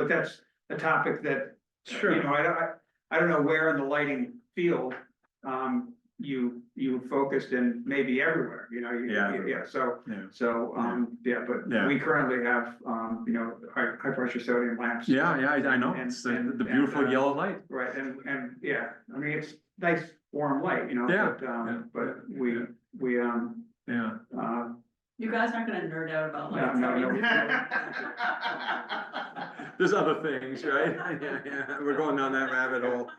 that's a topic that, sure. I don't know where in the lighting field, you focused in maybe everywhere, Yeah. so, Yeah. but Yeah. we currently have, high pressure sodium lamps. Yeah, I know, And- it's the and- beautiful and, yellow light. Right, and, yeah, I mean, it's nice warm light, Yeah, but yeah. we, Yeah. You guys aren't gonna nerd out about No, lights. no, are you? There's other things, right? Yeah, we're going down that rabbit hole.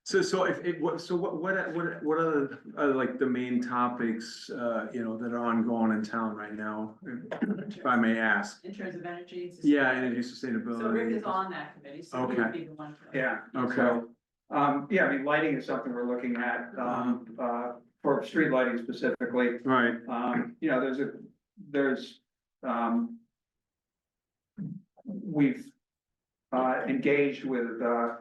So what are like the main topics, that are ongoing in town right now, if I may ask? In terms of energy. Yeah, energy So Rick sustainability. is on that committee, so he Okay. would be the one. to- yeah. Okay. So, yeah, I mean, lighting is something we're looking at, for street lighting specifically. Right, We've engaged with a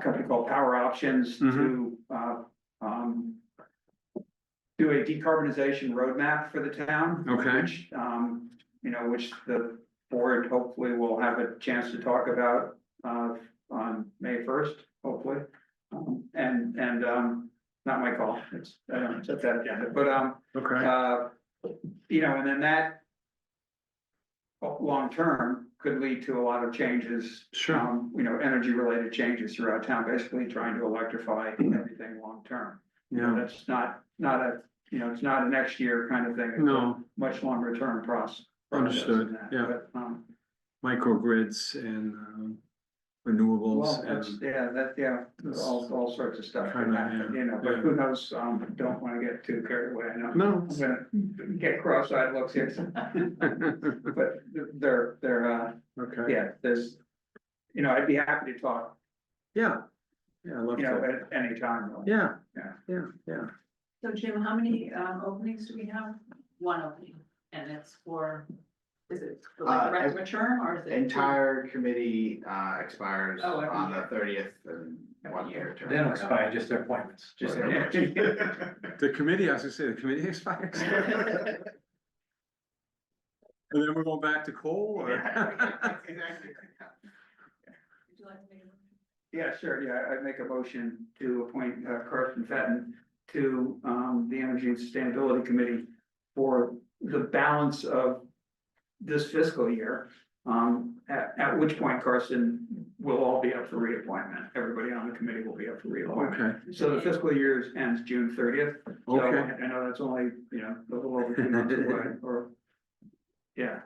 company called Power Options to do a decarbonization roadmap for the town. Okay. Which, which the board hopefully will have a chance to talk about, on May first, hopefully. Not my call, it's, I don't set that agenda, but, Okay, and then that long term could lead to a lot of changes. Sure. Energy related changes throughout town, basically trying to electrify everything long term. yeah, That's not a, it's not a next year kind of thing. It's a no, much longer term process than understood, that. yeah. But, Microgrids and renewables well, that's, and, all sorts of stuff can Kinda, happen, yeah, but yeah. who knows, don't wanna get too carried away, I know. No. I'm gonna get cross-eyed looks here, but they're, okay, yeah, there's, I'd be happy to talk, yeah, I love to, at any time. really. yeah, Yeah. yeah. So Jim, how many openings do we have? One opening, and it's for, is it for like the rest of a term, or is it? Entire committee expires Oh, every on the year. 30th and 1 year term. They don't expire, just their appointments. Just Yeah. The committee, I was gonna say, the committee expires. And then we're going back to coal or? Exactly. Would you like to make a motion? Yeah, sure, yeah, I'd make a motion to appoint Carson Fenton to the Energy and Sustainability Committee for the balance of this fiscal year. At which point Carson will all be up for reappointment. Everybody on the committee will be up for reappointment. Okay, So the fiscal year ends June 30th. So okay, I know that's only, a little over 2 months away, or, yeah,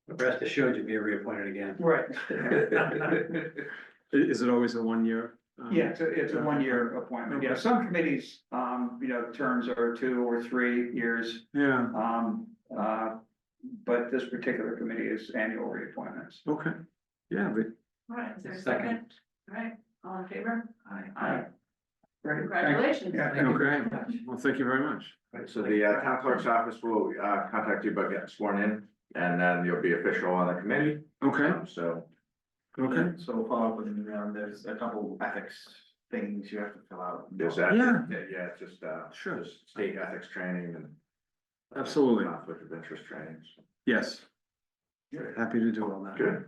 Rest assured you'll be reappointed again. right. Is it always a 1 year? Yeah, it's a 1 year appointment. Yeah, Okay. some committees, terms are 2 or 3 years. Yeah, But this particular committee is annual reappointments. okay, yeah, but, All right, is there a Second. second? All right, all in favor? Aye. Great, Congratulations. Yeah. Thank you very okay, much. well, thank you very much. So the town clerk's office will contact you about getting sworn in, and then you'll be official on the committee. Okay, So, okay, So we'll follow up with an email. There's a couple ethics things you have to fill out. there's that, Yeah. yeah, it's just Sure. just state ethics training and. Absolutely. Conflict of interest trainings. yes. Happy to do all that. Good,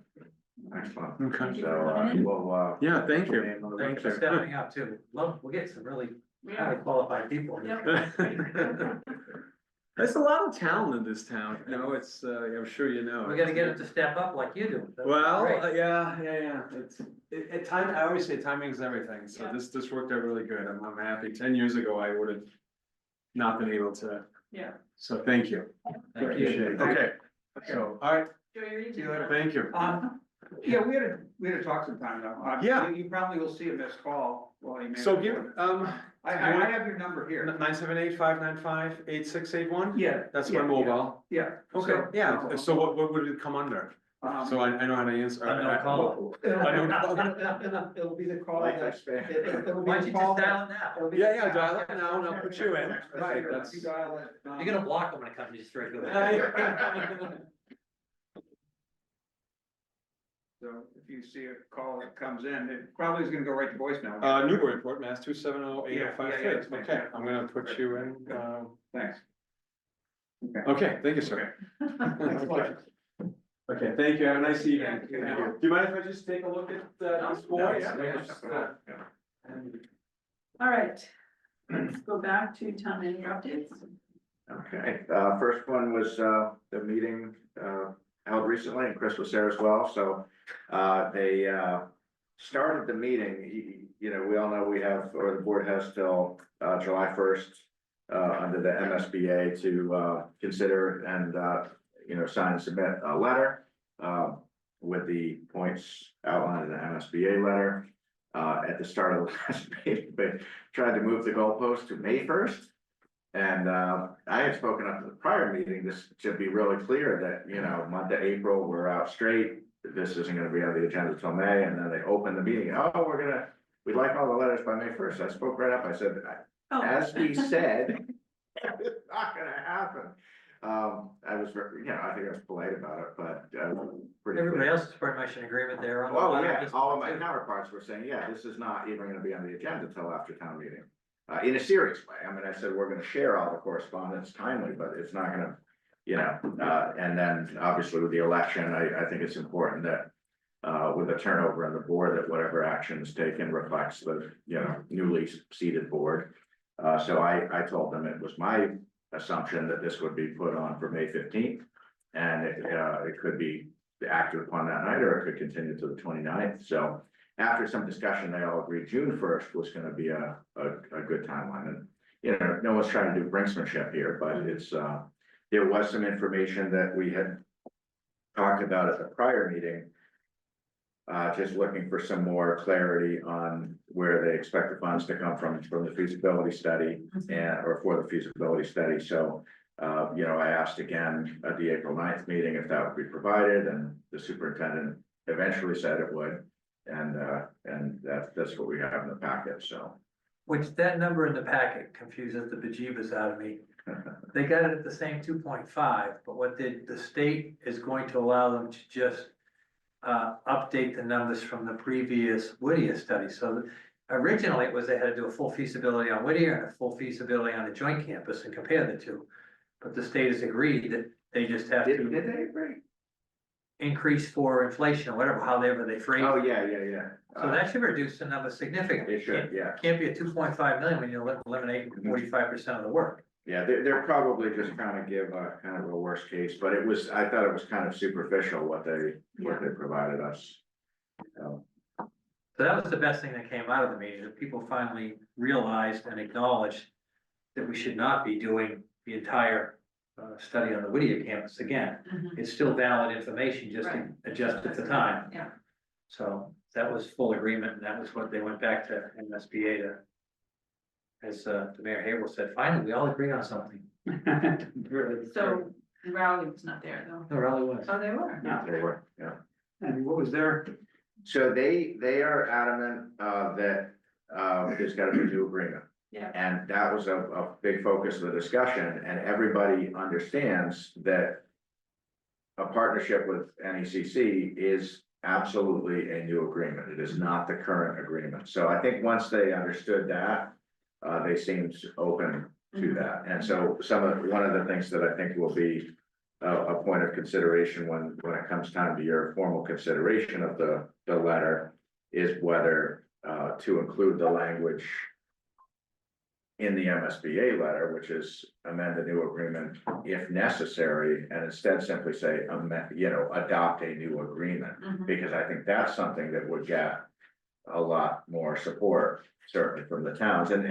excellent. Okay, So, we'll, yeah, thank you. name on the Thanks for website. stepping up too. Well, we'll get some really Yeah. highly qualified people. Yep. There's a lot of talent in this town, it's, I'm sure you know. We're gonna get them to step up like you do. That's Well, great. yeah, it's, time, I always say timing is everything, so Yeah. this worked out really good, I'm happy, 10 years ago, I would have not been able to, Yeah. so thank you. Thank you. Appreciate it, okay, so, all right, Enjoy your see evening. you later, thank you. Yeah, we had to talk sometime though. Yeah. You probably will see a missed call while you make. So give, I have your number here. 978-595-8681, Yeah. that's yeah, my mobile. Yeah. Okay, So- yeah, so what would it come under? So I know how to answer. Unknown call. It'll be the call. Like that- that spam. it'll be Why the don't you call just that- dial it now? it'll be Yeah, the- yeah, dial it now, and I'll put you in, right, You that's. dial it, You're gonna block them when it comes to just straight go. So if you see a call that comes in, it probably is gonna go right to voicemail. Newburyport, Mass. 270-8053. Yeah, yeah, Okay, I'm gonna put you in, Thanks. okay, thank you, sir. Okay, thank you, have a nice evening. Yeah, you too. Do you mind if I just take a look at these boards? All right, let's go back to town manager updates. Okay, first one was, the meeting, held recently, and Chris was there as well, so, they, started the meeting, we all know we have, or the board has till, July 1st, under the MSBA to, consider and, sign and submit a letter, with the points outlined in the MSBA letter. At the start of the last meeting, but tried to move the goalpost to May 1st. And I had spoken up to the prior meeting, this should be really clear that, month of April, we're out straight. This isn't gonna be on the agenda till May, and then they opened the meeting, we'd like all the letters by May 1st. I spoke right up, I said, Oh. as we said, it's not gonna happen. I was, I think I was polite about it, but, pretty Everybody clear. else is pretty much in agreement there. on the Oh, bottom yeah, of this all of one, my too. counterparts were saying, yeah, this is not even gonna be on the agenda till after town meeting. In a serious way, I mean, I said, we're gonna share all the correspondence timely, but it's not gonna, and then obviously with the election, I think it's important that. With the turnover on the board, that whatever action is taken reflects the, newly seated board. So I told them it was my assumption that this would be put on for May 15th. And it could be acted upon that night, or it could continue to the 29th. So after some discussion, they all agreed June 1st was gonna be a good timeline. And, no one's trying to do brinksmanship here, but it's, there was some information that we had talked about at the prior meeting. Just looking for some more clarity on where they expect the funds to come from the feasibility study or for the feasibility study. So, I asked again at the April 9th meeting if that would be provided, and the superintendent eventually said it would. And that's what we have in the packet, so. Which that number in the packet confuses the bejeebus out of me. They got it at the same 2.5, but what the state is going to allow them to just update the numbers from the previous Whittier study. So originally it was they had to do a full feasibility on Whittier and a full feasibility on the joint campus and compare the two. But the state has agreed that they just have Did to they agree? increase for inflation or whatever, however they phrase Oh, it. yeah. So that should reduce the number significantly. It should, yeah. Can't be a 2.5 million when you're eliminating 45% of the work. Yeah, they're probably just trying to give a kind of a worst case, but I thought it was kind of superficial what they provided us. So that was the best thing that came out of the meeting, that people finally realized and acknowledged that we should not be doing the entire study on the Whittier campus again. It's still valid information, just Right. adjusted for time. Yeah. So that was full agreement, and that was what they went back to MSBA to. As the Mayor Havel said, finally, we all agree on something. So Rowley was not there though. No, Raleigh was. Oh, they were? They were, yeah. And what was their, So they are adamant that there's gotta be a new agreement. Yeah. And that was a big focus of the discussion, and everybody understands that a partnership with NECC is absolutely a new agreement. It is not the current agreement. So I think once they understood that, they seemed open to that. And so one of the things that I think will be a point of consideration when it comes time to your formal consideration of the letter is whether to include the language in the MSBA letter, which is amend the new agreement if necessary, and instead simply say, adopt a new agreement. Because I think that's something that would get a lot more support, certainly from the towns, and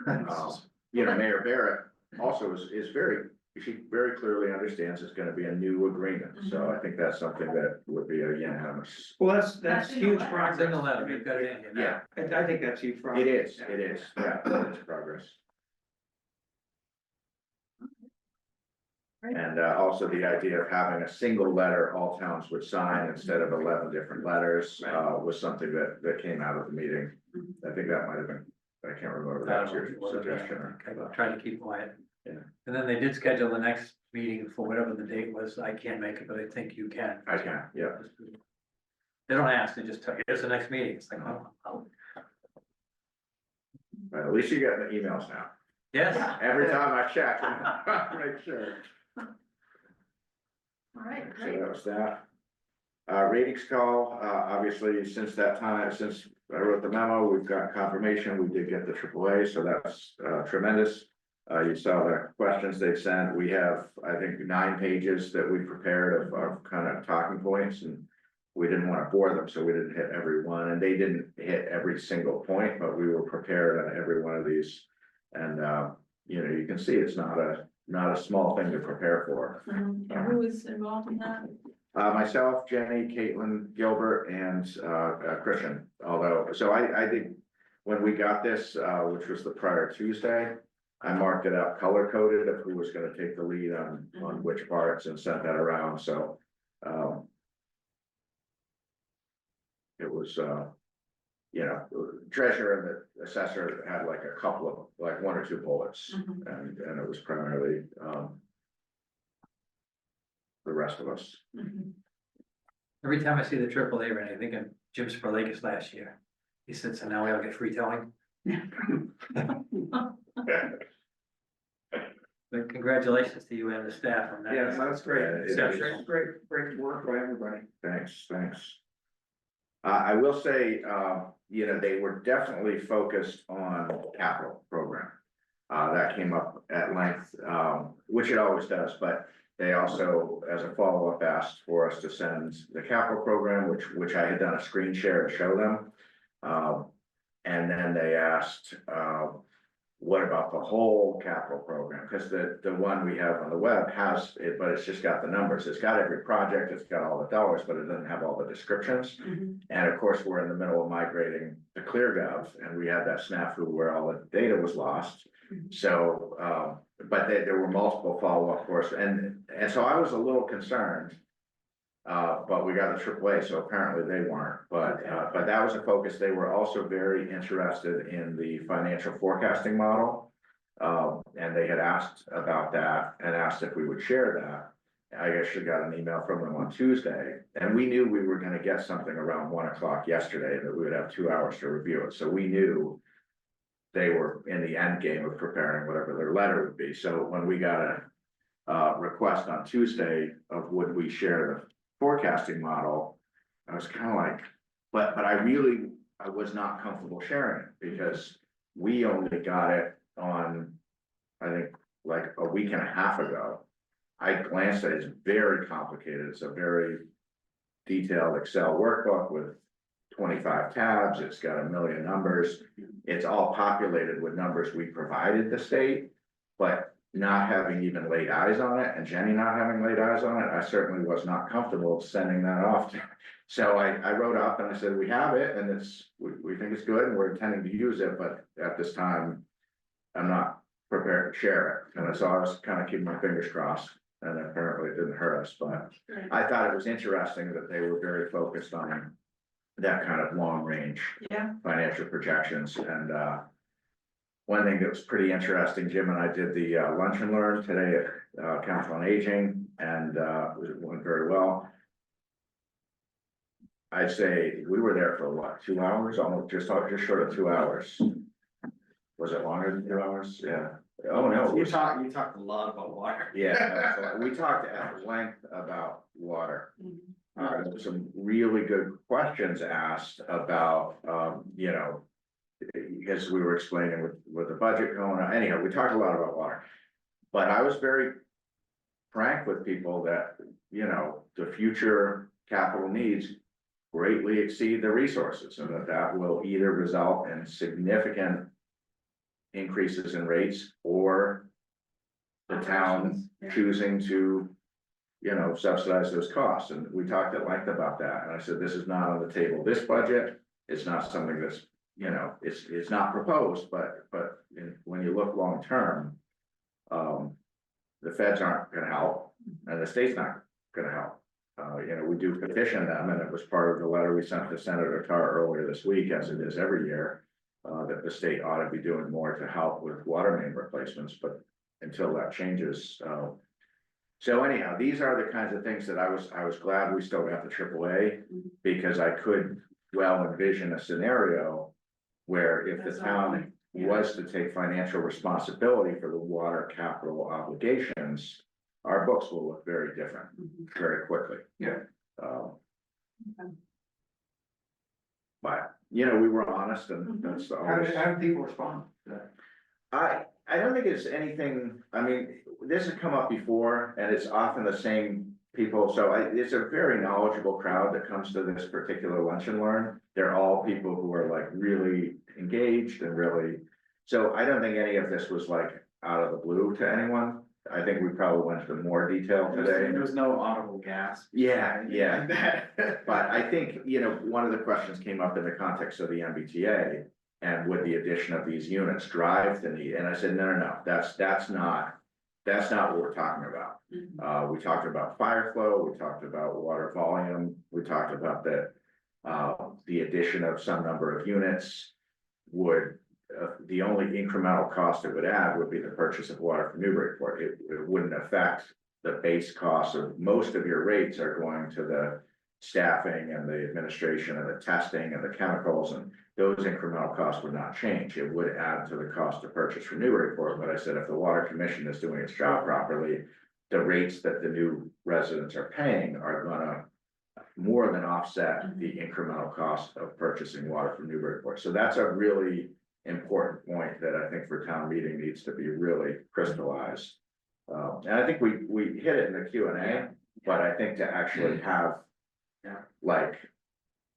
Mayor Barrett also is she very clearly understands it's gonna be a new agreement, so I think that's something that would be a unanimous. well, that's huge That's progress. Single letter, we've got it in here. Yeah, I think that's huge progress. it is, yeah, it's progress. And also the idea of having a single letter all towns would sign instead of 11 different letters was something that came out of the meeting. I think that might have been, I can't remember, if that was your suggestion. I tried to keep quiet. Yeah. And then they did schedule the next meeting for whatever the date was. I can't make it, but I think you can. I can, yeah. They don't ask, they just tell you, here's the next meeting. It's like, oh. But at least you get the emails now. Yes. Every time I check, make sure. All right, So great. that was that. Ratings call, obviously, since that time, since I wrote the memo, we've got confirmation, we did get the AAA, so that's tremendous. You saw the questions they sent, we have, I think, 9 pages that we prepared of kind of talking points, and we didn't want to bore them, so we didn't hit every one, and they didn't hit every single point, but we were prepared on every one of these. And you can see it's not a small thing to prepare for. And who was involved in that? Myself, Jenny, Caitlin, Gilbert, and Christian, so I did, when we got this, which was the prior Tuesday, I marked it up color coded of who was gonna take the lead on which parts and sent that around, so. It was, you know, treasurer and the assessor had like a couple of, like one or two bullets, Mhm. and it was primarily, the rest of us. Mhm. Every time I see the AAA ring, I think of Jim Spurlakis last year. He said, so now we all get free towing. But congratulations to you and the staff on that. Yeah, that's great. Yeah, Great work by everybody. Thanks. I will say, you know, they were definitely focused on capital program. That came up at length, which it always does, but they also, as a follow-up, asked for us to send the capital program, which I had done a screen share to show them. And then they asked, what about the whole capital program? Because the one we have on the web has it, but it's just got the numbers. It's got every project, it's got all the dollars, but it doesn't have all the descriptions. Mhm. And of course, we're in the middle of migrating to ClearGov, and we had that snafu where all the data was lost. Mhm. So, but there were multiple follow-up courses, and so I was a little concerned. But we got a AAA, so apparently they weren't, but that was a focus. They were also very interested in the financial forecasting model. And they had asked about that and asked if we would share that. I actually got an email from them on Tuesday, and we knew we were gonna get something around 1 o'clock yesterday, that we would have 2 hours to review it, so we knew they were in the end game of preparing whatever their letter would be. So when we got a request on Tuesday of would we share the forecasting model, I was kind of like, but I was not comfortable sharing it, because we only got it on, I think, like a week and a half ago. I glanced at it, it's very complicated, it's a very detailed Excel workbook with 25 tabs, it's got 1 million numbers. It's all populated with numbers we provided the state, but not having even laid eyes on it, and Jenny not having laid eyes on it, I certainly was not comfortable sending that off. So I wrote up and I said, we have it, and we think it's good, and we're intending to use it, but at this time, I'm not prepared to share it. And so I was kind of keeping my fingers crossed, and apparently it didn't hurt us, but I thought it was interesting that they were very focused on that kind of long range Yeah. financial projections. And one thing that was pretty interesting, Jim and I did the lunch and learn today at Council on Aging, and it went very well. I'd say we were there for what, 2 hours, almost just short of 2 hours. Was it longer than 2 hours? Yeah. Oh, no. You talked a lot about water. Yeah, we talked at length about water. Mhm. There were some really good questions asked about, you know, because we were explaining with the budget going on. Anyhow, we talked a lot about water. But I was very frank with people that, you know, the future capital needs greatly exceed the resources, and that will either result in significant increases in rates, or the town choosing to, you know, subsidize those costs. And we talked at length about that, and I said, this is not on the table, this budget, it's not something that's, you know, it's not proposed, but when you look long term, the feds aren't gonna help, and the state's not gonna help. You know, we do petition them, and it was part of the letter we sent to Senator Carr earlier this week, as it is every year, that the state ought to be doing more to help with water main replacements, but until that changes, so anyhow, these are the kinds of things that I was glad we still got the AAA, because I could well envision a scenario where if the town was to take financial responsibility for the water capital obligations, our books will look very different very quickly. Yeah. But, you know, we were honest, and that's always. How do people respond to that? I don't think it's anything, I mean, this has come up before, and it's often the same people, so it's a very knowledgeable crowd that comes to this particular lunch and learn. They're all people who are like really engaged and really, so I don't think any of this was like out of the blue to anyone. I think we probably went into more detail today. There was no audible gasp. Yeah. Like that. But I think, you know, one of the questions came up in the context of the MBTA, and would the addition of these units drive the need? And I said, no, that's not what we're talking about. We talked about fire flow, we talked about water volume, we talked about that. The addition of some number of units would, the only incremental cost it would add would be the purchase of water from Newburyport. It wouldn't affect the base cost of, most of your rates are going to the staffing and the administration and the testing and the chemicals, and those incremental costs would not change. It would add to the cost to purchase from Newburyport, but I said if the water commission is doing its job properly, the rates that the new residents are paying are gonna more than offset the incremental cost of purchasing water from Newburyport. So that's a really important point that I think for town meeting needs to be really crystallized. And I think we hit it in the Q&A, but I think to actually have like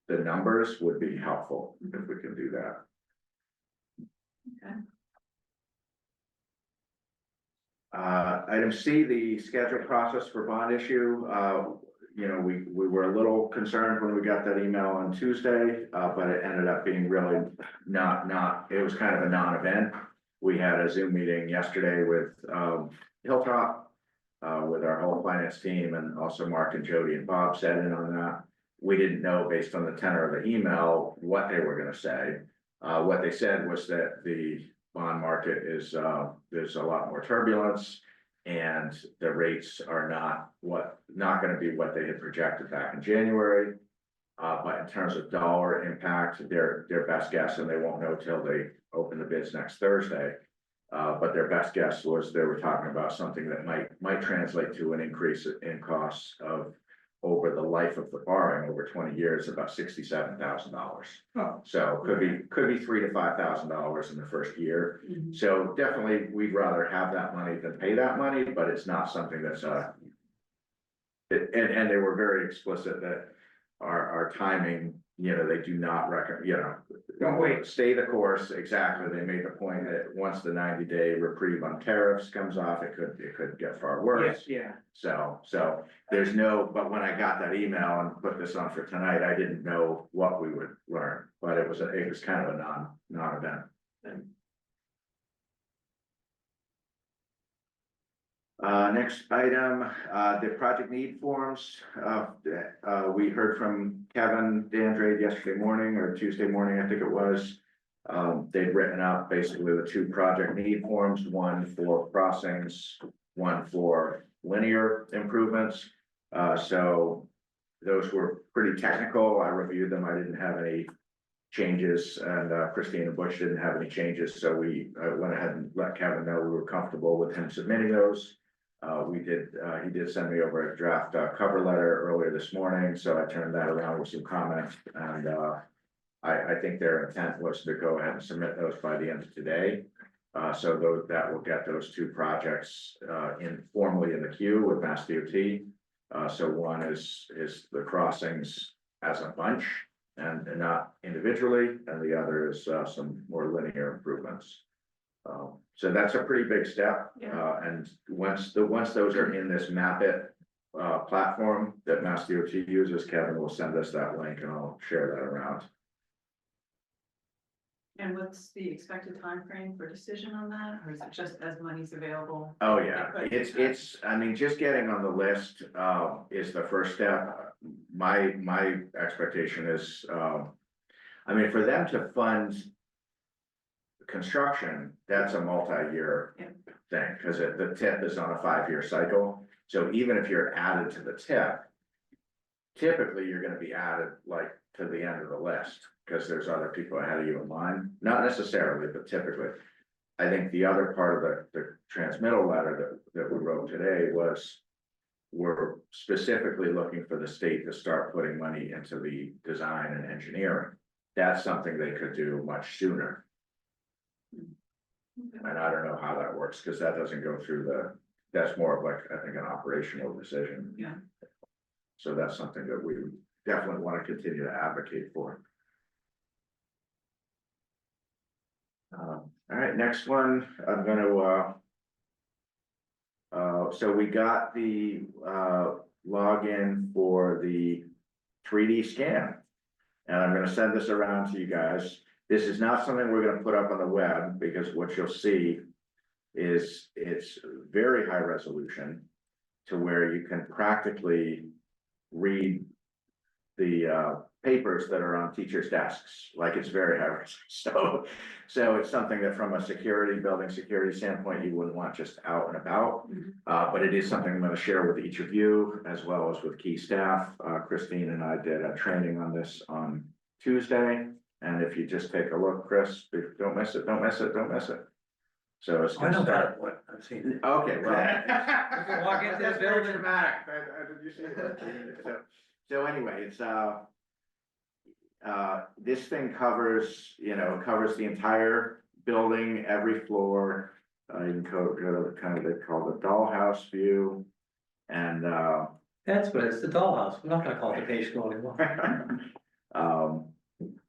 the numbers would be helpful if we can do that. Okay. Item C, the schedule process for bond issue. You know, we were a little concerned when we got that email on Tuesday, but it ended up being really not, it was kind of a non-event. We had a Zoom meeting yesterday with Hilltop, with our whole finance team, and also Mark and Jody and Bob sat in on that. We didn't know based on the tenor of the email what they were gonna say. What they said was that the bond market is, there's a lot more turbulence, and the rates are not gonna be what they had projected back in January. But in terms of dollar impact, their best guess, and they won't know till they open the bids next Thursday. But their best guess was they were talking about something that might translate to an increase in costs of, over the life of the borrowing, over 20 years, about $67,000. Oh. So could be $3,000 to $5,000 in the first year. So definitely, we'd rather have that money than pay that money, but it's not something that's and they were very explicit that our timing, you know, they do not recommend, you know. Don't wait. Stay the course, exactly. They made the point that once the 90-day reprieve on tariffs comes off, it could get far worse. Yeah. So there's no, but when I got that email and put this on for tonight, I didn't know what we would learn, but it was kind of a non-event. Next item, the project need forms. We heard from Kevin Dandrade yesterday morning or Tuesday morning, I think it was. They'd written up basically the two project need forms, one for crossings, one for linear improvements. So those were pretty technical. I reviewed them. I didn't have any changes, and Christina Bush didn't have any changes. So we went ahead and let Kevin know we were comfortable with him submitting those. He did send me over a draft cover letter earlier this morning, so I turned that around with some comments, and I think their intent was to go ahead and submit those by the end of today. So that will get those two projects formally in the queue with Mass DOT. So one is the crossings as a bunch and not individually, and the other is some more linear improvements. So that's a pretty big step. And once those are in this Map It platform that Mass DOT uses, Kevin will send us that link and I'll share that around. And what's the expected time frame for decision on that, or is it just as money's available? Oh, yeah, it's, I mean, just getting on the list is the first step. My expectation is, I mean, for them to fund construction, that's a multi-year thing, because the tip is on a 5-year cycle. So even if you're added to the tip, typically you're gonna be added like to the end of the list, because there's other people ahead of you in line, not necessarily, but typically. I think the other part of the transmittal letter that we wrote today was, we're specifically looking for the state to start putting money into the design and engineering. That's something they could do much sooner. And I don't know how that works, because that doesn't go through that's more of like, I think, an operational decision. Yeah. So that's something that we definitely want to continue to advocate for. All right, next one, I'm gonna, so we got the login for the 3D scan. And I'm gonna send this around to you guys. This is not something we're gonna put up on the web, because what you'll see is it's very high resolution to where you can practically read the papers that are on teachers' desks, like it's very high risk. So it's something that from a building security standpoint, you wouldn't want just out and about. But it is something I'm gonna share with each of you as well as with key staff. Christine and I did a training on this on Tuesday. And if you just take a look, Chris, don't miss it, don't miss it, don't miss it. So it's. I know about what I've seen. Okay, well. You can walk into the That's very building. dramatic. Did you see that? So anyway, it's, this thing covers, covers the entire building, every floor. You can go to the kind of, they call the dollhouse view. And, That's what it's, the dollhouse. We're not gonna call it the page school anymore.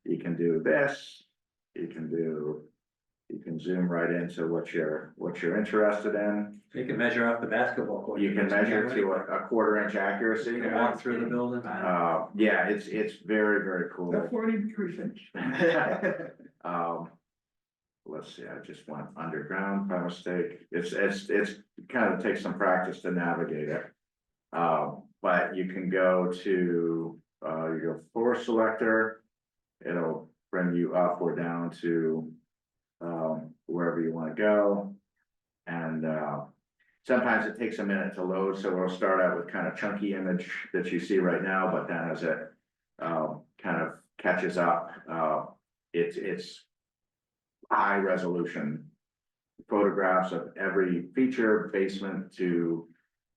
you can do this, you can zoom right into what you're interested in. You can measure off the basketball court. You can measure to a 1/4 inch accuracy. You can walk through the building. Yeah, it's very, very cool. 43%. Let's see, I just went underground by mistake. It's kind of takes some practice to navigate it. But you can go to, your floor selector. It'll bring you up or down to, wherever you want to go. And, sometimes it takes a minute to load, so we'll start out with kind of chunky image that you see right now, but then as it, kind of catches up, it's high resolution photographs of every feature, basement to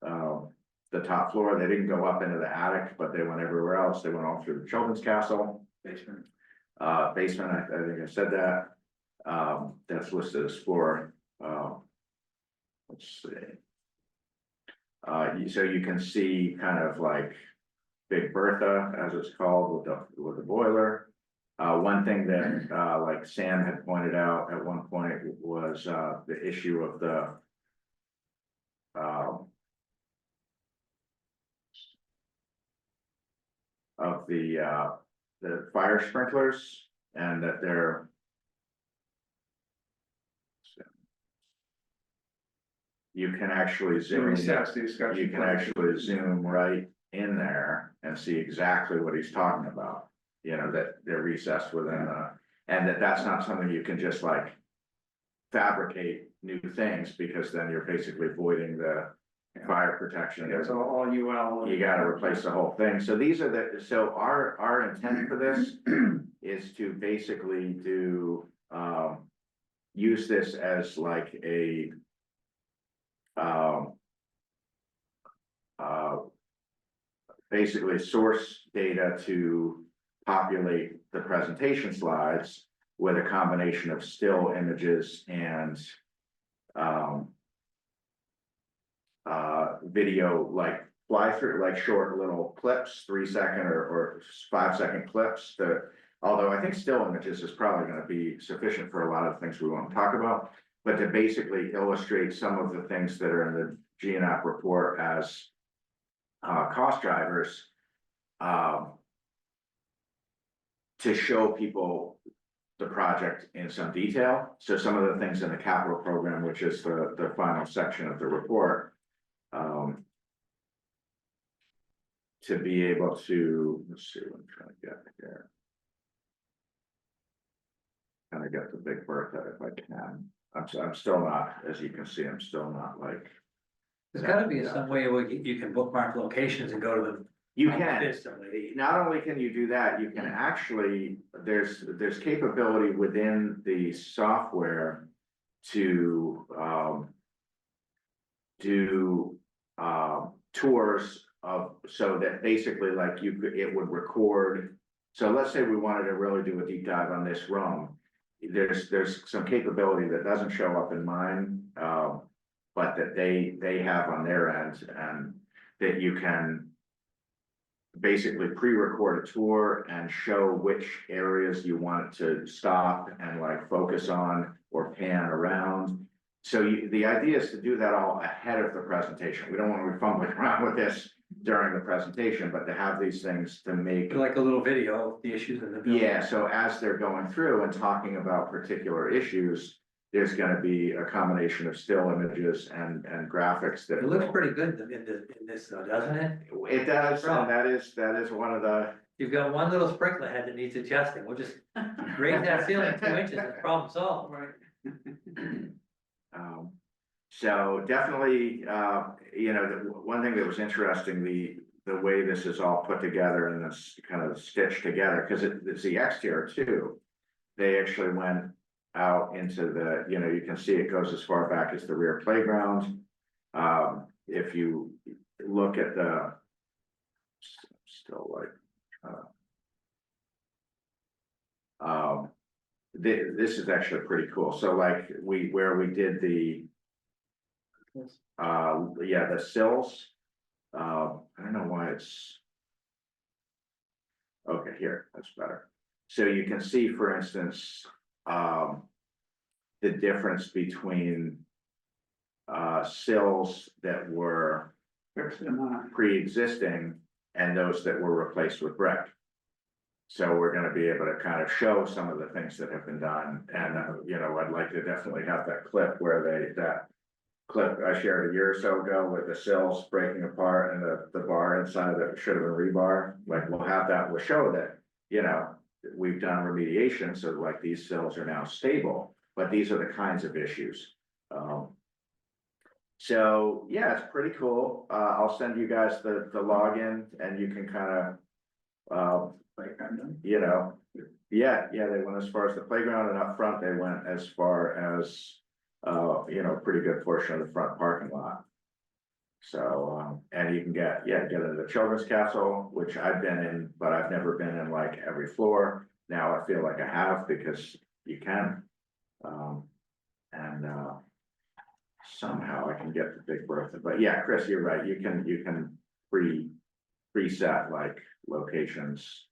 the top floor. They didn't go up into the attic, but they went everywhere else. They went all through the children's castle. Basement, I think I said that. That's listed as floor. Let's see. So you can see kind of like Big Bertha, as it's called, with the boiler. One thing that, like Sam had pointed out at one point was, the issue of the, fire sprinklers, and that they're. You can actually zoom. You can actually zoom right in there and see exactly what he's talking about. That they're recessed within and that's not something you can just like fabricate new things, because then you're basically voiding the fire protection. It's all UL. You gotta replace the whole thing. So these are so our intent for this is to basically do, use this as like a, basically source data to populate the presentation slides with a combination of still images and video, like fly through, like short little clips, 3-second or 5-second clips. Although I think still images is probably going to be sufficient for a lot of things we want to talk about, but to basically illustrate some of the things that are in the GNAP report as cost drivers, to show people the project in some detail. So some of the things in the capital program, which is the final section of the report, to be able to, let's see what I'm trying to get here. Kind of get the Big Bertha if I can. I'm still not, as you can see, I'm still not like. There's gotta be some way where you can bookmark locations and go to them. You can, Instantly. not only can you do that, you can actually, there's capability within the software to do tours of, so that basically like it would record. So let's say we wanted to really do a deep dive on this room. There's some capability that doesn't show up in mine, but that they have on their end, and that you can basically pre-record a tour and show which areas you want to stop and like focus on or pan around. So the idea is to do that all ahead of the presentation. We don't want to be fumbling around with this during the presentation, but to have these things to make. Like a little video of the issues in the building. Yeah, so as they're going through and talking about particular issues, there's gonna be a combination of still images and graphics that. It looks pretty good in this though, doesn't it? It does, and that is one of the, You've got one little sprinkler head that needs adjusting, we'll just raise that ceiling 2 inches, and problem solved. So definitely, one thing that was interesting, the way this is all put together and it's kind of stitched together, because it's the exterior too. They actually went out into the, you can see it goes as far back as the rear playground. If you look at the, still like, this is actually pretty cool. So like where we did the, the sills. I don't know why it's. Okay, here, that's better. So you can see, for instance, the difference between sills that were pre-existing and those that were replaced with brick. So we're gonna be able to kind of show some of the things that have been done, and I'd like to definitely have that clip where that clip I shared a year or so ago with the sills breaking apart and the bar inside that should have been rebar. Like we'll have that, we'll show that, we've done remediation, so like these sills are now stable, but these are the kinds of issues. So yeah, it's pretty cool. I'll send you guys the login and you can kind of, they went as far as the playground, and up front, they went as far as, pretty good portion of the front parking lot. So, and you can get into the children's castle, which I've been in, but I've never been in like every floor. Now I feel like I have, because you can. Somehow I can get the Big Bertha, but yeah, Chris, you're right, you can preset like locations.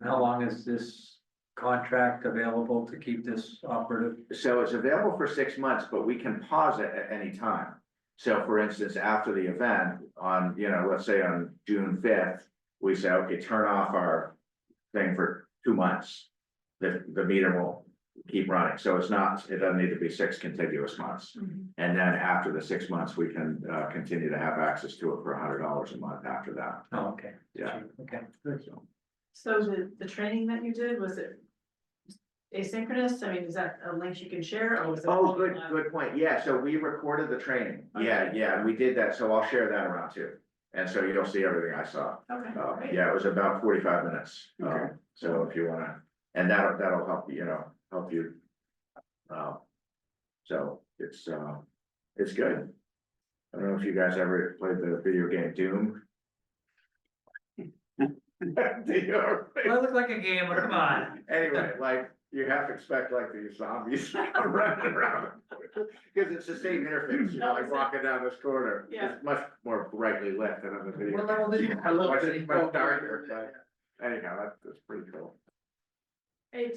How long is this contract available to keep this operative? So it's available for 6 months, but we can pause it at any time. So for instance, after the event on, let's say on June 5th, we say, okay, turn off our thing for 2 months. The meter won't keep running. So it doesn't need to be 6 contiguous months. And then after the 6 months, we can continue to have access to it for $100 a month after that. Oh, okay. Yeah. Okay. So the training that you did, was it asynchronous? I mean, is that a link you can share, or was it? Oh, good point. Yeah, so we recorded the training. Yeah, we did that. So I'll share that around too. And so you'll see everything I saw. Okay, great. Yeah, it was about 45 minutes. Okay. So if you wanna, and that'll help you, help you. So it's good. I don't know if you guys ever played the video game Doom. Well, it looked like a game, but come on. Anyway, like, you have to expect like these zombies running around. Because it's the same interface, like walking down this corridor. Yeah. It's much more brightly lit than on the video. What level did you? Much darker, but anyhow, that's pretty cool. Great.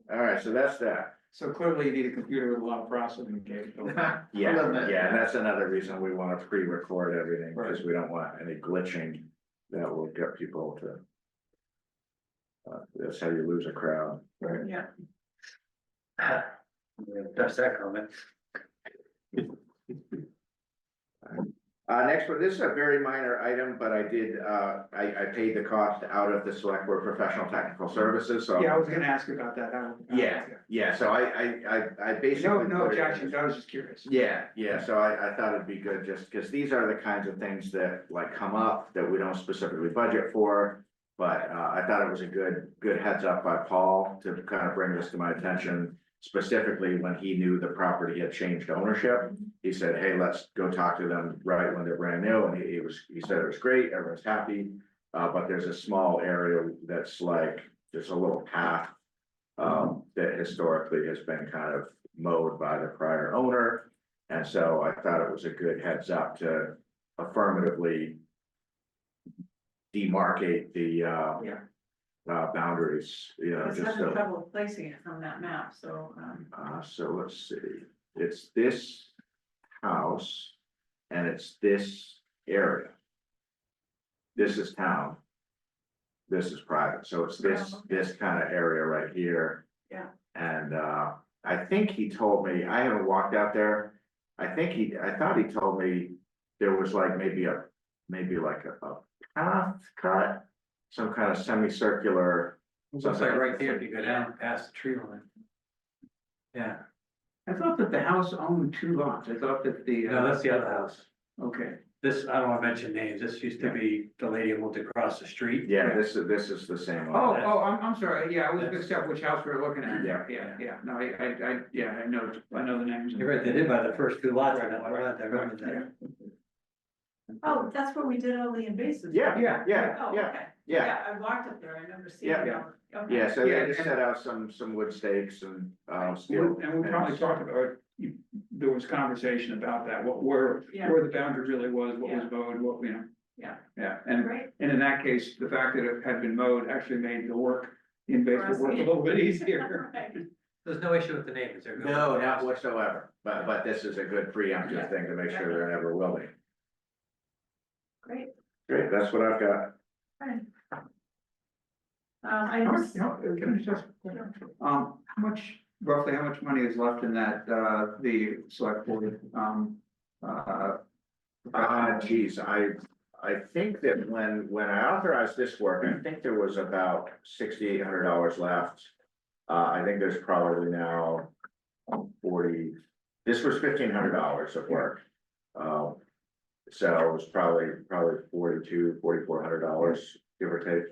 All right, so that's that. So clearly you need a computer with a lot of processing capability. Yeah, and that's another reason we want to pre-record everything, because we don't want any glitching that will get people to. That's how you lose a crowd. Right. Yeah. That's that comment. Next one, this is a very minor item, but I did, I paid the cost out of the select board professional technical services, so. Yeah, I was gonna ask you about that. Yeah, so I basically. No objection, I was just curious. Yeah, so I thought it'd be good, just because these are the kinds of things that like come up that we don't specifically budget for. But I thought it was a good heads up by Paul to kind of bring this to my attention, specifically when he knew the property had changed ownership. He said, hey, let's go talk to them right when they're brand new, and he said it was great, everyone's happy. But there's a small area that's like, there's a little path that historically has been kind of mowed by the prior owner. And so I thought it was a good heads up to affirmatively demarcate the boundaries, I was just having so. trouble placing it from that map, so, So let's see, it's this house and it's this area. This is town. This is private, so it's this kind of area right here. Yeah. And I think he told me, I haven't walked out there. I thought he told me there was like maybe like a path cut some kind of semicircular. Looks like right there, if you go down past the tree line. Yeah, I thought that the house owned two lots, I thought that the. no, that's the other house. Okay, This, I don't wanna mention names, this used to be the lady who lived across the street. Yeah, this is the same oh, one. I'm sorry, yeah, I was mixed up which house we were looking at, Yeah. yeah, no, I know the names. You're right, they did buy the first two lots, on that lot, I remember that. Oh, that's where we did all the invasives. Yeah, Yeah. yeah, Oh, yeah, okay. yeah, I walked up there, I remember seeing Yeah. it. Okay. yeah, so Yeah, they just and- set out some wood stakes and, steel. And we probably talked about, there was conversation about that, where Yeah. the boundary really was, what was Yeah. mowed, what, you know. Yeah. Yeah, and Great. in that case, the fact that it had been mowed actually made the work, the invasive us, work a yeah. little bit easier. Right. There's no issue with the neighbors, they're good. No, not whatsoever, but this is a good preemptive thing to make sure there never will be. Great. Great, that's what I've got. I How much, just, can I just, roughly how much money is left in that, the select board, Geez, I think that when I authorized this work, I think there was about $6,800 left. I think there's probably now 40, this was $1,500 of work. So it was probably $4,400, give or take.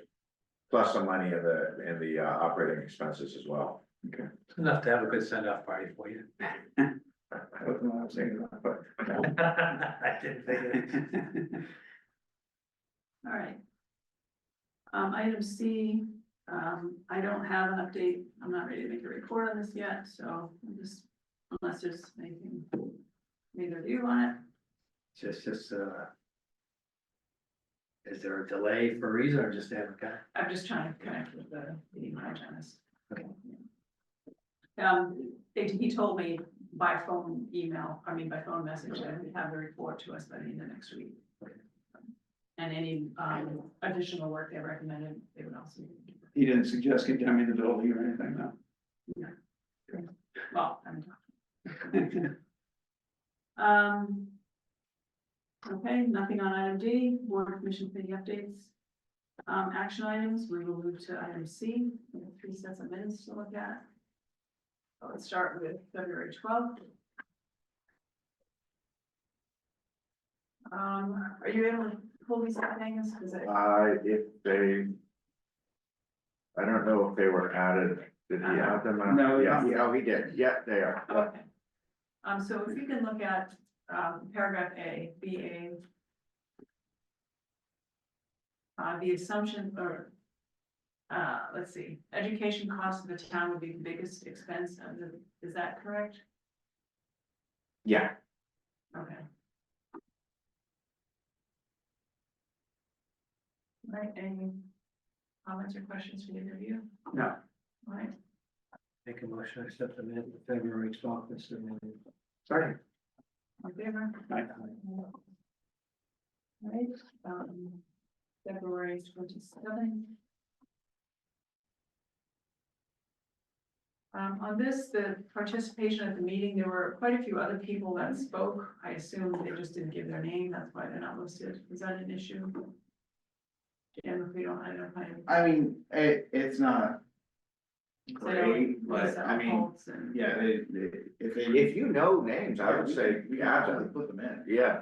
Plus some money in the operating expenses as well. It's enough to have a good send-off party for you. I don't know what I'm saying about, but. I didn't think it. all right. Item C, I don't have an update, I'm not ready to make a report on this yet, so I'm just, unless there's anything, either of you on it. Just, is there a delay for a reason or just haven't got? I'm just trying to connect with the hygienist. Okay. He told me by phone message that he'd have the report to us by the end of next week. And any, additional work they recommended, they would also. He didn't suggest condemning the building or anything, no. Well, okay, nothing on item D, board of commission committee updates. Action items, we will move to item C, we have 3 sets of minutes to look at. Let's start with February 12th. Are you able to pull these up, Angus? If they. I don't know if they were added, did he add them? No, Yeah, no. he did, yeah, they are. Okay. So if you can look at, paragraph A, BA. The assumption, or, let's see, education costs of the town would be the biggest expense of the, is that correct? Yeah, Okay. Right, any comments or questions for either of you? No. All right, Make a motion, to accept the minute of February 12th, Mr. Mayor. Sorry. on favor? Right. All right, February 27th. On this, the participation at the meeting, there were quite a few other people that spoke. I assume they just didn't give their name, that's why they're not listed. Is that an issue? Jim, if we don't identify. I mean, it's not great, Was but I mean, Holtz and. yeah, if you know names, I would say, we yeah, absolutely put them in. yeah.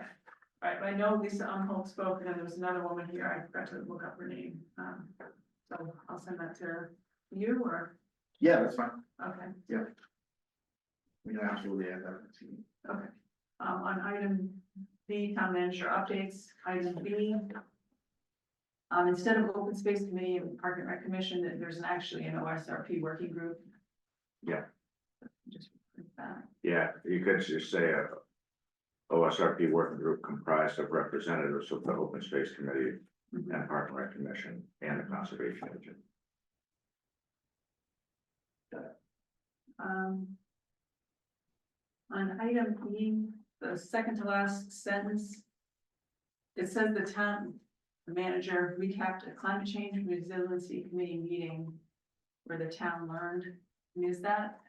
Right, but I know Lisa Holt spoke, and then there was another woman here, I forgot to look up her name, so I'll send that to you, or, Yeah, that's fine. okay, We can absolutely add that. okay. On item B, town manager updates, item B. Instead of open space committee and park and rec commission, there's actually an OSRP working group. Yeah. Just like that. Yeah, you could just say a OSRP working group comprised of representatives of the Open Space Committee and Park and Rec Commission and the Conservation Agent. On item E, the second to last sentence. It says the town manager recapped a climate change resiliency committee meeting where the town learned. I mean, is that?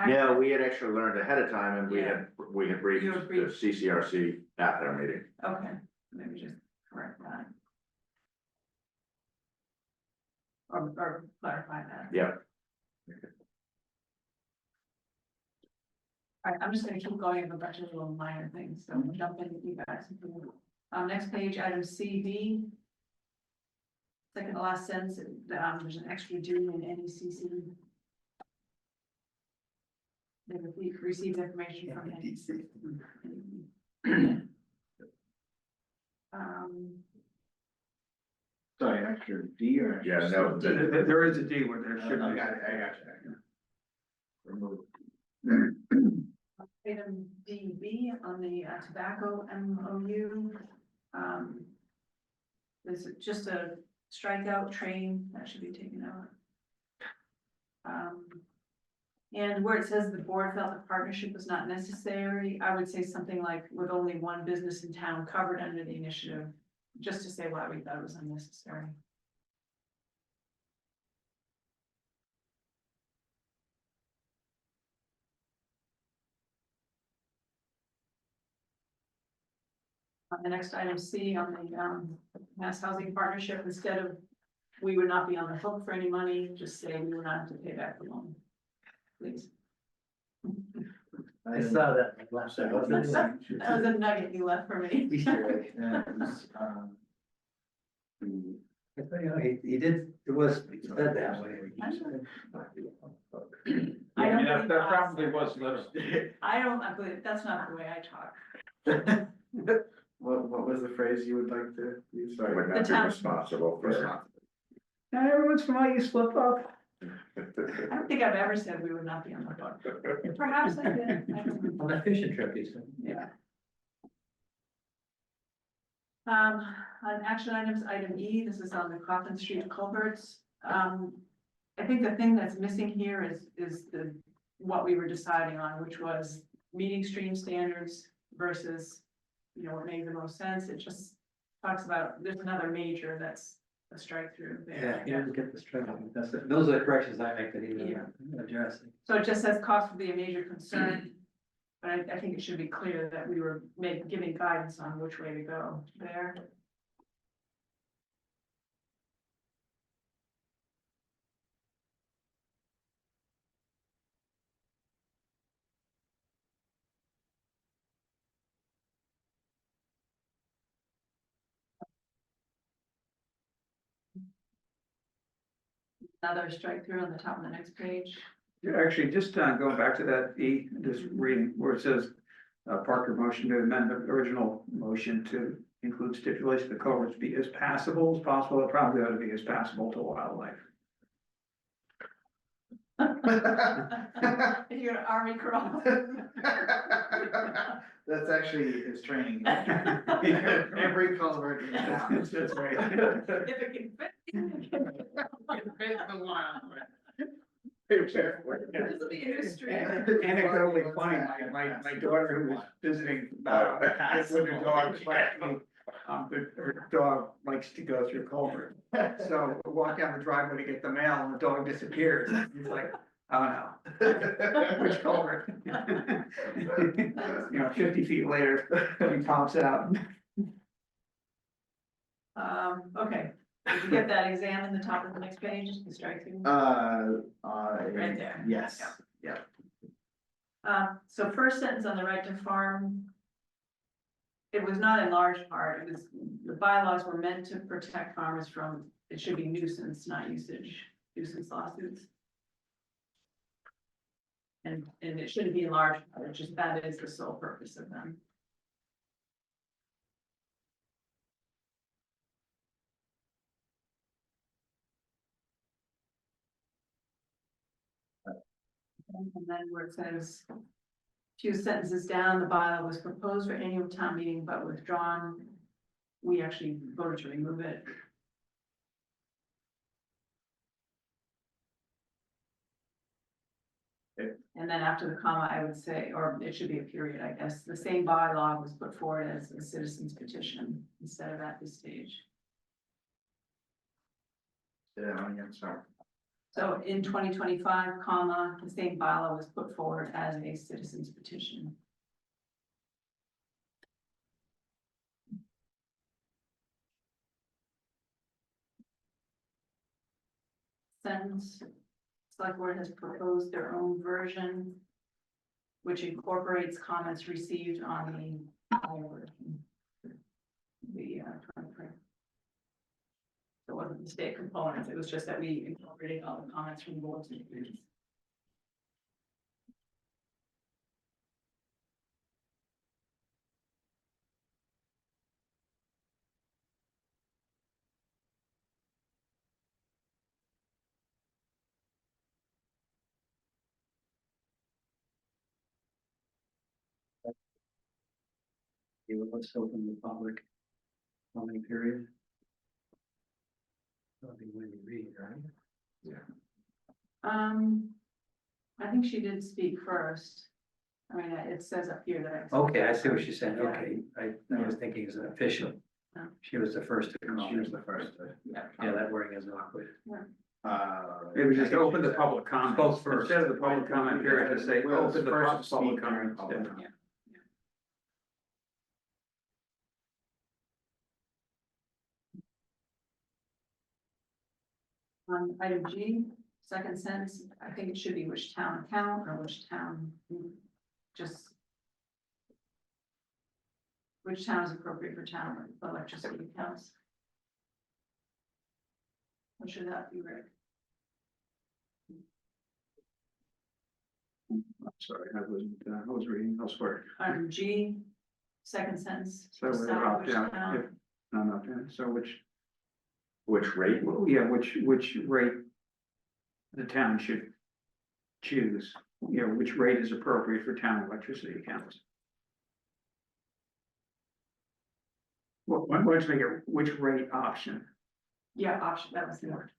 Yeah, we had actually learned ahead of time and we had briefed You the had briefed. CCRC at their meeting. Okay, maybe just correct that. or clarify that. Yeah. All right, I'm just gonna keep going with a bunch of little minor things, so jump in with you guys. Next page, item CV. Second to last sentence, there's an extra D in NECC. They received information from NECC. Sorry, extra D or? Yeah, no, There is a D where there I should got be. it, I got you. Remove. Item DB on the tobacco MOU. There's just a strikeout train that should be taken out. And where it says the board felt the partnership was not necessary, I would say something like with only one business in town covered under the initiative, just to say why we thought it was unnecessary. On the next item C on the mass housing partnership, instead of we would not be on the hook for any money, just say we would not have to pay back the loan. Please. I saw that last night. That was a nugget you left for me. Easter egg. Yeah, it was, He did, it was, he said that way. I don't Yeah, believe that probably was I believe, that's not the way I talk. what was the phrase you would like to use? Would Sorry. not The be town- responsible for. Every once in a while you slip up. I don't think I've ever said we would not be on the hook. Perhaps I did. I don't know. On a fishing trip, he said. Yeah. On action items, item E, this is on the Coffin Street culverts. I think the thing that's missing here is what we were deciding on, which was meeting stream standards versus, what made the most sense. It just talks about, there's another major that's a strike through there. Yeah, he didn't get the straight. Those are the corrections I make that he Yeah. addressed. So it just says cost would be a major concern. But I think it should be clear that we were giving guidance on which way to go there. Another strike through on the top of the next page. Yeah, actually, just going back to that E, just reading where it says, Parker motion to amend the original motion to include stipulation the culverts be as passable as possible. It probably ought to be as passable to wildlife. You're an army crawl. That's actually his training. Every culvert in town. That's right. If it can fit. This will be a new stream. Anecdotally funny, my daughter who was visiting, with her dog, her dog likes to go through culvert. So we walk down the driveway to get the mail and the dog disappears. He's like, oh no. Which culvert? 50 feet later, he pops out. Okay, did you get that exam in the top of the next page, the strike through? Right there. Yes, yeah. So first sentence on the right to farm. It was not in large part, it was, the bylaws were meant to protect farmers from, it should be nuisance, not nuisance lawsuits. And it shouldn't be in large part, just that is the sole purpose of them. And then where it says, few sentences down, the bylaw was proposed for annual town meeting but withdrawn. We actually voted to remove it. And then after the comma, I would say, or it should be a period, I guess, the same bylaw was put forward as a citizen's petition instead of at this stage. Yeah, sorry. So in 2025, comma, the same bylaw was put forward as a citizen's petition. sentence. Select board has proposed their own version, which incorporates comments received on the 23. So it wasn't the state components, it was just that we incorporated all the comments from the boards. Let's open the public comment period. That'll be when you read, right? I think she did speak first. I mean, it says up here that I. Okay, I see what she's saying, Yeah. okay, I was thinking as an official. No. She was the first to come She on. was the first. Yeah. Yeah, that wording is awkward. Maybe just open the public comment. Spoke first. Instead of the public comment period, just say, Well, open the first to public speak during comment. public Yeah. comment. Item G, second sentence, I think it should be which town account or which town, just. Which town is appropriate for town electricity accounts? Or should that be Rick? Sorry, I was reading elsewhere. Item G, second sentence. So we're decide off, which yeah, town- yeah. No, not that. So Which rate? which rate the town should choose, which rate is appropriate for town electricity accounts. Well, why don't you make it which rate option? Yeah, option, that was the word.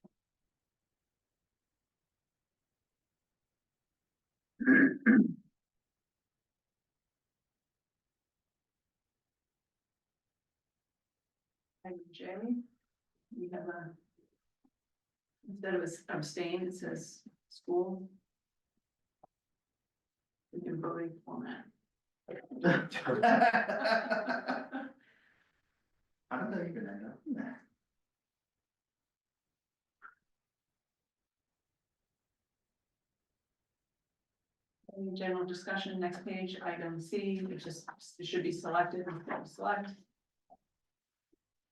Item J, we have instead of abstain, it says school. The new voting format. I don't know you're gonna end up in there. Any general discussion, next page, item C, it should be selected instead of select.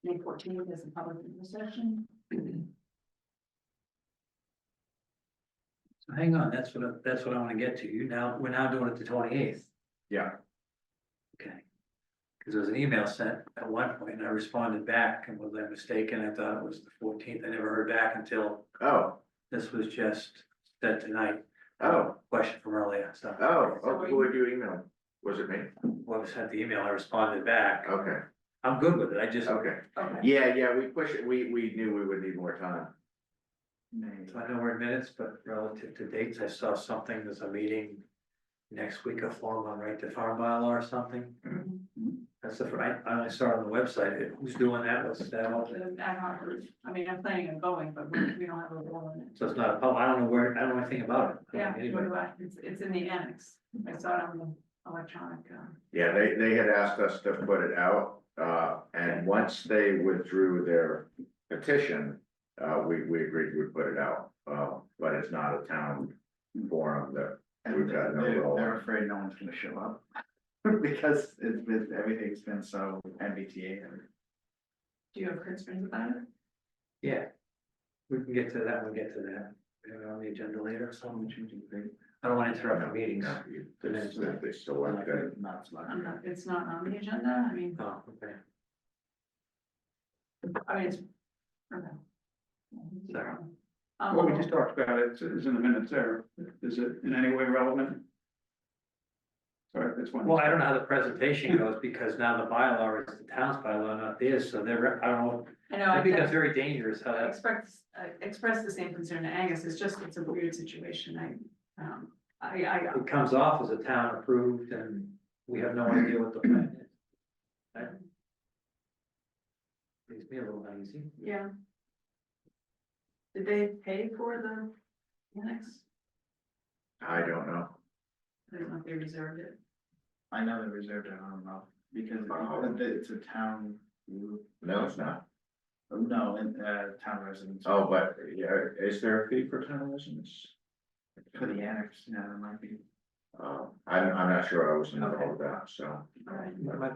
May 14th is a public session. So hang on, that's what I wanna get to, we're now doing it the 28th. Yeah, Okay. Cause there was an email sent at one point and I responded back and was I mistaken? I thought it was the 14th. I never heard back until oh, this was just said tonight. oh, Question from earlier, so who would you email? Was it me? whoever sent the email, I responded back. Okay, I'm good with it, I just, okay. Okay. Yeah, we push it, we knew we would need more time. so I know we're in minutes, but relative to dates, I saw something, there's a meeting next week, a forum on right to farm bylaw or something. That's I only saw it on the website, who's doing that, what's that all? The ad hoc group. I mean, I'm planning on going, but we don't have a role in it. So it's not, I don't know I don't know anything about it. I Yeah, don't know what anybody. do it's in the annex. I saw it on the electronic. Yeah, they had asked us to put it out, and once they withdrew their petition, we agreed we'd put it out. But it's not a town forum that we've got no role. They're afraid no one's gonna show up. Because everything's been so MBTA. Do you have concerns about it? Yeah. We can get to that, we'll get to that. Maybe on the agenda later, so I don't want to interrupt the meetings. No, they still want to. It's not on the agenda, I mean, Oh, okay. it's. Okay. Sorry. What we just talked about is in the minutes there. Is it in any way relevant? Sorry, this one. Well, I don't know how the presentation goes because now the bylaw is the town's bylaw, not theirs, so they're, I don't know. I know, It becomes very dangerous how I that's. express the same concern to Angus, it's a weird situation, It comes off as a town approved and we have no idea what the plan is. That makes me a little uneasy. yeah. Did they pay for the annex? I don't know. I don't know if they reserved it. I know they reserved it, I don't know, because it's a town. No, it's not. No, in, town residents. Oh, but, yeah, is there a fee for town residents? For the annex, yeah, there might be. I'm not sure, I was involved with that, so. All right,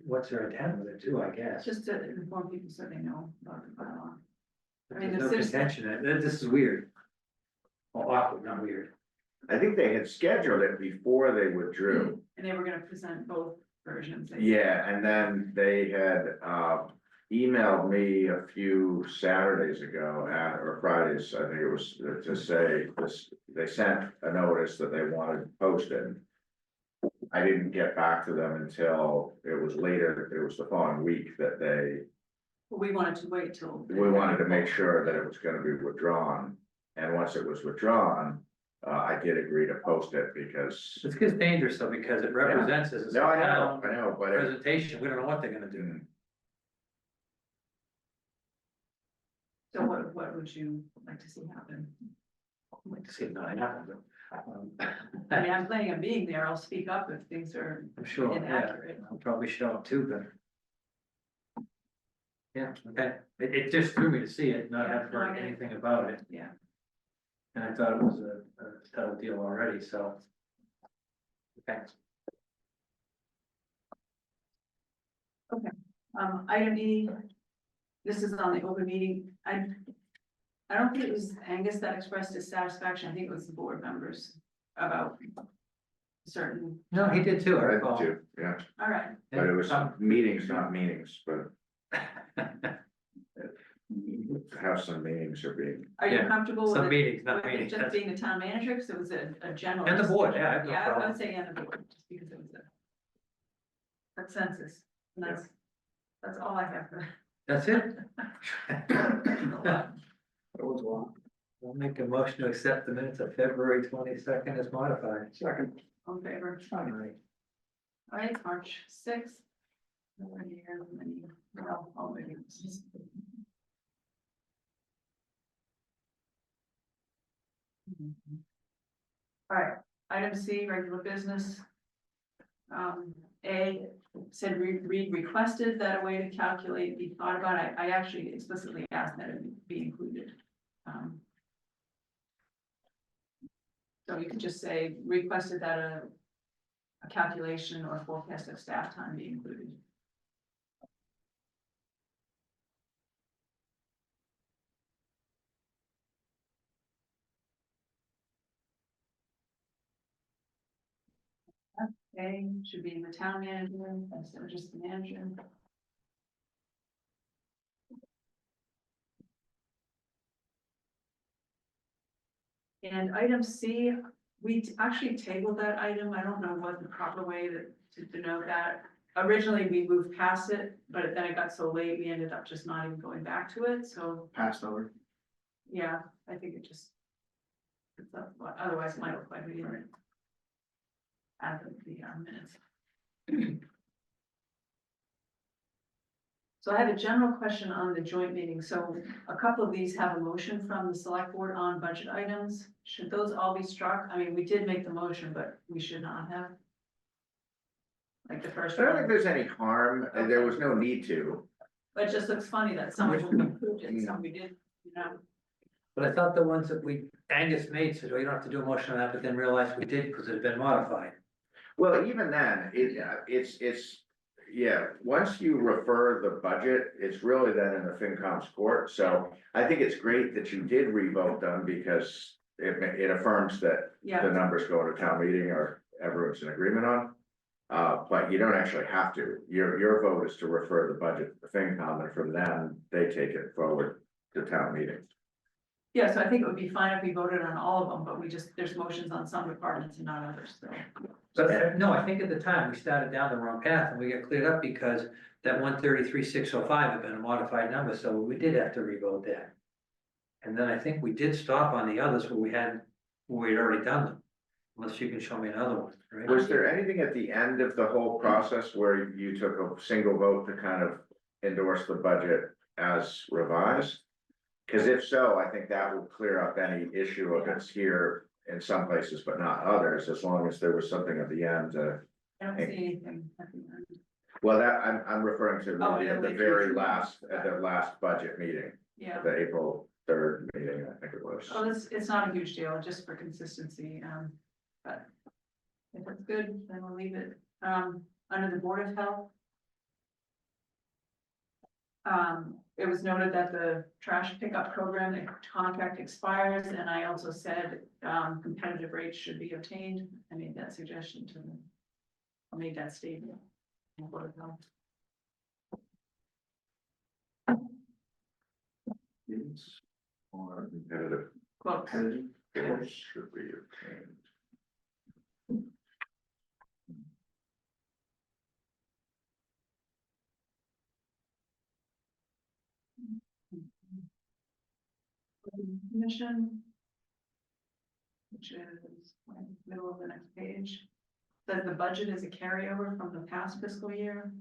What's their intent with it too, I guess. just to inform people so they know about the bylaw. But I mean, there's the no citizen- contention, this is weird. Well, awkward, not weird. I think they had scheduled it before they withdrew. And they were gonna present both versions. they said. Yeah, and then they had, emailed me a few Saturdays ago, or Fridays, I think it was, to say this, they sent a notice that they wanted posted. I didn't get back to them until it was later, it was the following week that We wanted to wait till. we wanted to make sure that it was gonna be withdrawn. And once it was withdrawn, I did agree to post it because, It's gets dangerous though, because it represents us as a no, I town know, but it, presentation, we don't know what they're gonna do. So what would you like to see happen? I'd like to see it not happen, but, I mean, I'm planning on being there, I'll speak up if things are I'm sure, yeah, inaccurate. I'll probably show up too, but. Yeah, okay, it just threw me to see it, not have heard anything about it. Yeah. And I thought it was a settled deal already, so. Okay. Item E, this is on the open meeting, I don't think it was Angus that expressed dissatisfaction, I think it was the board members about certain. No, he did too, I I recall. did too, yeah, All right, but it was meetings, not meetings, but have some meetings are being. are you Yeah, comfortable with Some it? meetings, not With it meetings. just being the town manager, because it was a general. And the board, yeah, I have no Yeah, I problem. would say and the board, just because it was a consensus, and that's all I have for. That's it? It was long. I'll make a motion to accept the minutes of February 22nd as modified. Second. On favor. All right. All right, March sixth. Well, I'll maybe. All right, item C, regular business. A said Reed requested that a way to calculate be thought about. I actually explicitly asked that it be included. So you could just say requested that a calculation or forecast of staff time be included. A should be the town manager instead of just the manager. And item C, we actually tabled that item. I don't know what the proper way to denote that. Originally, we moved past it, but then it got so late, we ended up just not even going back to it, so, Passed over. yeah, I think it just. It's up, but otherwise, it might look like we didn't. Add the minutes. So I have a general question on the joint meeting. So a couple of these have a motion from the select board on budget items. Should those all be struck? I mean, we did make the motion, but we should not have. Like the first I don't think one, there's any harm, and there was no need to. but it just looks funny that some of them approved it, some we did, you know. But I thought the ones that Angus made said, well, you don't have to do a motion on that, but then realized we did because it had been modified. Well, even then, it's, yeah, once you refer the budget, it's really then in the FinCom's court, so I think it's great that you did revote them because it affirms that the Yeah, numbers go to town meeting or everyone's in agreement on. But you don't actually have to, your vote is to refer the budget to the FinCom, and from them, they take it forward to town meeting. yeah, so I think it would be fine if we voted on all of them, but there's motions on some departments and not others, so. But no, I think at the time we started down the wrong path and we got cleared up because that 133,605 had been a modified number, so we did have to revote that. And then I think we did stop on the others where we had already done them, unless you can show me another one, right? Was there anything at the end of the whole process where you took a single vote to kind of endorse the budget as revised? Because if so, I think that will clear up any issue of it's here in some places, but not others, as long as there was something at the end. I don't see anything at the end. Well, that, I'm referring to Oh, really at the and very then- last, at the last budget meeting, Yeah, the April 3rd meeting, I think it was. well, it's not a huge deal, just for consistency, but if it's good, then we'll leave it, under the Board of Health. It was noted that the trash pickup program, the contract expires, and I also said, competitive rates should be obtained. I made that suggestion to them. I made that statement. on the Board of Health. Or competitive Quote, bids should be obtained. Commission. Which is like middle of the next page. Says the budget is a carryover from the past fiscal year.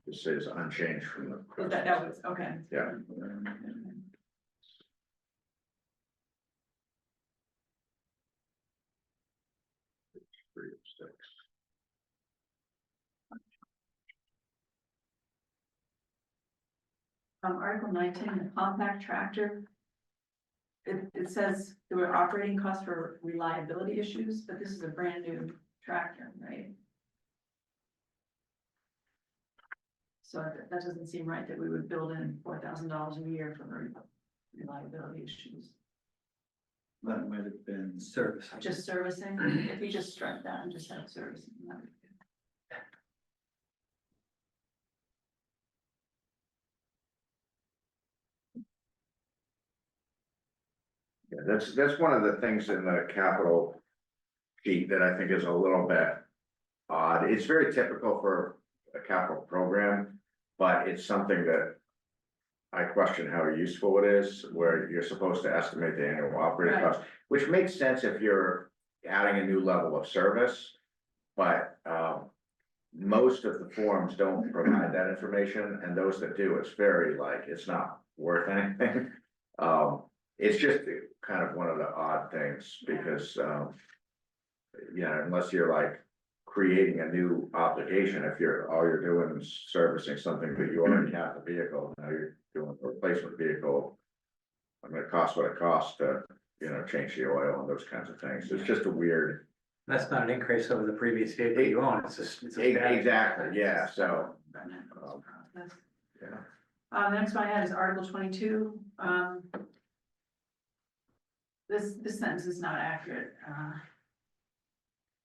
It says unchanged from the. That was, okay. Yeah. Three of six. Article 19, the compact tractor. It says there were operating costs for reliability issues, but this is a brand new tractor, right? So that doesn't seem right that we would build in $4,000 a year for reliability issues. That might have been. Service. Just servicing, if we just strike that and just have servicing, that would be good. Yeah, that's one of the things in the capital sheet that I think is a little bit odd. It's very typical for a capital program, but it's something that I question how useful it is, where you're supposed to estimate the annual operating Right. cost, which makes sense if you're adding a new level of service. But most of the forms don't provide that information, and those that do, it's very like, it's not worth anything. It's just kind of one of the odd things, because yeah, unless you're like creating a new obligation, if all you're doing is servicing something that you already have the vehicle, now you're doing a replacement vehicle. I mean, it costs what it costs to, change the oil and those kinds of things. It's just a weird. That's not an increase over the previous vehicle you own, it's just. Exactly, yeah, so. Yeah. The next one I had is Article 22. This sentence is not accurate.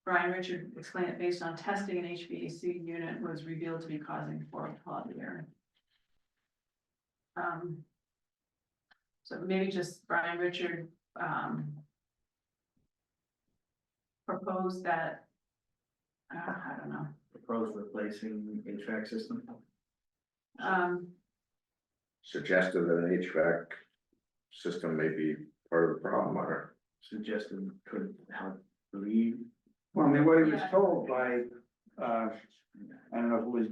Brian Richard explained it based on testing an HVAC unit was revealed to be causing poor quality air. So maybe just Brian Richard, proposed that, I don't know. Proposed replacing HVAC system. Suggested that an HVAC system may be part of the problem, or. Suggested could help relieve. Well, I mean, what he was Yeah. told by, I don't know if it was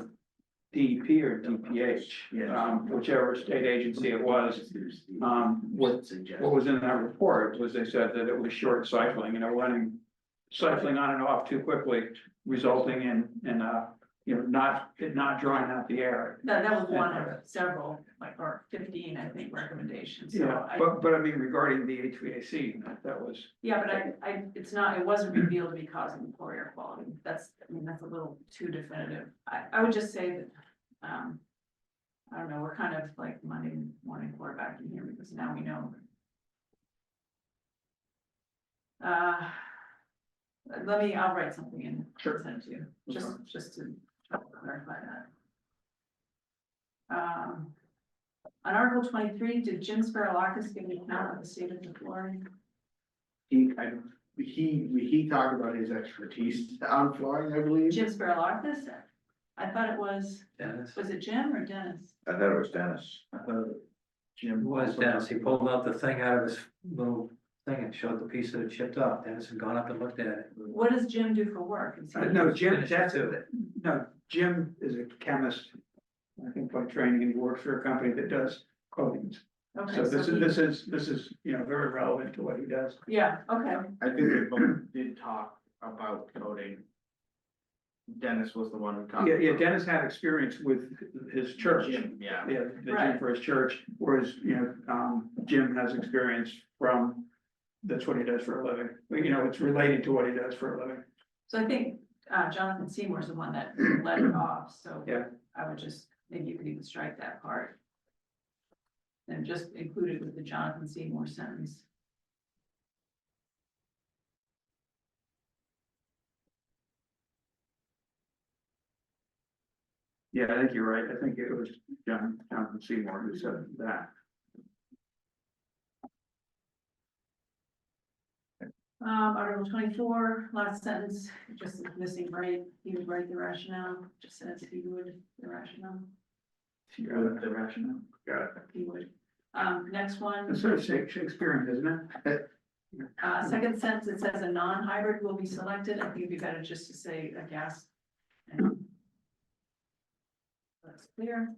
DEP or DPH, whichever state agency it was. What was in that report was they said that it was short cycling, running, cycling on and off too quickly, resulting in not drawing out the air. That was one of several, or 15, I think, recommendations. So Yeah, but I mean, regarding the HVAC, that was. yeah, but it wasn't revealed to be causing poor air quality. That's a little too definitive. I would just say that, I don't know, we're kind of like Monday morning quarterbacking here because now we know. I'll write something in, send it to you, just to clarify that. On Article 23, did Jim Sparrowakis give an account of the state of the flooring? He talked about his expertise on flooring, I believe. Jim Sparrowakis? I thought it was, Dennis. was it Jim or Dennis? I thought it was Dennis. I thought Jim. It was Dennis, he pulled out the thing out of his little thing and showed the piece that had chipped up, Dennis had gone up and looked at it. What does Jim do for work? Is he- No, Jim, Finish it that's too. it. No, Jim is a chemist, I think by training, and he works for a company that does coatings. Okay, So so he- this is, very relevant to what he does. Yeah, okay, I think they both did talk about coding. Dennis was the one who talked. Yeah, about- Dennis had experience with his church. Jim, yeah. Yeah, the gym Right. for his church, whereas, Jim has experience from, that's what he does for a living. It's related to what he does for a living. So I think, Jonathan Seymour's the one that led it off, so. Yeah. I would just, maybe you could even strike that part. And just include it with the Jonathan Seymour sentence. Yeah, I think you're right. I think it was Jonathan Seymour who said that. Article 24, last sentence, just missing right, he would write the rationale, just says he would, the rationale, The rationale. Got it. he would. Next one. It's sort of Shakespearean, isn't it? Second sentence, it says a non-hybrid will be selected. I think it'd be better just to say a gas. That's clear.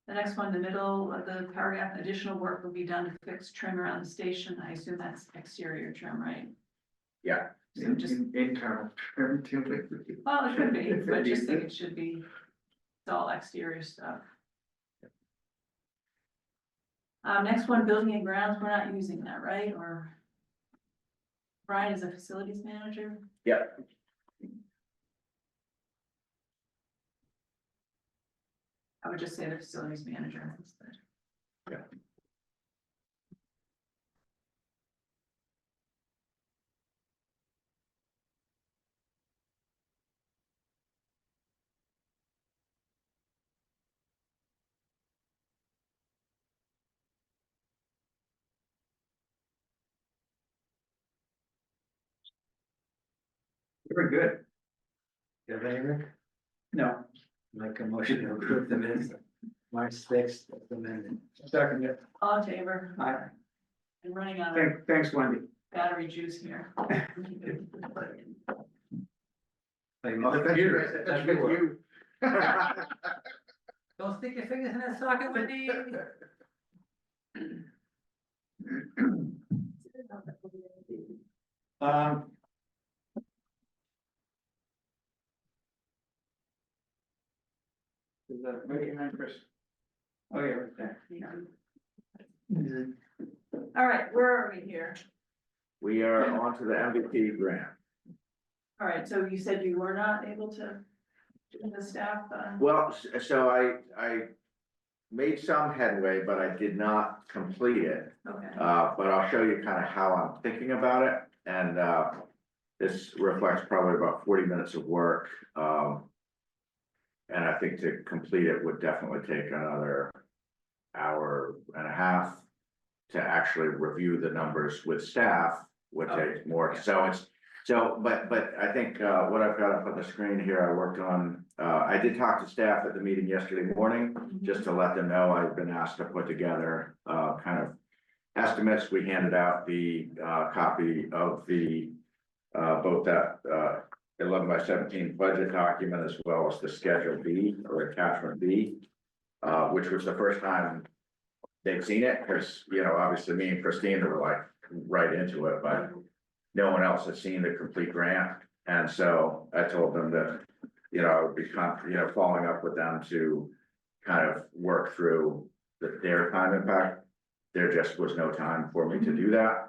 The next one, the middle of the paragraph, additional work will be done to fix trim around the station. I assume that's exterior trim, right? Yeah. So just, Internal term too. well, it could be, but just think it should be, it's all exterior stuff. Next one, building and grounds, we're not using that, right? Or Brian is a facilities manager? Yep. I would just say the facilities manager instead. Yeah. Very good. You have any, Rick? No, Make a motion to approve the minutes, March 6th, amendment. second, yeah. All in favor? Aye. I'm running out of Thanks, Wendy. battery juice here. Like, Oh, that's you. That's you. Don't stick your fingers in that socket, Wendy. Is that right behind Chris? Oh, yeah, right there. All right, where are we here? We are on to the MVP grant. All right, so you said you were not able to, do the staff, Well, so I made some headway, but I did not complete it. okay. But I'll show you kind of how I'm thinking about it, and, this reflects probably about 40 minutes of work. And I think to complete it would definitely take another hour and a half to actually review the numbers with staff would take more, but I think, what I've got up on the screen here, I worked on, I did talk to staff at the meeting yesterday morning, just to let them know I've been asked to put together, kind of estimates. We handed out the, copy of the, both that, 11 by 17 budget document as well as the Schedule B or Attachment B, which was the first time they'd seen it, because, obviously me and Christine were like right into it, but no one else had seen the complete grant. And so I told them that, I would be, following up with them to kind of work through their time impact. There just was no time for me to do that.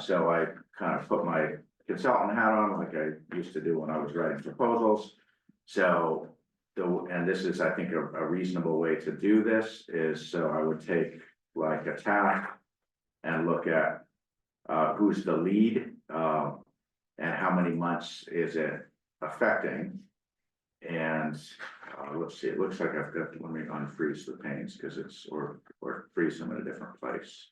So I kind of put my consultant hat on like I used to do when I was writing proposals. So and this is, I think, a reasonable way to do this is, so I would take like a task and look at who's the lead, and how many months is it affecting. And let's see, it looks like I've got, let me unfreeze the panes because it's, or freeze them in a different place.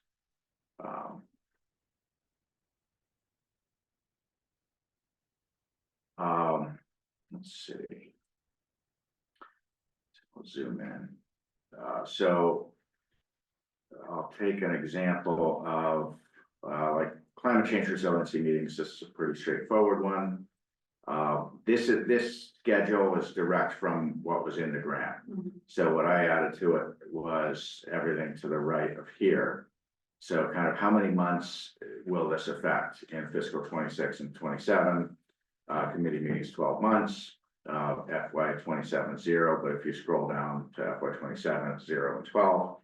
Let's see. I'll zoom in. So I'll take an example of like climate change resiliency meetings. This is a pretty straightforward one. This schedule is direct from what was in the grant. So what I added to it was everything to the right of here. So kind of how many months will this affect in fiscal 26 and 27? committee meetings 12 months, FY 27 0, but if you scroll down to FY 27, 0 and 12.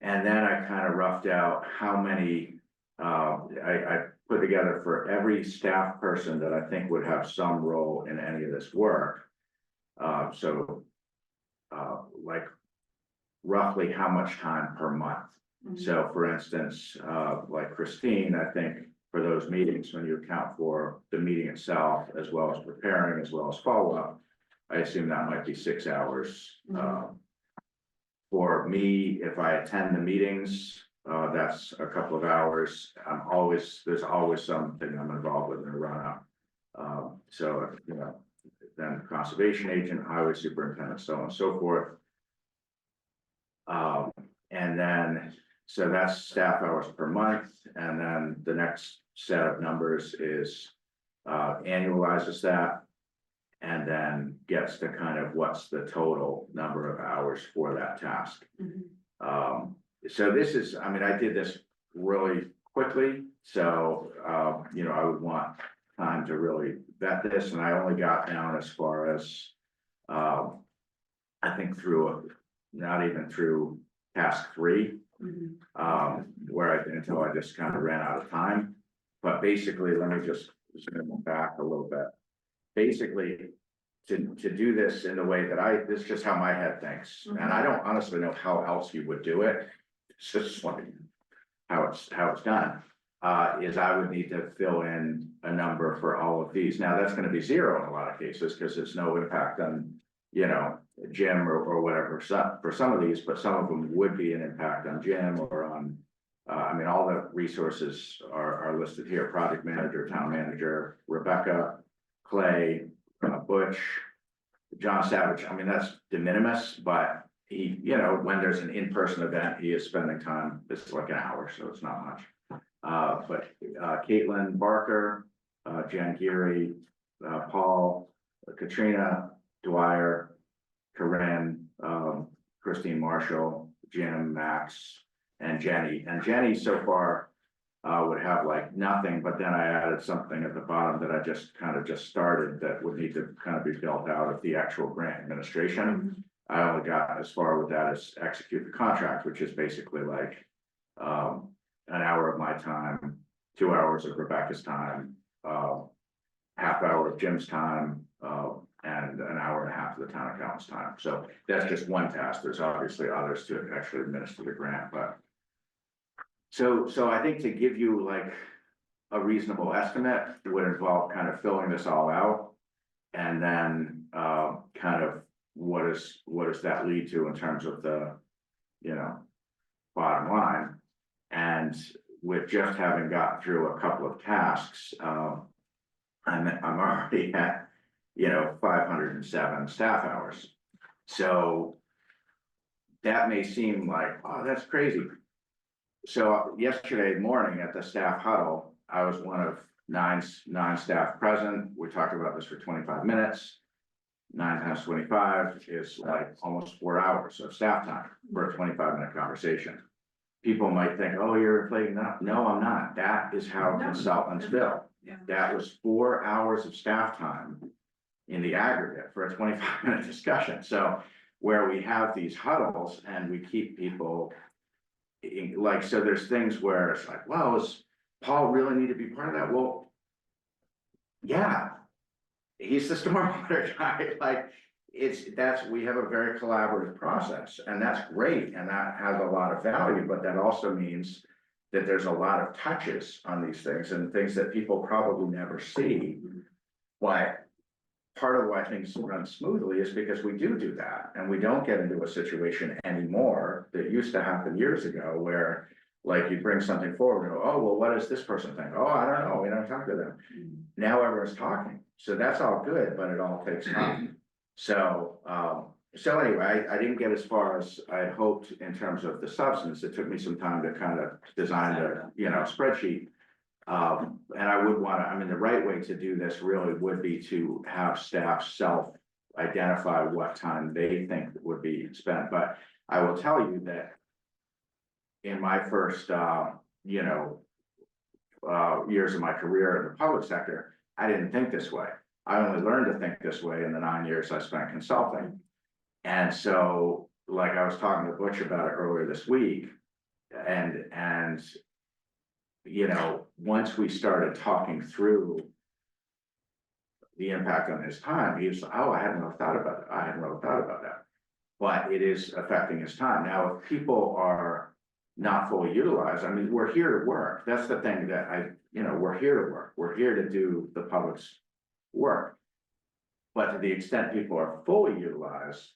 And then I kind of roughed out how many, I put together for every staff person that I think would have some role in any of this work. Like roughly how much time per month. So for instance, like Christine, I think for those meetings, when you account for the meeting itself, as well as preparing, as well as follow-up, I assume that might be 6 hours. For me, if I attend the meetings, that's a couple of hours. There's always something I'm involved with in the run-up. So, you know, then conservation agent, highway superintendent, so on and so forth. And then, so that's staff hours per month, and then the next set of numbers is annualizes that, and then gets to kind of what's the total number of hours for that task. So this is, I mean, I did this really quickly, so you know, I would want time to really vet this, and I only got down as far as I think not even through task 3, until I just kind of ran out of time. But basically, let me just zoom back a little bit. Basically, to do this in the way that this is just how my head thinks, and I don't honestly know how else you would do it. It's just like how it's done. Is I would need to fill in a number for all of these. Now that's going to be 0 in a lot of cases because there's no impact on, you know, Jim or whatever for some of these, but some of them would be an impact on Jim or on, I mean, all the resources are listed here: project manager, town manager, Rebecca, Clay, Butch, John Savage. I mean, that's de minimis, but he, you know, when there's an in-person event, he is spending time. It's like an hour, so it's not much. But Caitlin Barker, Jen Geary, Paul, Katrina Dwyer, Corinne, Christine Marshall, Jim, Max, and Jenny. And Jenny so far would have like nothing, but then I added something at the bottom that I just started that would need to kind of be built out of the actual grant administration. I only got as far with that as execute the contract, which is basically like an hour of my time, 2 hours of Rebecca's time, half hour of Jim's time, and an hour and a half of the town accountant's time. So that's just one task. There's obviously others to actually administer the grant, but so I think to give you like a reasonable estimate would involve kind of filling this all out, and then kind of what does that lead to in terms of the, you know, bottom line. And with just having gotten through a couple of tasks, I'm already at, you know, 507 staff hours. So that may seem like, oh, that's crazy. So yesterday morning at the staff huddle, I was one of nine staff present. We talked about this for 25 minutes. 9 times 25 is like almost 4 hours of staff time for a 25-minute conversation. People might think, oh, you're inflating that. No, I'm not. That is how consultants bill. That was 4 hours of staff time in the aggregate for a 25-minute discussion. So where we have these huddles and we keep people like, so there's things where it's like, well, does Paul really need to be part of that? Well, yeah, he's the stormwater guy. Like we have a very collaborative process, and that's great, and that has a lot of value, but that also means that there's a lot of touches on these things and things that people probably never see. But part of why things run smoothly is because we do that, and we don't get into a situation anymore that used to happen years ago where like you bring something forward and go, oh, well, what does this person think? Oh, I don't know, we don't talk to them. Now everyone's talking, so that's all good, but it all takes time. So anyway, I didn't get as far as I had hoped in terms of the substance. It took me some time to kind of design a, you know, spreadsheet. And I would want to, I mean, the right way to do this really would be to have staff self-identify what time they think would be spent. But I will tell you that in my first, you know, years of my career in the public sector, I didn't think this way. I only learned to think this way in the 9 years I spent consulting. And so, like I was talking to Butch about it earlier this week, and you know, once we started talking through the impact on his time, he was, oh, I hadn't really thought about it. I hadn't really thought about that. But it is affecting his time. Now, if people are not fully utilized, I mean, we're here to work. That's the thing that we're here to work. We're here to do the public's work. But to the extent people are fully utilized,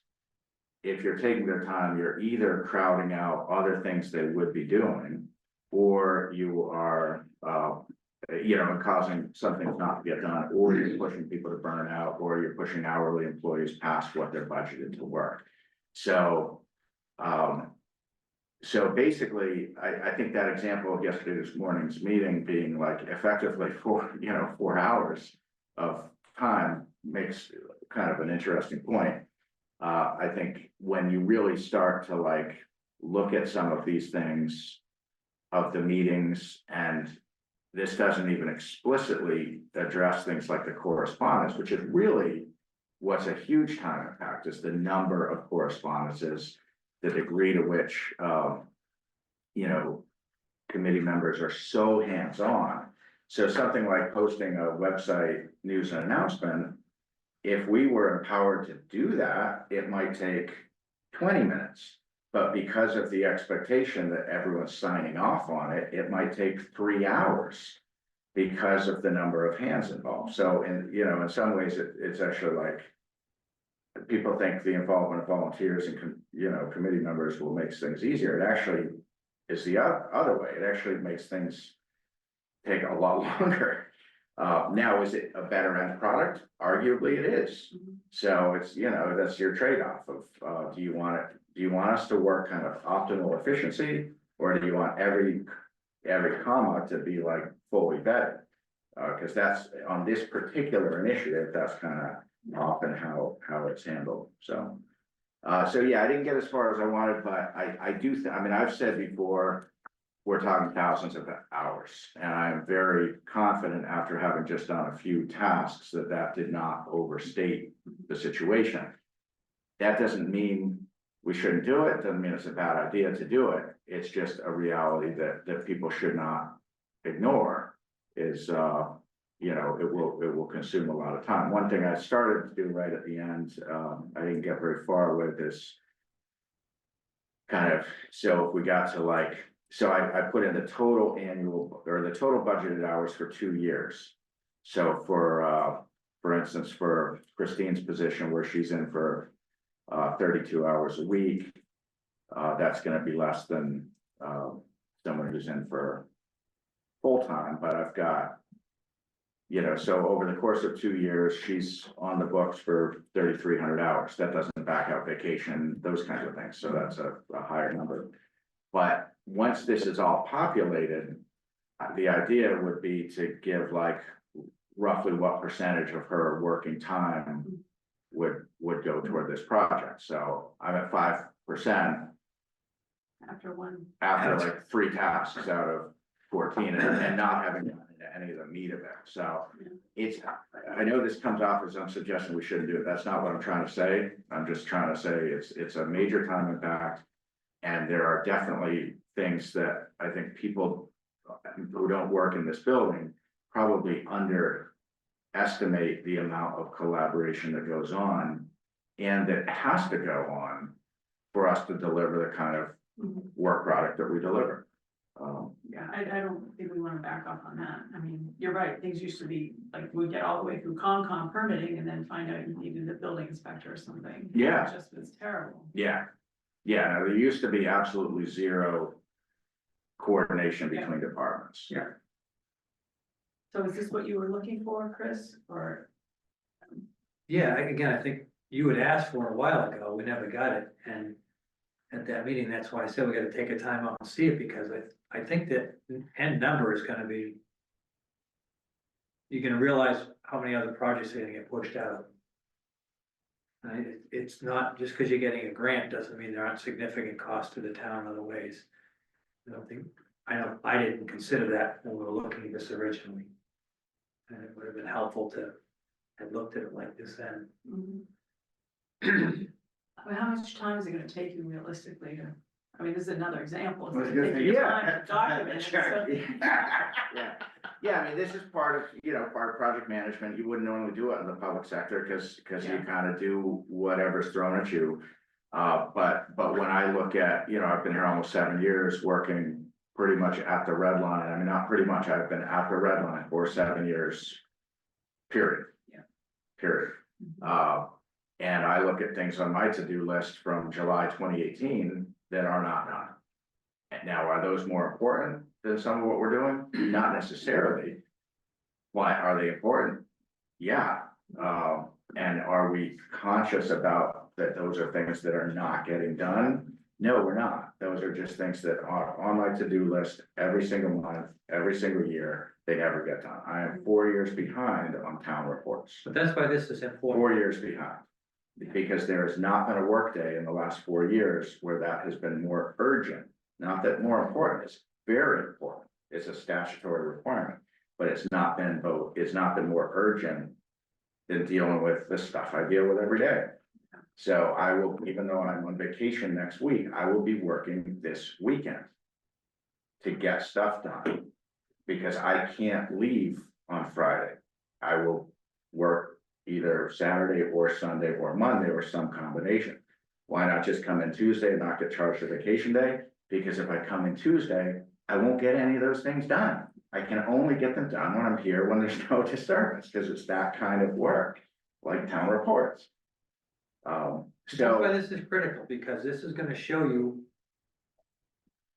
if you're taking their time, you're either crowding out other things they would be doing, or you are, causing something not to get done, or you're pushing people to burn out, or you're pushing hourly employees past what they're budgeted to work. So, basically, I think that example of this morning's meeting being like effectively 4 hours of time makes kind of an interesting point. I think when you really start to like look at some of these things of the meetings, and this doesn't even explicitly address things like the correspondence, which is really what's a huge time impact, is the number of correspondences, the degree to which, committee members are so hands-on. So something like posting a website news and announcement, if we were empowered to do that, it might take 20 minutes. But because of the expectation that everyone's signing off on it, it might take 3 hours because of the number of hands involved. So in some ways, it's actually like, people think the involvement of volunteers and committee members will make things easier. It actually is the other way. It actually makes things take a lot longer. Now, is it a better end product? Arguably it is. So it's, that's your trade-off of, do you want us to work kind of optimal efficiency, or do you want every comma to be like fully vetted? Because that's, on this particular initiative, that's kind of often how it's handled. So yeah, I didn't get as far as I wanted, but I do, I've said before, we're talking thousands of hours, and I'm very confident, after having just done a few tasks, that did not overstate the situation. That doesn't mean we shouldn't do it, doesn't mean it's a bad idea to do it. It's just a reality that people should not ignore, is it will consume a lot of time. One thing I started to do right at the end, I didn't get very far with, this kind of, so if we got to like, so I put in the total annual, or the total budgeted hours for 2 years. So for instance, for Christine's position, where she's in for 32 hours a week, that's going to be less than someone who's in for full-time. But I've got, so over the course of 2 years, she's on the books for 3,300 hours. That doesn't back out vacation, those kinds of things. So that's a higher number. But once this is all populated, the idea would be to give like roughly what percentage of her working time would go toward this project. So I'm at 5% after like 3 tasks out of 14, and not having gotten into any of the meat of it. So I know this comes off as I'm suggesting we shouldn't do it. That's not what I'm trying to say. I'm just trying to say it's a major time impact. And there are definitely things that I think people who don't work in this building probably underestimate the amount of collaboration that goes on, and that has to go on for us to deliver the kind of work product that we deliver. Yeah, I don't think we want to back off on that. I mean, you're right, things used to be like, we'd get all the way through Concom permitting and then find out you needed a building inspector or something. Yeah. It just was terrible. Yeah, no, there used to be absolutely zero coordination between departments. Yeah. So is this what you were looking for, Chris, or? Yeah, I think you had asked for it a while ago, we never got it, and at that meeting, that's why I said we gotta take a time out and see it, because I think that end number is gonna be, you're gonna realize how many other projects are gonna get pushed out. It's not, just because you're getting a grant doesn't mean there aren't significant costs to the town in other ways. I know I didn't consider that when we were looking at this originally. And it would have been helpful to have looked at it like this then. Mhm. But how much time is it gonna take you realistically to, I mean, this is another example. It's Well, gonna take you time to document it, so- Yeah, I mean, this is part of, part of project management. You wouldn't normally do it in the public sector because you Yeah. kind of do whatever's thrown at you. But when I look at, I've been here almost 7 years working pretty much at the red line. I mean, not pretty much, I've been at the red line for 7 years. Period. Yeah. Period. And I look at things on my to-do list from July 2018 that are not done. And now, are those more important than some of what we're doing? Not necessarily. Why are they important? Yeah. And are we conscious about that those are things that are not getting done? No, we're not. Those are just things that are on my to-do list every single month, every single year. They never get done. I am 4 years behind on town reports. But that's why this is important. 4 years behind. Because there has not been a workday in the last 4 years where that has been more urgent. Not that more important, it's very important. It's a statutory requirement, but it's not been more urgent than dealing with the stuff I deal with every day. So I will, even though I'm on vacation next week, I will be working this weekend to get stuff done, because I can't leave on Friday. I will work either Saturday or Sunday or Monday or some combination. Why not just come in Tuesday and not get charged a vacation day? Because if I come in Tuesday, I won't get any of those things done. I can only get them done when I'm here, when there's no disturbance, because it's that kind of work, like town reports. That's why So, this is critical, because this is gonna show you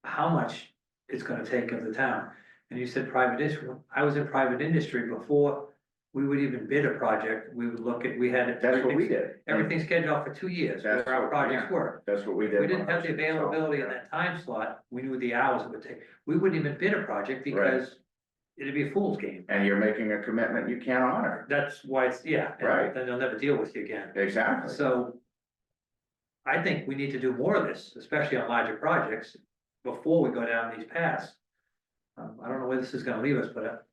how much it's gonna take of the town. And you said private industry, I was in private industry before we would even bid a project, we would look at, we had. that's what we did. Everything scheduled for 2 years, where That's our what- projects yeah. were. That's what we did. We didn't when I have the was in South. availability in that time slot, we knew the hours it would take, we wouldn't even bid a project because it'd be a fool's game. And you're making a commitment you can't honor. That's why it's, yeah, Right. and then they'll never deal with you again. Exactly. So I think we need to do more of this, especially on larger projects, before we go down these paths. I don't know where this is gonna leave us, but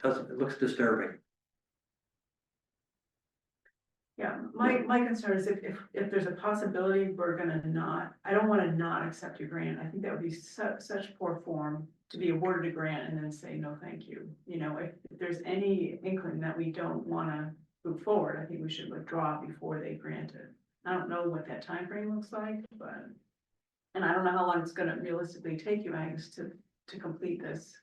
it looks disturbing. Yeah, my concern is if there's a possibility, we're gonna not, I don't wanna not accept your grant. I think that would be such poor form to be awarded a grant and then say, no, thank you. If there's any inkling that we don't wanna move forward, I think we should withdraw before they grant it. I don't know what that time frame looks like, but, and I don't know how long it's gonna realistically take you, Angus, to complete this.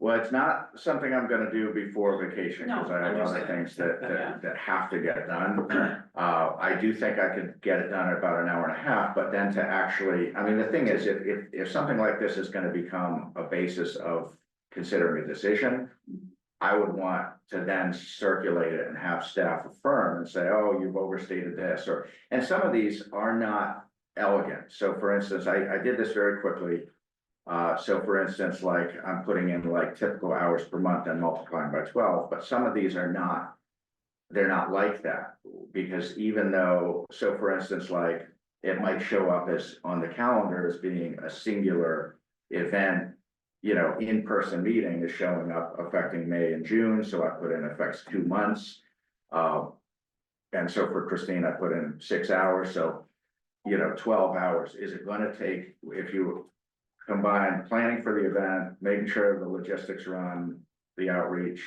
Well, it's not something I'm gonna do before vacation, because No, I have other understood. things that Yeah. have to get done. I do think I could get it done in about an hour and a half, but then to actually, I mean, the thing is, if something like this is gonna become a basis of considering a decision, I would want to then circulate it and have staff affirm and say, oh, you've overstated this, and some of these are not elegant. So for instance, I did this very quickly. So for instance, like I'm putting in like typical hours per month and multiplying by 12, but some of these are not, they're not like that. Because even though, so for instance, like it might show up as on the calendar as being a singular event, in-person meeting is showing up affecting May and June, so I put in affects 2 months. And so for Christine, I put in 6 hours, so 12 hours. Is it gonna take, if you combine planning for the event, making sure the logistics run, the outreach,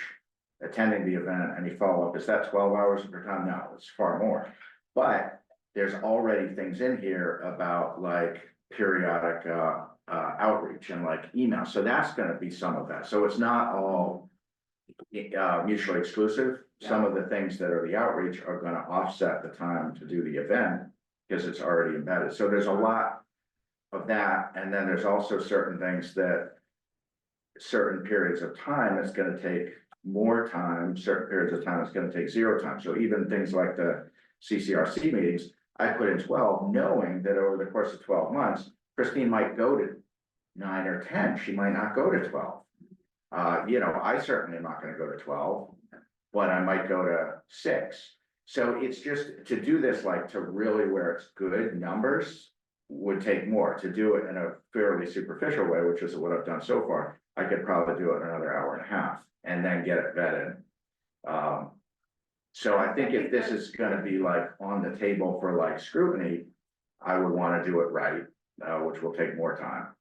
attending the event, any follow-up, is that 12 hours per time? No, it's far more. But there's already things in here about like periodic outreach and like email. So that's gonna be some of that. So it's not all mutually exclusive. Some of the things that are the outreach are gonna offset the time to do the event because it's already embedded. So there's a lot of that, and then there's also certain things that certain periods of time it's gonna take more time, certain periods of time it's gonna take 0 time. So even things like the CCRC meetings, I put in 12, knowing that over the course of 12 months, Christine might go to 9 or 10, she might not go to 12. I certainly am not gonna go to 12, but I might go to 6. So it's just to do this, like to really where it's good numbers would take more. To do it in a fairly superficial way, which is what I've done so far, I could probably do it in another hour and a half. and then get it vetted. So I think if this is gonna be like on the table for like scrutiny, I would wanna do it right, which will take more time.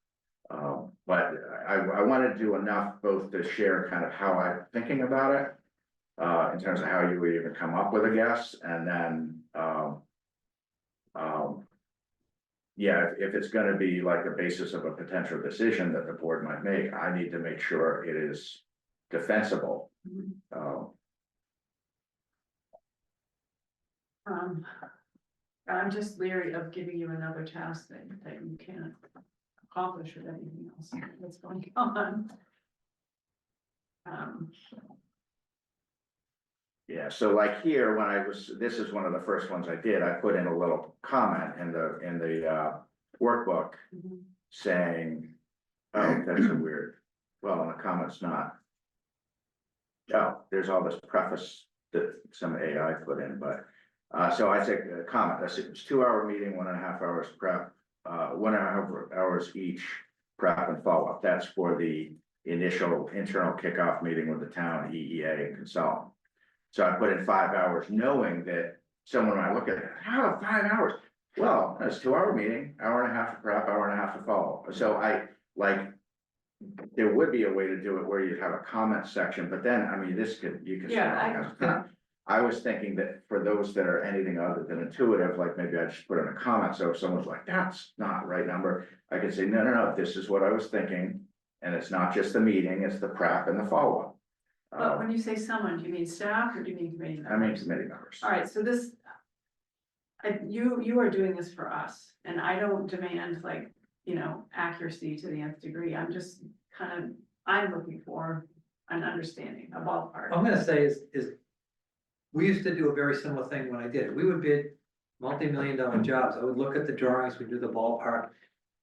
But I wanna do enough both to share kind of how I'm thinking about it. In terms of how you would even come up with a guess, and then, yeah, if it's gonna be like the basis of a potential decision that the board might make, I need to make sure it is defensible. I'm just leery of giving you another task that you can't accomplish with anything else that's going on. Yeah, so like here, when I was, this is one of the first ones I did, I put in a little comment in the workbook saying, oh, that's a weird, well, the comment's not. Oh, there's all this preface that some AI put in, but, so I take a comment, I said, it's 2-hour meeting, 1.5 hours prep, 1.5 hours each prep and follow-up. That's for the initial internal kickoff meeting with the town EEA and consultant. So I put in 5 hours, knowing that someone might look at it, how 5 hours? Well, it's 2-hour meeting, 1.5 hours of prep, 1.5 hours to follow. So I like, there would be a way to do it where you'd have a comment section, but then, I mean, this could, you could. I was thinking that for those that are anything other than intuitive, like maybe I just put in a comment, so if someone's like, that's not the right number, I could say, no, this is what I was thinking. And it's not just the meeting, it's the prep and the follow-up. But when you say someone, do you mean staff or do you mean committee members? I mean committee members. All right, so this, you are doing this for us, and I don't demand like, you know, accuracy to the nth degree. I'm just I'm looking for an understanding, a ballpark. I'm gonna say is we used to do a very similar thing when I did it. We would bid multi-million-dollar jobs. I would look at the drawings, we'd do the ballpark,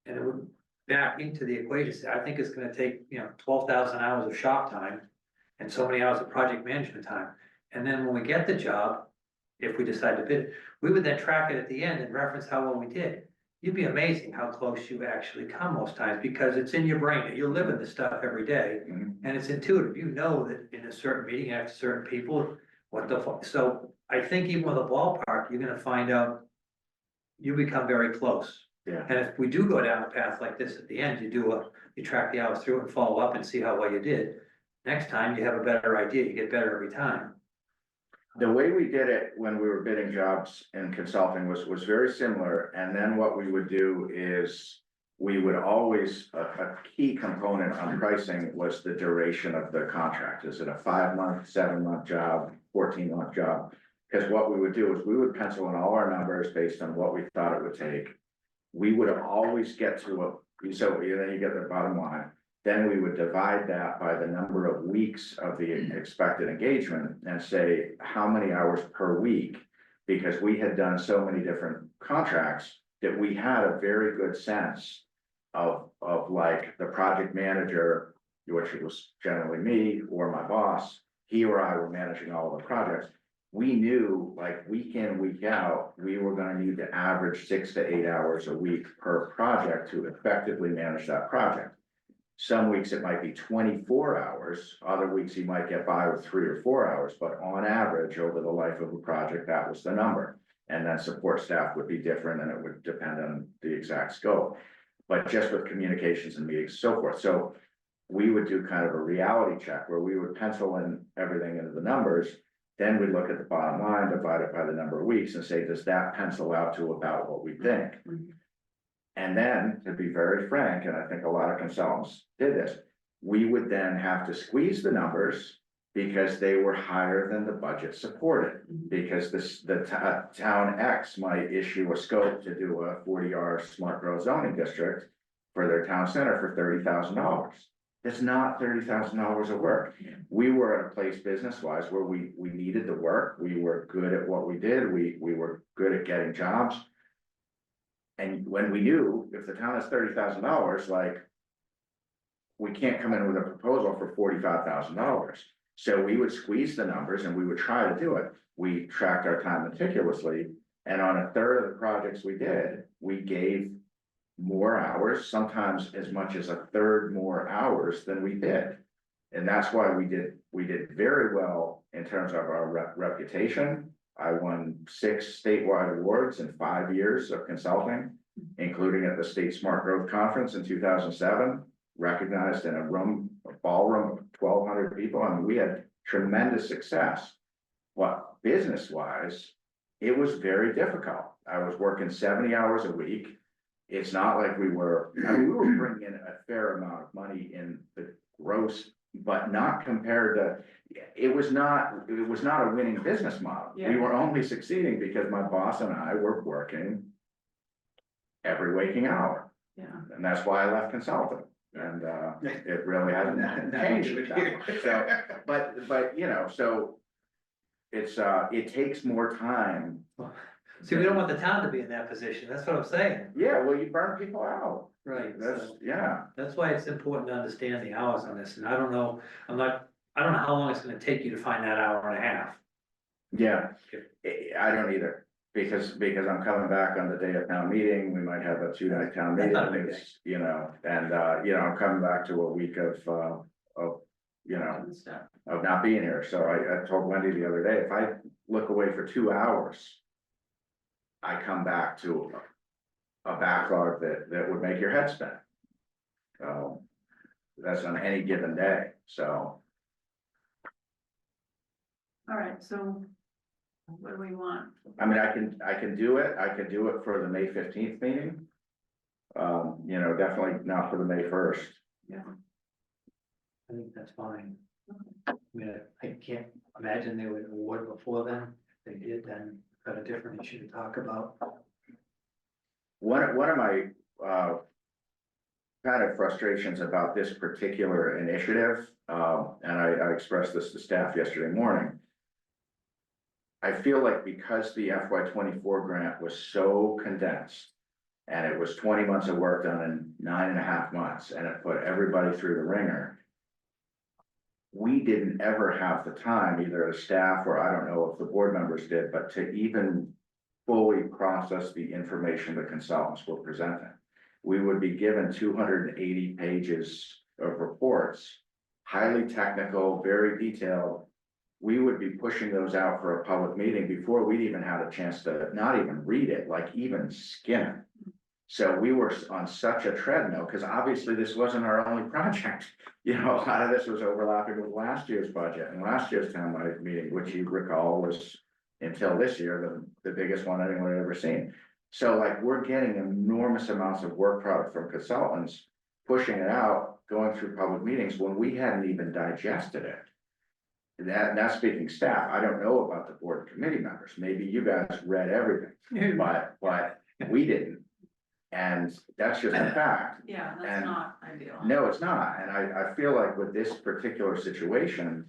and it would back into the equation. Say, I think it's gonna take, 12,000 hours of shop time and so many hours of project management time. And then when we get the job, if we decide to bid, we would then track it at the end and reference how well we did. You'd be amazing how close you actually come most times, because it's in your brain. You're living this stuff every day, and it's intuitive. You know that in a certain meeting, after certain people, what the fuck. So I think even with a ballpark, you're gonna find out you become very close. Yeah. And if we do go down a path like this at the end, you track the hours through and follow up and see how well you did. Next time you have a better idea, you get better every time. The way we did it when we were bidding jobs and consulting was very similar. And then what we would do is we would always, a key component on pricing was the duration of the contract. Is it a 5-month, 7-month job, 14-month job? Because what we would do is we would pencil in all our numbers based on what we thought it would take. We would always get to so then you get the bottom line. Then we would divide that by the number of weeks of the expected engagement and say, how many hours per week? Because we had done so many different contracts that we had a very good sense of like the project manager, which was generally me or my boss, he or I were managing all of the projects. We knew like week in, week out, we were gonna need to average 6 to 8 hours a week per project to effectively manage that project. Some weeks it might be 24 hours, other weeks you might get by with 3 or 4 hours, but on average, over the life of a project, that was the number. And then support staff would be different and it would depend on the exact scope. But just with communications and meetings and so forth. So we would do kind of a reality check where we would pencil in everything into the numbers. Then we look at the bottom line, divide it by the number of weeks and say, does that pencil out to about what we think? And then, to be very frank, and I think a lot of consultants did this, we would then have to squeeze the numbers because they were higher than the budget supported. Because town X might issue a scope to do a 40R smart growth zoning district for their town center for $30,000. It's not $30,000 of work. We were at a place business-wise where we needed the work. We were good at what we did. We were good at getting jobs. And when we knew if the town has $30,000, like, we can't come in with a proposal for $45,000. So we would squeeze the numbers and we would try to do it. We tracked our time meticulously. And on 1/3 of the projects we did, we gave more hours, sometimes as much as 1/3 more hours than we did. And that's why we did very well in terms of our reputation. I won 6 statewide awards in 5 years of consulting, including at the State Smart Growth Conference in 2007, recognized in a ballroom of 1,200 people. I mean, we had tremendous success. But business-wise, it was very difficult. I was working 70 hours a week. It's not like we were bringing in a fair amount of money in the gross, but not compared to, it was not a winning business model. Yeah. We were only succeeding because my boss and I were working every waking hour. Yeah. And that's why I left consulting. And it really hasn't changed that much. So, but you know, so it's it takes more time. See, we don't want the town to be in that position, that's what I'm saying. Yeah, well, you burn people out. Right. That's, So yeah. that's why it's important to understand the hours on this, and I don't know, I don't know how long it's gonna take you to find that hour and a half. Yeah, I don't either, because I'm coming back on the day of town meeting, we might have a 2-night town That's meeting, not a big it's, you know, and, you know, I'm coming back to a week of, you know, And stuff. of not being here, so I told Wendy the other day, if I look away for 2 hours, I come back to a backlog that would make your head spin. So, that's on any given day, so. All right, so what do we want? I mean, I can do it for the May 15th meeting. You know, definitely not for the May 1st. Yeah. I think that's fine. I mean, I can't imagine they would award before then, if they did, then got a different issue to talk about. One of my, kind of frustrations about this particular initiative, and I expressed this to staff yesterday morning. I feel like because the FY24 grant was so condensed, and it was 20 months of work done in 9.5 months, and it put everybody through the ringer. We didn't ever have the time, either as staff or I don't know if the board members did, but to even fully process the information the consultants were presenting. We would be given 280 pages of reports, highly technical, very detailed. We would be pushing those out for a public meeting before we'd even had a chance to not even read it, like even skim it. So we were on such a treadmill, because obviously this wasn't our only project. You know, a lot of this was overlapping with last year's budget and last year's town meeting, which you recall was until this year, the biggest one anyone had ever seen. So like, we're getting enormous amounts of work product from consultants, pushing it out, going through public meetings when we hadn't even digested it. That's speaking staff, I don't know about the board and committee members, maybe you guys read everything, but we didn't. And that's just a fact. Yeah, that's And not ideal. No, it's not, and I feel like with this particular situation,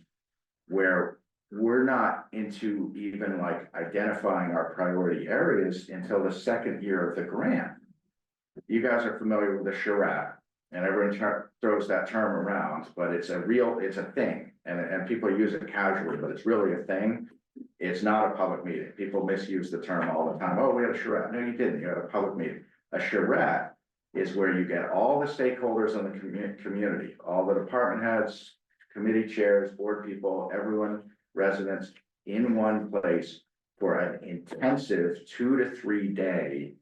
where we're not into even like identifying our priority areas until the 2nd year of the grant. You guys are familiar with the charrette, and everyone throws that term around, but it's a thing, and people use it casually, but it's really a thing. It's not a public meeting. People misuse the term all the time. Oh, we had a charrette. No, you didn't. You had a public meeting. A charrette is where you get all the stakeholders in the community, all the department heads, committee chairs, board people, everyone, residents in one place for an intensive 2 to 3 day.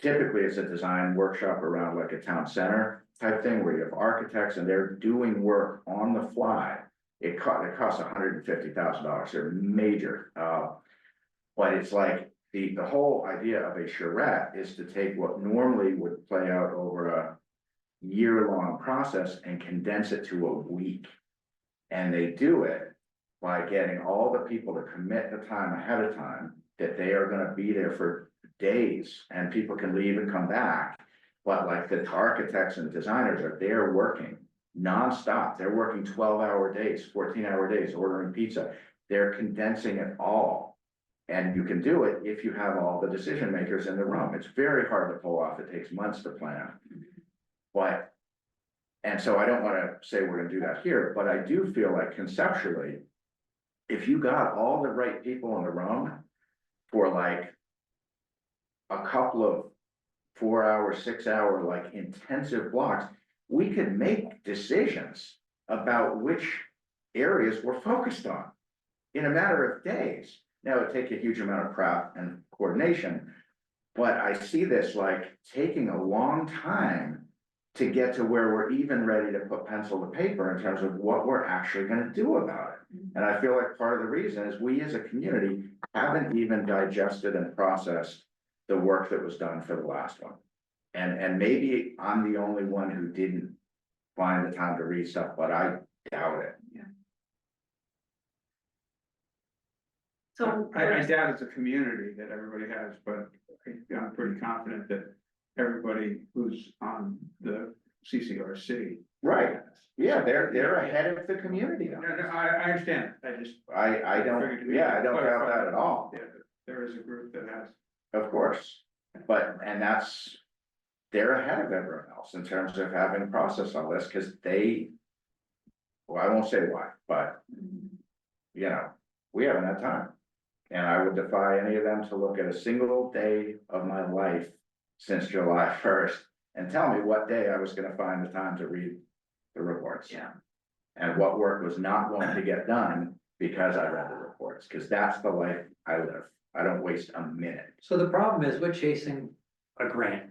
Typically, it's a design workshop around like a town center type thing where you have architects and they're doing work on the fly. It costs $150,000. They're major, but it's like the whole idea of a charrette is to take what normally would play out over a year-long process and condense it to a week. And they do it by getting all the people to commit the time ahead of time that they are gonna be there for days, and people can leave and come back. But like the architects and designers are there working nonstop. They're working 12-hour days, 14-hour days, ordering pizza. They're condensing it all. And you can do it if you have all the decision makers in the room. It's very hard to pull off. It takes months to plan. But, and so I don't want to say we're gonna do that here, but I do feel like conceptually, if you got all the right people in the room for like a couple of 4-hour, 6-hour, like intensive blocks, we could make decisions about which areas we're focused on in a matter of days. Now, it'd take a huge amount of prep and coordination, but I see this like taking a long time to get to where we're even ready to put pencil to paper in terms of what we're actually gonna do about it. And I feel like part of the reason is we as a community haven't even digested and processed the work that was done for the last one. And maybe I'm the only one who didn't find the time to read stuff, but I doubt it. So. I doubt it's a community that everybody has, but I'm pretty confident that everybody who's on the CCRC. Right, yeah, they're ahead of the community. No, I understand, I just. I don't doubt that at all, Yeah, there is a group that has. of course, and they're ahead of everyone else in terms of having processed all this, cause well, I won't say why, but you know, we haven't had time. And I would defy any of them to look at a single day of my life since July 1st and tell me what day I was gonna find the time to read the reports. Yeah. And what work was not going to get done because I read the reports, because that's the life I live. I don't waste a minute. So the problem is we're chasing a grant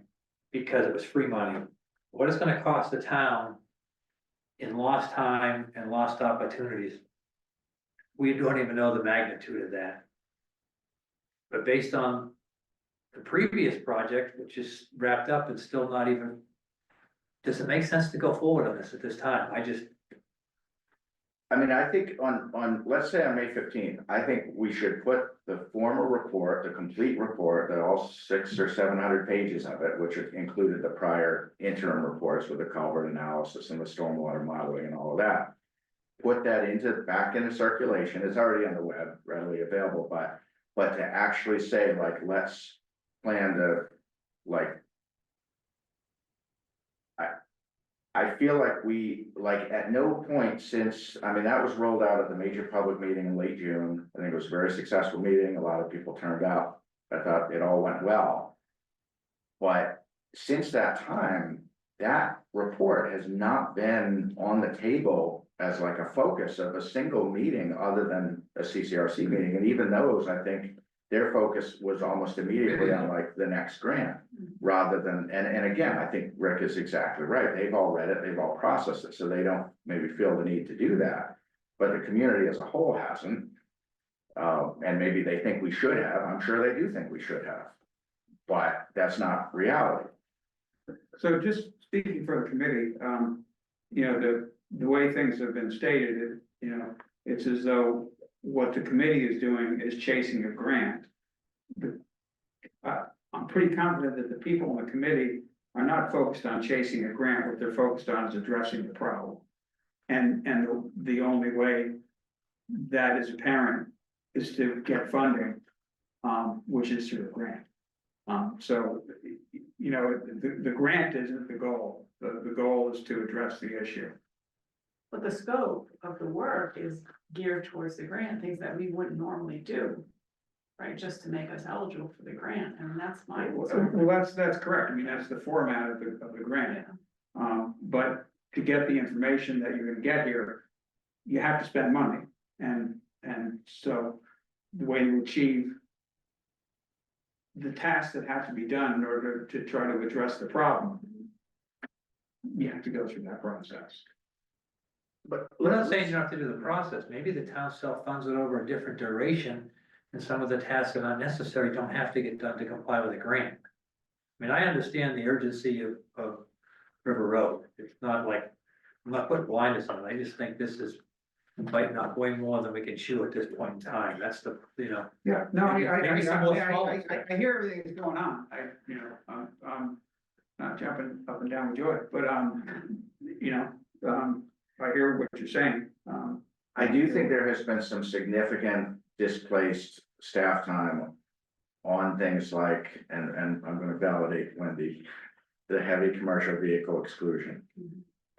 because it was free money. What it's gonna cost the town in lost time and lost opportunities? We don't even know the magnitude of that. But based on the previous project, which is wrapped up, it's still not even, does it make sense to go forward on this at this time? I mean, I think let's say on May 15th, I think we should put the formal report, the complete report, all 600 or 700 pages of it, which included the prior interim reports with the culvert analysis and the stormwater modeling and all of that. Put that back into circulation. It's already on the web, readily available, but to actually say, like, let's plan to, like, I feel like at no point since, I mean, that was rolled out at the major public meeting in late June. I think it was a very successful meeting. A lot of people turned out. I thought it all went well. But since that time, that report has not been on the table as like a focus of a single meeting other than a CCRC meeting. And even those, I think their focus was almost immediately on like the next grant rather than, and again, I think Rick is exactly right. They've all read it, they've all processed it, so they don't maybe feel the need to do that. But the community as a whole hasn't. And maybe they think we should have. I'm sure they do think we should have. But that's not reality. So just speaking for the committee, you know, the way things have been stated, you know, it's as though what the committee is doing is chasing a grant. I'm pretty confident that the people on the committee are not focused on chasing a grant. What they're focused on is addressing the problem. And the only way that is apparent is to get funding, which is through a grant. So, you know, the grant isn't the goal. The goal is to address the issue. But the scope of the work is geared towards the grant, things that we wouldn't normally do. Right, just to make us eligible for the grant, and that's my concern. Well, that's correct. I mean, that's the format of the grant. But to get the information that you're gonna get here, you have to spend money. And so the way to achieve the tasks that have to be done in order to try to address the problem, you have to go through that process. But we're not saying you don't have to do the process. Maybe the town self-funds it over a different duration. And some of the tasks that are necessary don't have to get done to comply with the grant. I mean, I understand the urgency of River Road. It's not like, I'm not putting blinders on it. I just think this is biting off way more than we can chew at this point in time. That's the, you know. Yeah, no, I hear everything that's going on. I'm not jumping up and down with joy, but, you know, I hear what you're saying. I do think there has been some significant displaced staff time on things like, and I'm gonna validate Wendy, the heavy commercial vehicle exclusion.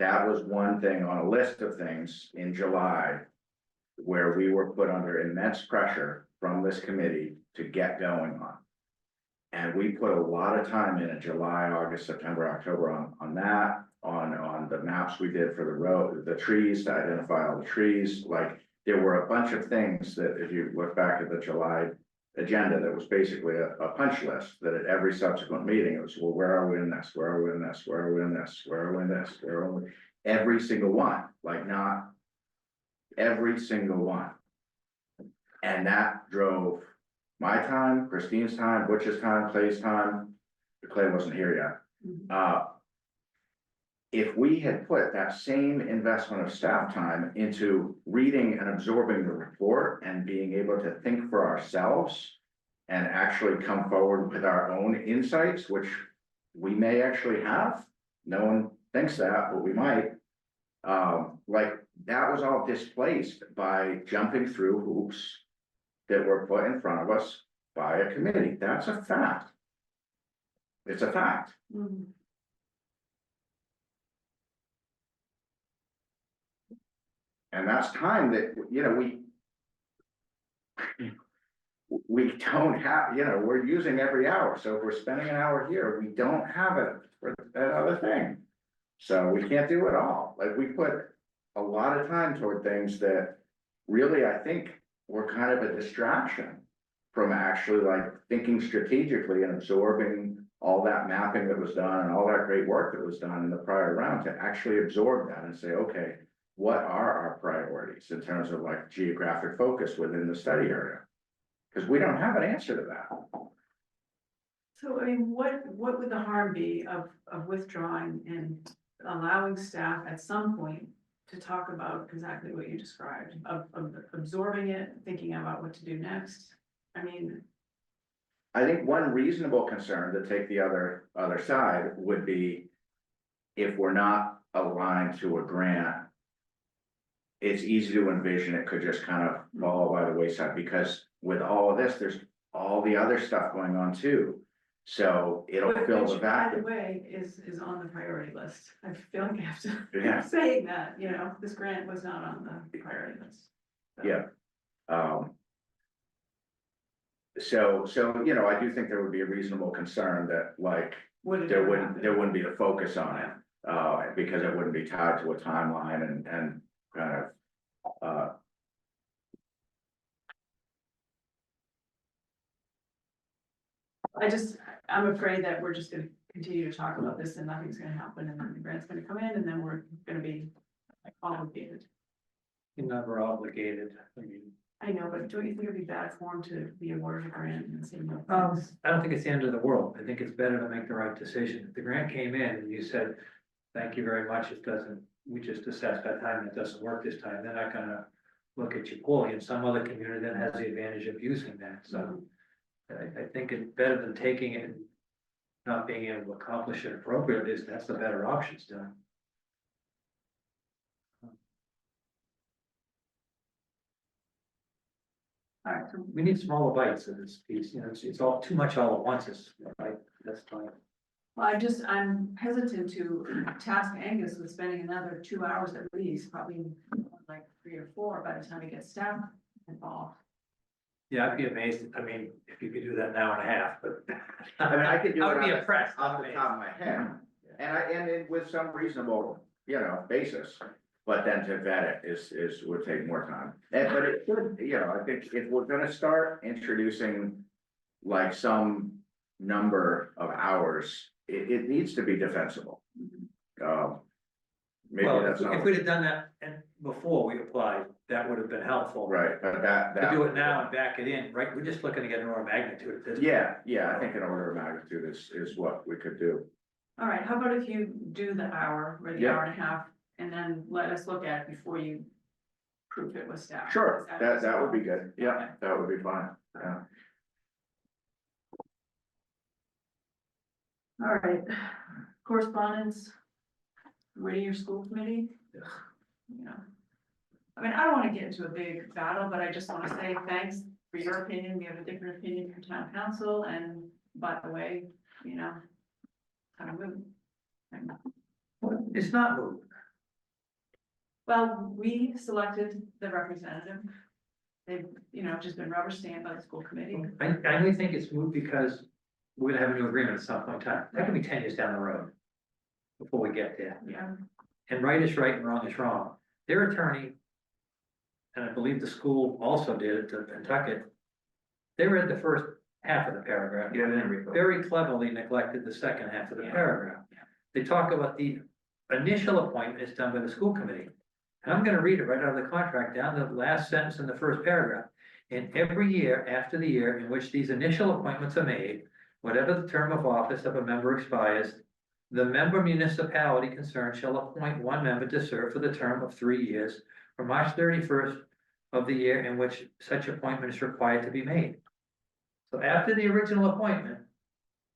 That was one thing on a list of things in July where we were put under immense pressure from this committee to get going on. And we put a lot of time in July, August, September, October on that. on the maps we did for the road, the trees, to identify all the trees, like, there were a bunch of things that if you look back at the July agenda, that was basically a punch list, that at every subsequent meeting, it was, well, where are we in this, where are we in this, where are we in this, where are we in this, where are we? Every single one, like, not every single one. And that drove my time, Christine's time, Butch's time, Clay's time. Clay wasn't here yet. If we had put that same investment of staff time into reading and absorbing the report and being able to think for ourselves and actually come forward with our own insights, which we may actually have, no one thinks that, but we might. Like, that was all displaced by jumping through hoops that were put in front of us by a committee. That's a fact. It's a fact. Mhm. And that's time that, you know, we don't have, you know, we're using every hour. So if we're spending an hour here, we don't have it for that other thing. So we can't do it all. Like, we put a lot of time toward things that really, I think, were kind of a distraction from actually like thinking strategically and absorbing all that mapping that was done and all that great work that was done in the prior round, to actually absorb that and say, okay, what are our priorities in terms of like geographic focus within the study area? Because we don't have an answer to that. So, I mean, what would the harm be of withdrawing and allowing staff at some point to talk about exactly what you described, of absorbing it, thinking about what to do next? I mean, I think one reasonable concern, to take the other side, would be if we're not aligned to a grant, it's easy to envision it could just kind of fall by the wayside, because with all of this, there's all the other stuff going on too. So it'll fill the which, by the vacuum. way, is on the priority list. I feel like I have to Yeah. keep saying that, you know, this grant was not on the priority list. So, Yeah. So, you know, I do think there would be a reasonable concern that like, would it there ever wouldn't, happen? there wouldn't be a focus on it, because it wouldn't be tied to a timeline and kind of, I'm afraid that we're just gonna continue to talk about this and nothing's gonna happen, and then the grant's gonna come in, and then we're gonna be like obligated. You're never obligated, I mean. I know, but don't you think it'd be bad form to be awarded a grant and say no? I thanks? don't think it's the end of the world. I think it's better to make the right decision. If the grant came in and you said, thank you very much, it doesn't, we just assessed that time, it doesn't work this time, they're not gonna look at you poorly, and some other community that has the advantage of using that, so. I think it's better than taking it and not being able to accomplish it appropriately, that's the better option still. All right, so We need smaller bites of this piece, you know, it's all too much all at once, it's, right, that's fine. well, I'm hesitant to task Angus with spending another 2 hours at least, probably like 3 or 4 by the time he gets staff involved. Yeah, I'd be amazed, I mean, if you could do that in an hour and a half, but. I mean, I could do it I would be off impressed. off the top of my head, and it with some reasonable, you know, basis. But then to vet it would take more time. But it should, you know, I think if we're gonna start introducing like some number of hours, it needs to be defensible. Maybe Well, that's not. if we'd have done that and before we applied, that would have been helpful. Right, but that. To do it now and back it in, right, we're just looking to get an order of magnitude at this. Yeah, I think an order of magnitude is what we could do. All right, how about if you do the hour or the Yeah. hour and a half, and then let us look at it before you prove it with staff? Sure, Is that would be good. Okay. Yeah, that would be fine. Yeah. All right, correspondence, Whittier School Committee. You know, I mean, I don't wanna get into a big battle, but I just wanna say thanks for your opinion. We have a different opinion from town council, and by the way, you know, kind of move. It's not moved. Well, we selected the representative. They've, you know, just been rubber stamped by the school committee. I only think it's moved because we're gonna have a new agreement at some point in time. That could be 10 years down the road. before we get there. Yeah. And right is right and wrong is wrong. Their attorney, and I believe the school also did it to Pentucket, they read the first half of the paragraph. Yeah, they didn't. Very cleverly neglected the second half of the Yeah. paragraph. They talk about the initial appointment is done by the school committee. And I'm gonna read it right out of the contract, down to the last sentence in the first paragraph. In every year after the year in which these initial appointments are made, whatever the term of office of a member expires, the member municipality concerned shall appoint one member to serve for the term of 3 years from March 31st of the year in which such appointment is required to be made. So after the original appointment,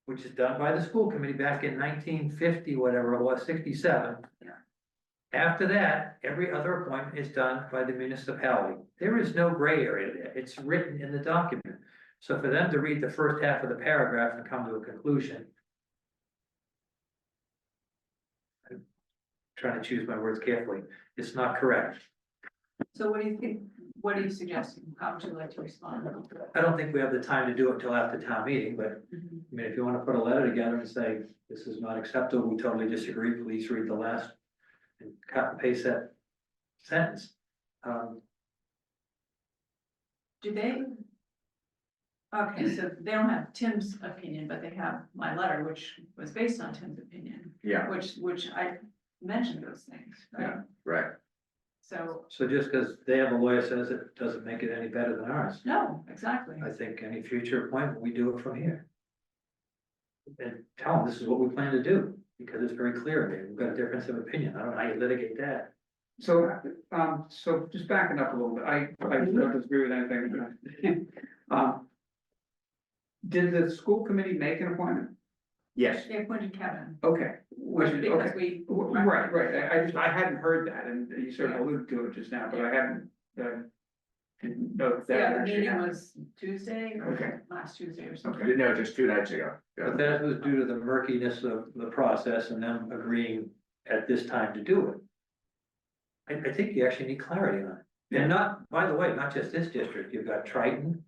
which is done by the school committee back in 1950, whatever it was, 67. Yeah. After that, every other appointment is done by the municipality. There is no gray area there. It's written in the document. So for them to read the first half of the paragraph and come to a conclusion. I'm trying to choose my words carefully. It's not correct. So what do you think, what are you suggesting? How would you like to respond? I don't think we have the time to do it until after town meeting, but Mhm. I mean, if you want to put a letter together and say, this is not acceptable, we totally disagree, please read the last. And cut and paste that sentence. Do they? Okay, so they don't have Tim's opinion, but they have my letter, which was based on Tim's opinion, Yeah, which I mentioned those things, right? right. So, So just because they have a lawyer says it doesn't make it any better than ours. no, exactly. I think any future appointment, we do it from here. And tell them this is what we plan to do, because it's very clear, we've got a difference of opinion, I don't know how you litigate that. So, so just backing up a little bit, I don't disagree with anything. Did the school committee make an appointment? Yes, They appointed Kevin, Okay. because Okay. we. Right, I hadn't heard that, and you sort of alluded to it just now, but I hadn't, didn't know that. Yeah, the actually meeting happened. was Tuesday, Okay. or last Tuesday or something. Okay. no, just 2 nights ago. Yeah. But that was due to the murkiness of the process and them agreeing at this time to do it. I think you actually need clarity on it. And not, by the way, not just this district, you've got Triton.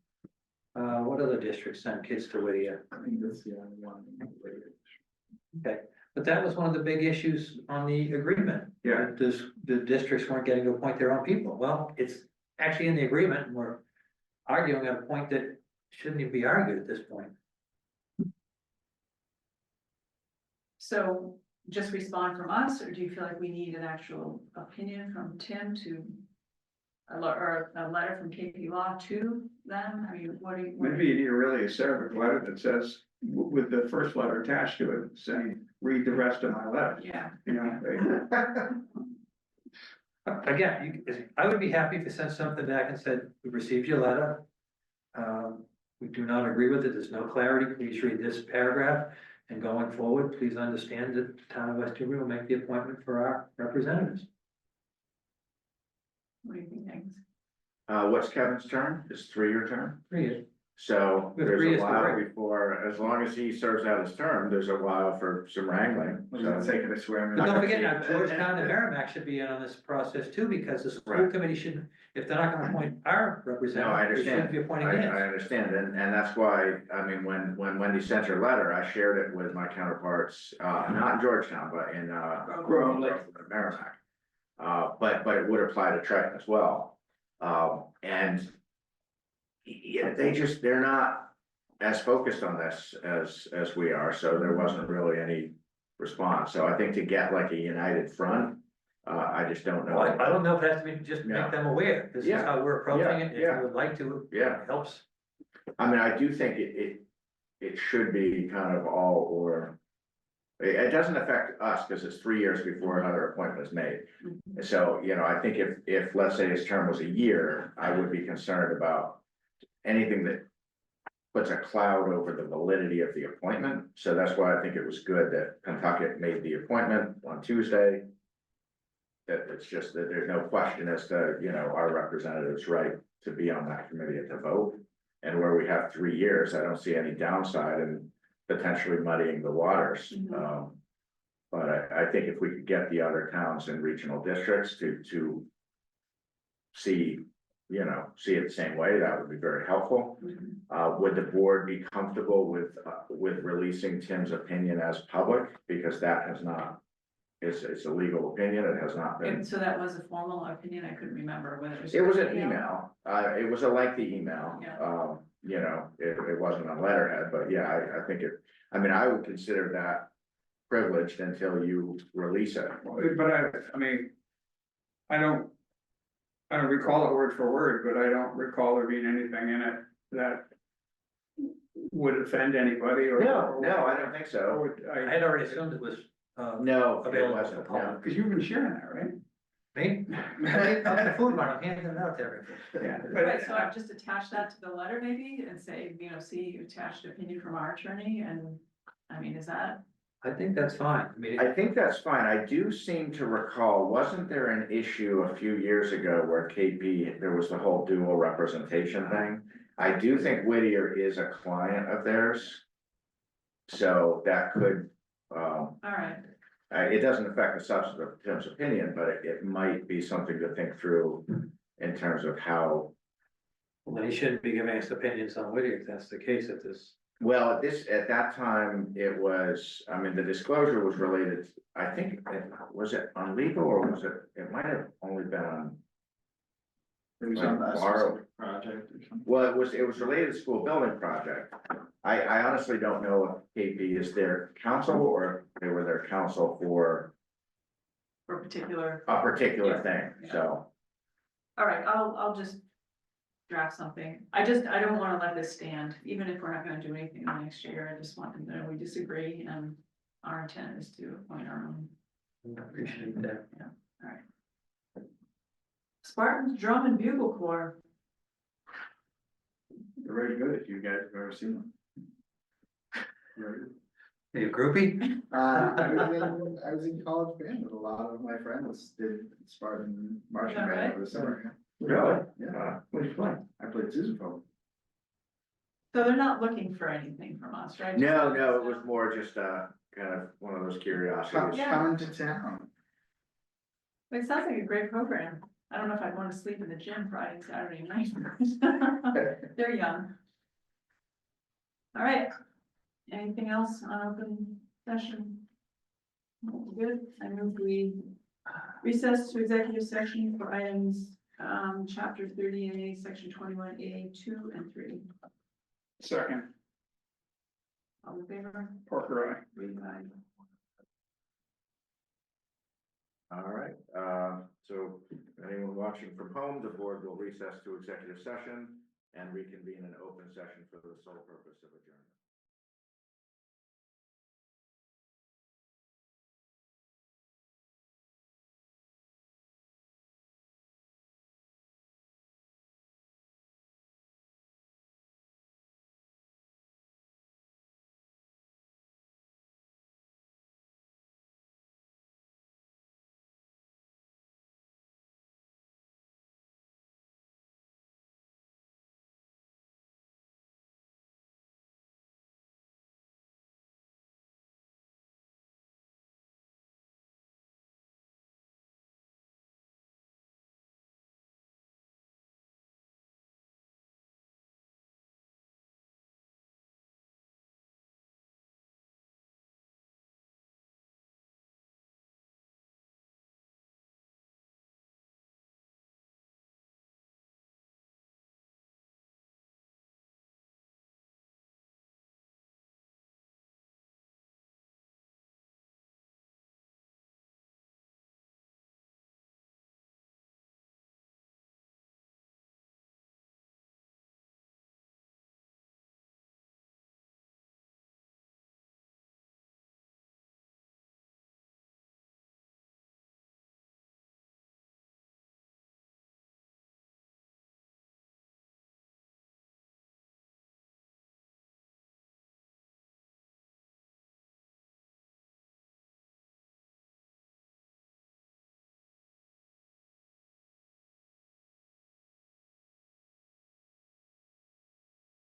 What other districts send kids to Whittier? I think that's the only one. Okay, but that was one of the big issues on the agreement. Yeah. that the districts weren't getting to appoint their own people. Well, it's actually in the agreement, and we're arguing at a point that shouldn't even be argued at this point. So just respond from us, or do you feel like we need an actual opinion from Tim to? Or a letter from KP Law to them? I mean, what do you? Maybe you need really a separate letter that says, with the first letter attached to it, saying, read the rest of my letter, Yeah, you know? Again, I would be happy if you sent something back and said, we received your letter. We do not agree with it, there's no clarity, please read this paragraph, and going forward, please understand that the town of West Newbury will make the appointment for our representatives. what do you think, James? What's Kevin's term? His 3-year term? 3 years. So With there's 3 a years to while wait. before, as long as he serves out his term, there's a while for some wrangling. I'm gonna So take it, I swear. But don't forget, now Georgetown and Merrimack should be in on this process too, because the school Right. committee shouldn't, if they're not gonna appoint our No, I representative, they understand. shouldn't be appointing I theirs. understand, and that's why, I mean, when Wendy sent her letter, I shared it with my counterparts, not in Georgetown, but in, Grove Lake. Merrimack. But it would apply to Triton as well. And yeah, they're not as focused on this as we are, so there wasn't really any response. So I think to get like a united front, I just don't know. Well, I don't know if it has to be, just Yeah. make them aware, this is Yeah. how we're approaching it, if Yeah. you would like to, Yeah. it helps. I mean, I do think it should be kind of all or. It doesn't affect us because it's 3 years before another appointment is made. So, you know, I think if, let's say his term was a year, I would be concerned about anything that puts a cloud over the validity of the appointment. So that's why I think it was good that Pentucket made the appointment on Tuesday. That it's just that there's no question as to, you know, our representative's right to be on that committee and to vote. And where we have 3 years, I don't see any downside in potentially muddying the waters. Mhm. But I think if we could get the other towns and regional districts to see, you know, see it the same way, that would be very helpful. Would the board be comfortable with releasing Tim's opinion as public? Because that has not It's a legal opinion, it has not been. And so that was a formal opinion, I couldn't remember whether it was. It was an email, it was a lengthy email, Yeah. you know, it wasn't on letterhead, but yeah, I think it, I mean, I would consider that privileged until you release it. But I mean, I don't recall it word for word, but I don't recall there being anything in it that would offend anybody or. No, I don't think so. Or I had already assumed it was, No, it available wasn't, for public. no. Cause you've been sharing that, right? Me? I'm the food mart, I'm handing it out to everybody. Yeah. Right, so I've just attached that to the letter maybe and say, you know, see, attached opinion from our attorney and, I mean, is that? I think that's fine, I mean. I think that's fine. I do seem to recall, wasn't there an issue a few years ago where KP, there was the whole dual representation thing? I do think Whittier is a client of theirs. So that could, All right, it doesn't affect the substance of Tim's opinion, but it might be something to think through in terms of how. Well, he shouldn't be giving us opinions on Whittier, if that's the case at this. Well, at that time, it was, I mean, the disclosure was related, I think, was it on legal or was it might have only been on. It was on the specific project or something. Well, it was related to school building project. I honestly don't know if KP is their counsel or they were their counsel for for particular, a particular thing, so. all right, I'll just draft something. I don't wanna let this stand, even if we're not gonna do anything next year. I just want them to know we disagree and our intent is to appoint our own. I appreciate that. All right. Spartans Drum and Bugle Corps. They're very good if you guys have ever seen them. Very good. Are you a groupie? I was in college band with a lot of my friends did Spartan marching Is that band right? over the summer. Really? Yeah, What did you play? I played sousaphone. So they're not looking for anything from us, right? No, it was more just kind of one of those curiosities. Yeah. Come to town. It sounds like a great program. I don't know if I'd want to sleep in the gym Friday and Saturday night. They're young. All right. Anything else on open session? Good. I move we recess to executive session for items, chapter 30A, section 21A, 2 and 3. Second, All in favor? Parker, aye. Read by. All right, so anyone watching from home, the board will recess to executive session and reconvene in open session for the sole purpose of adjournment.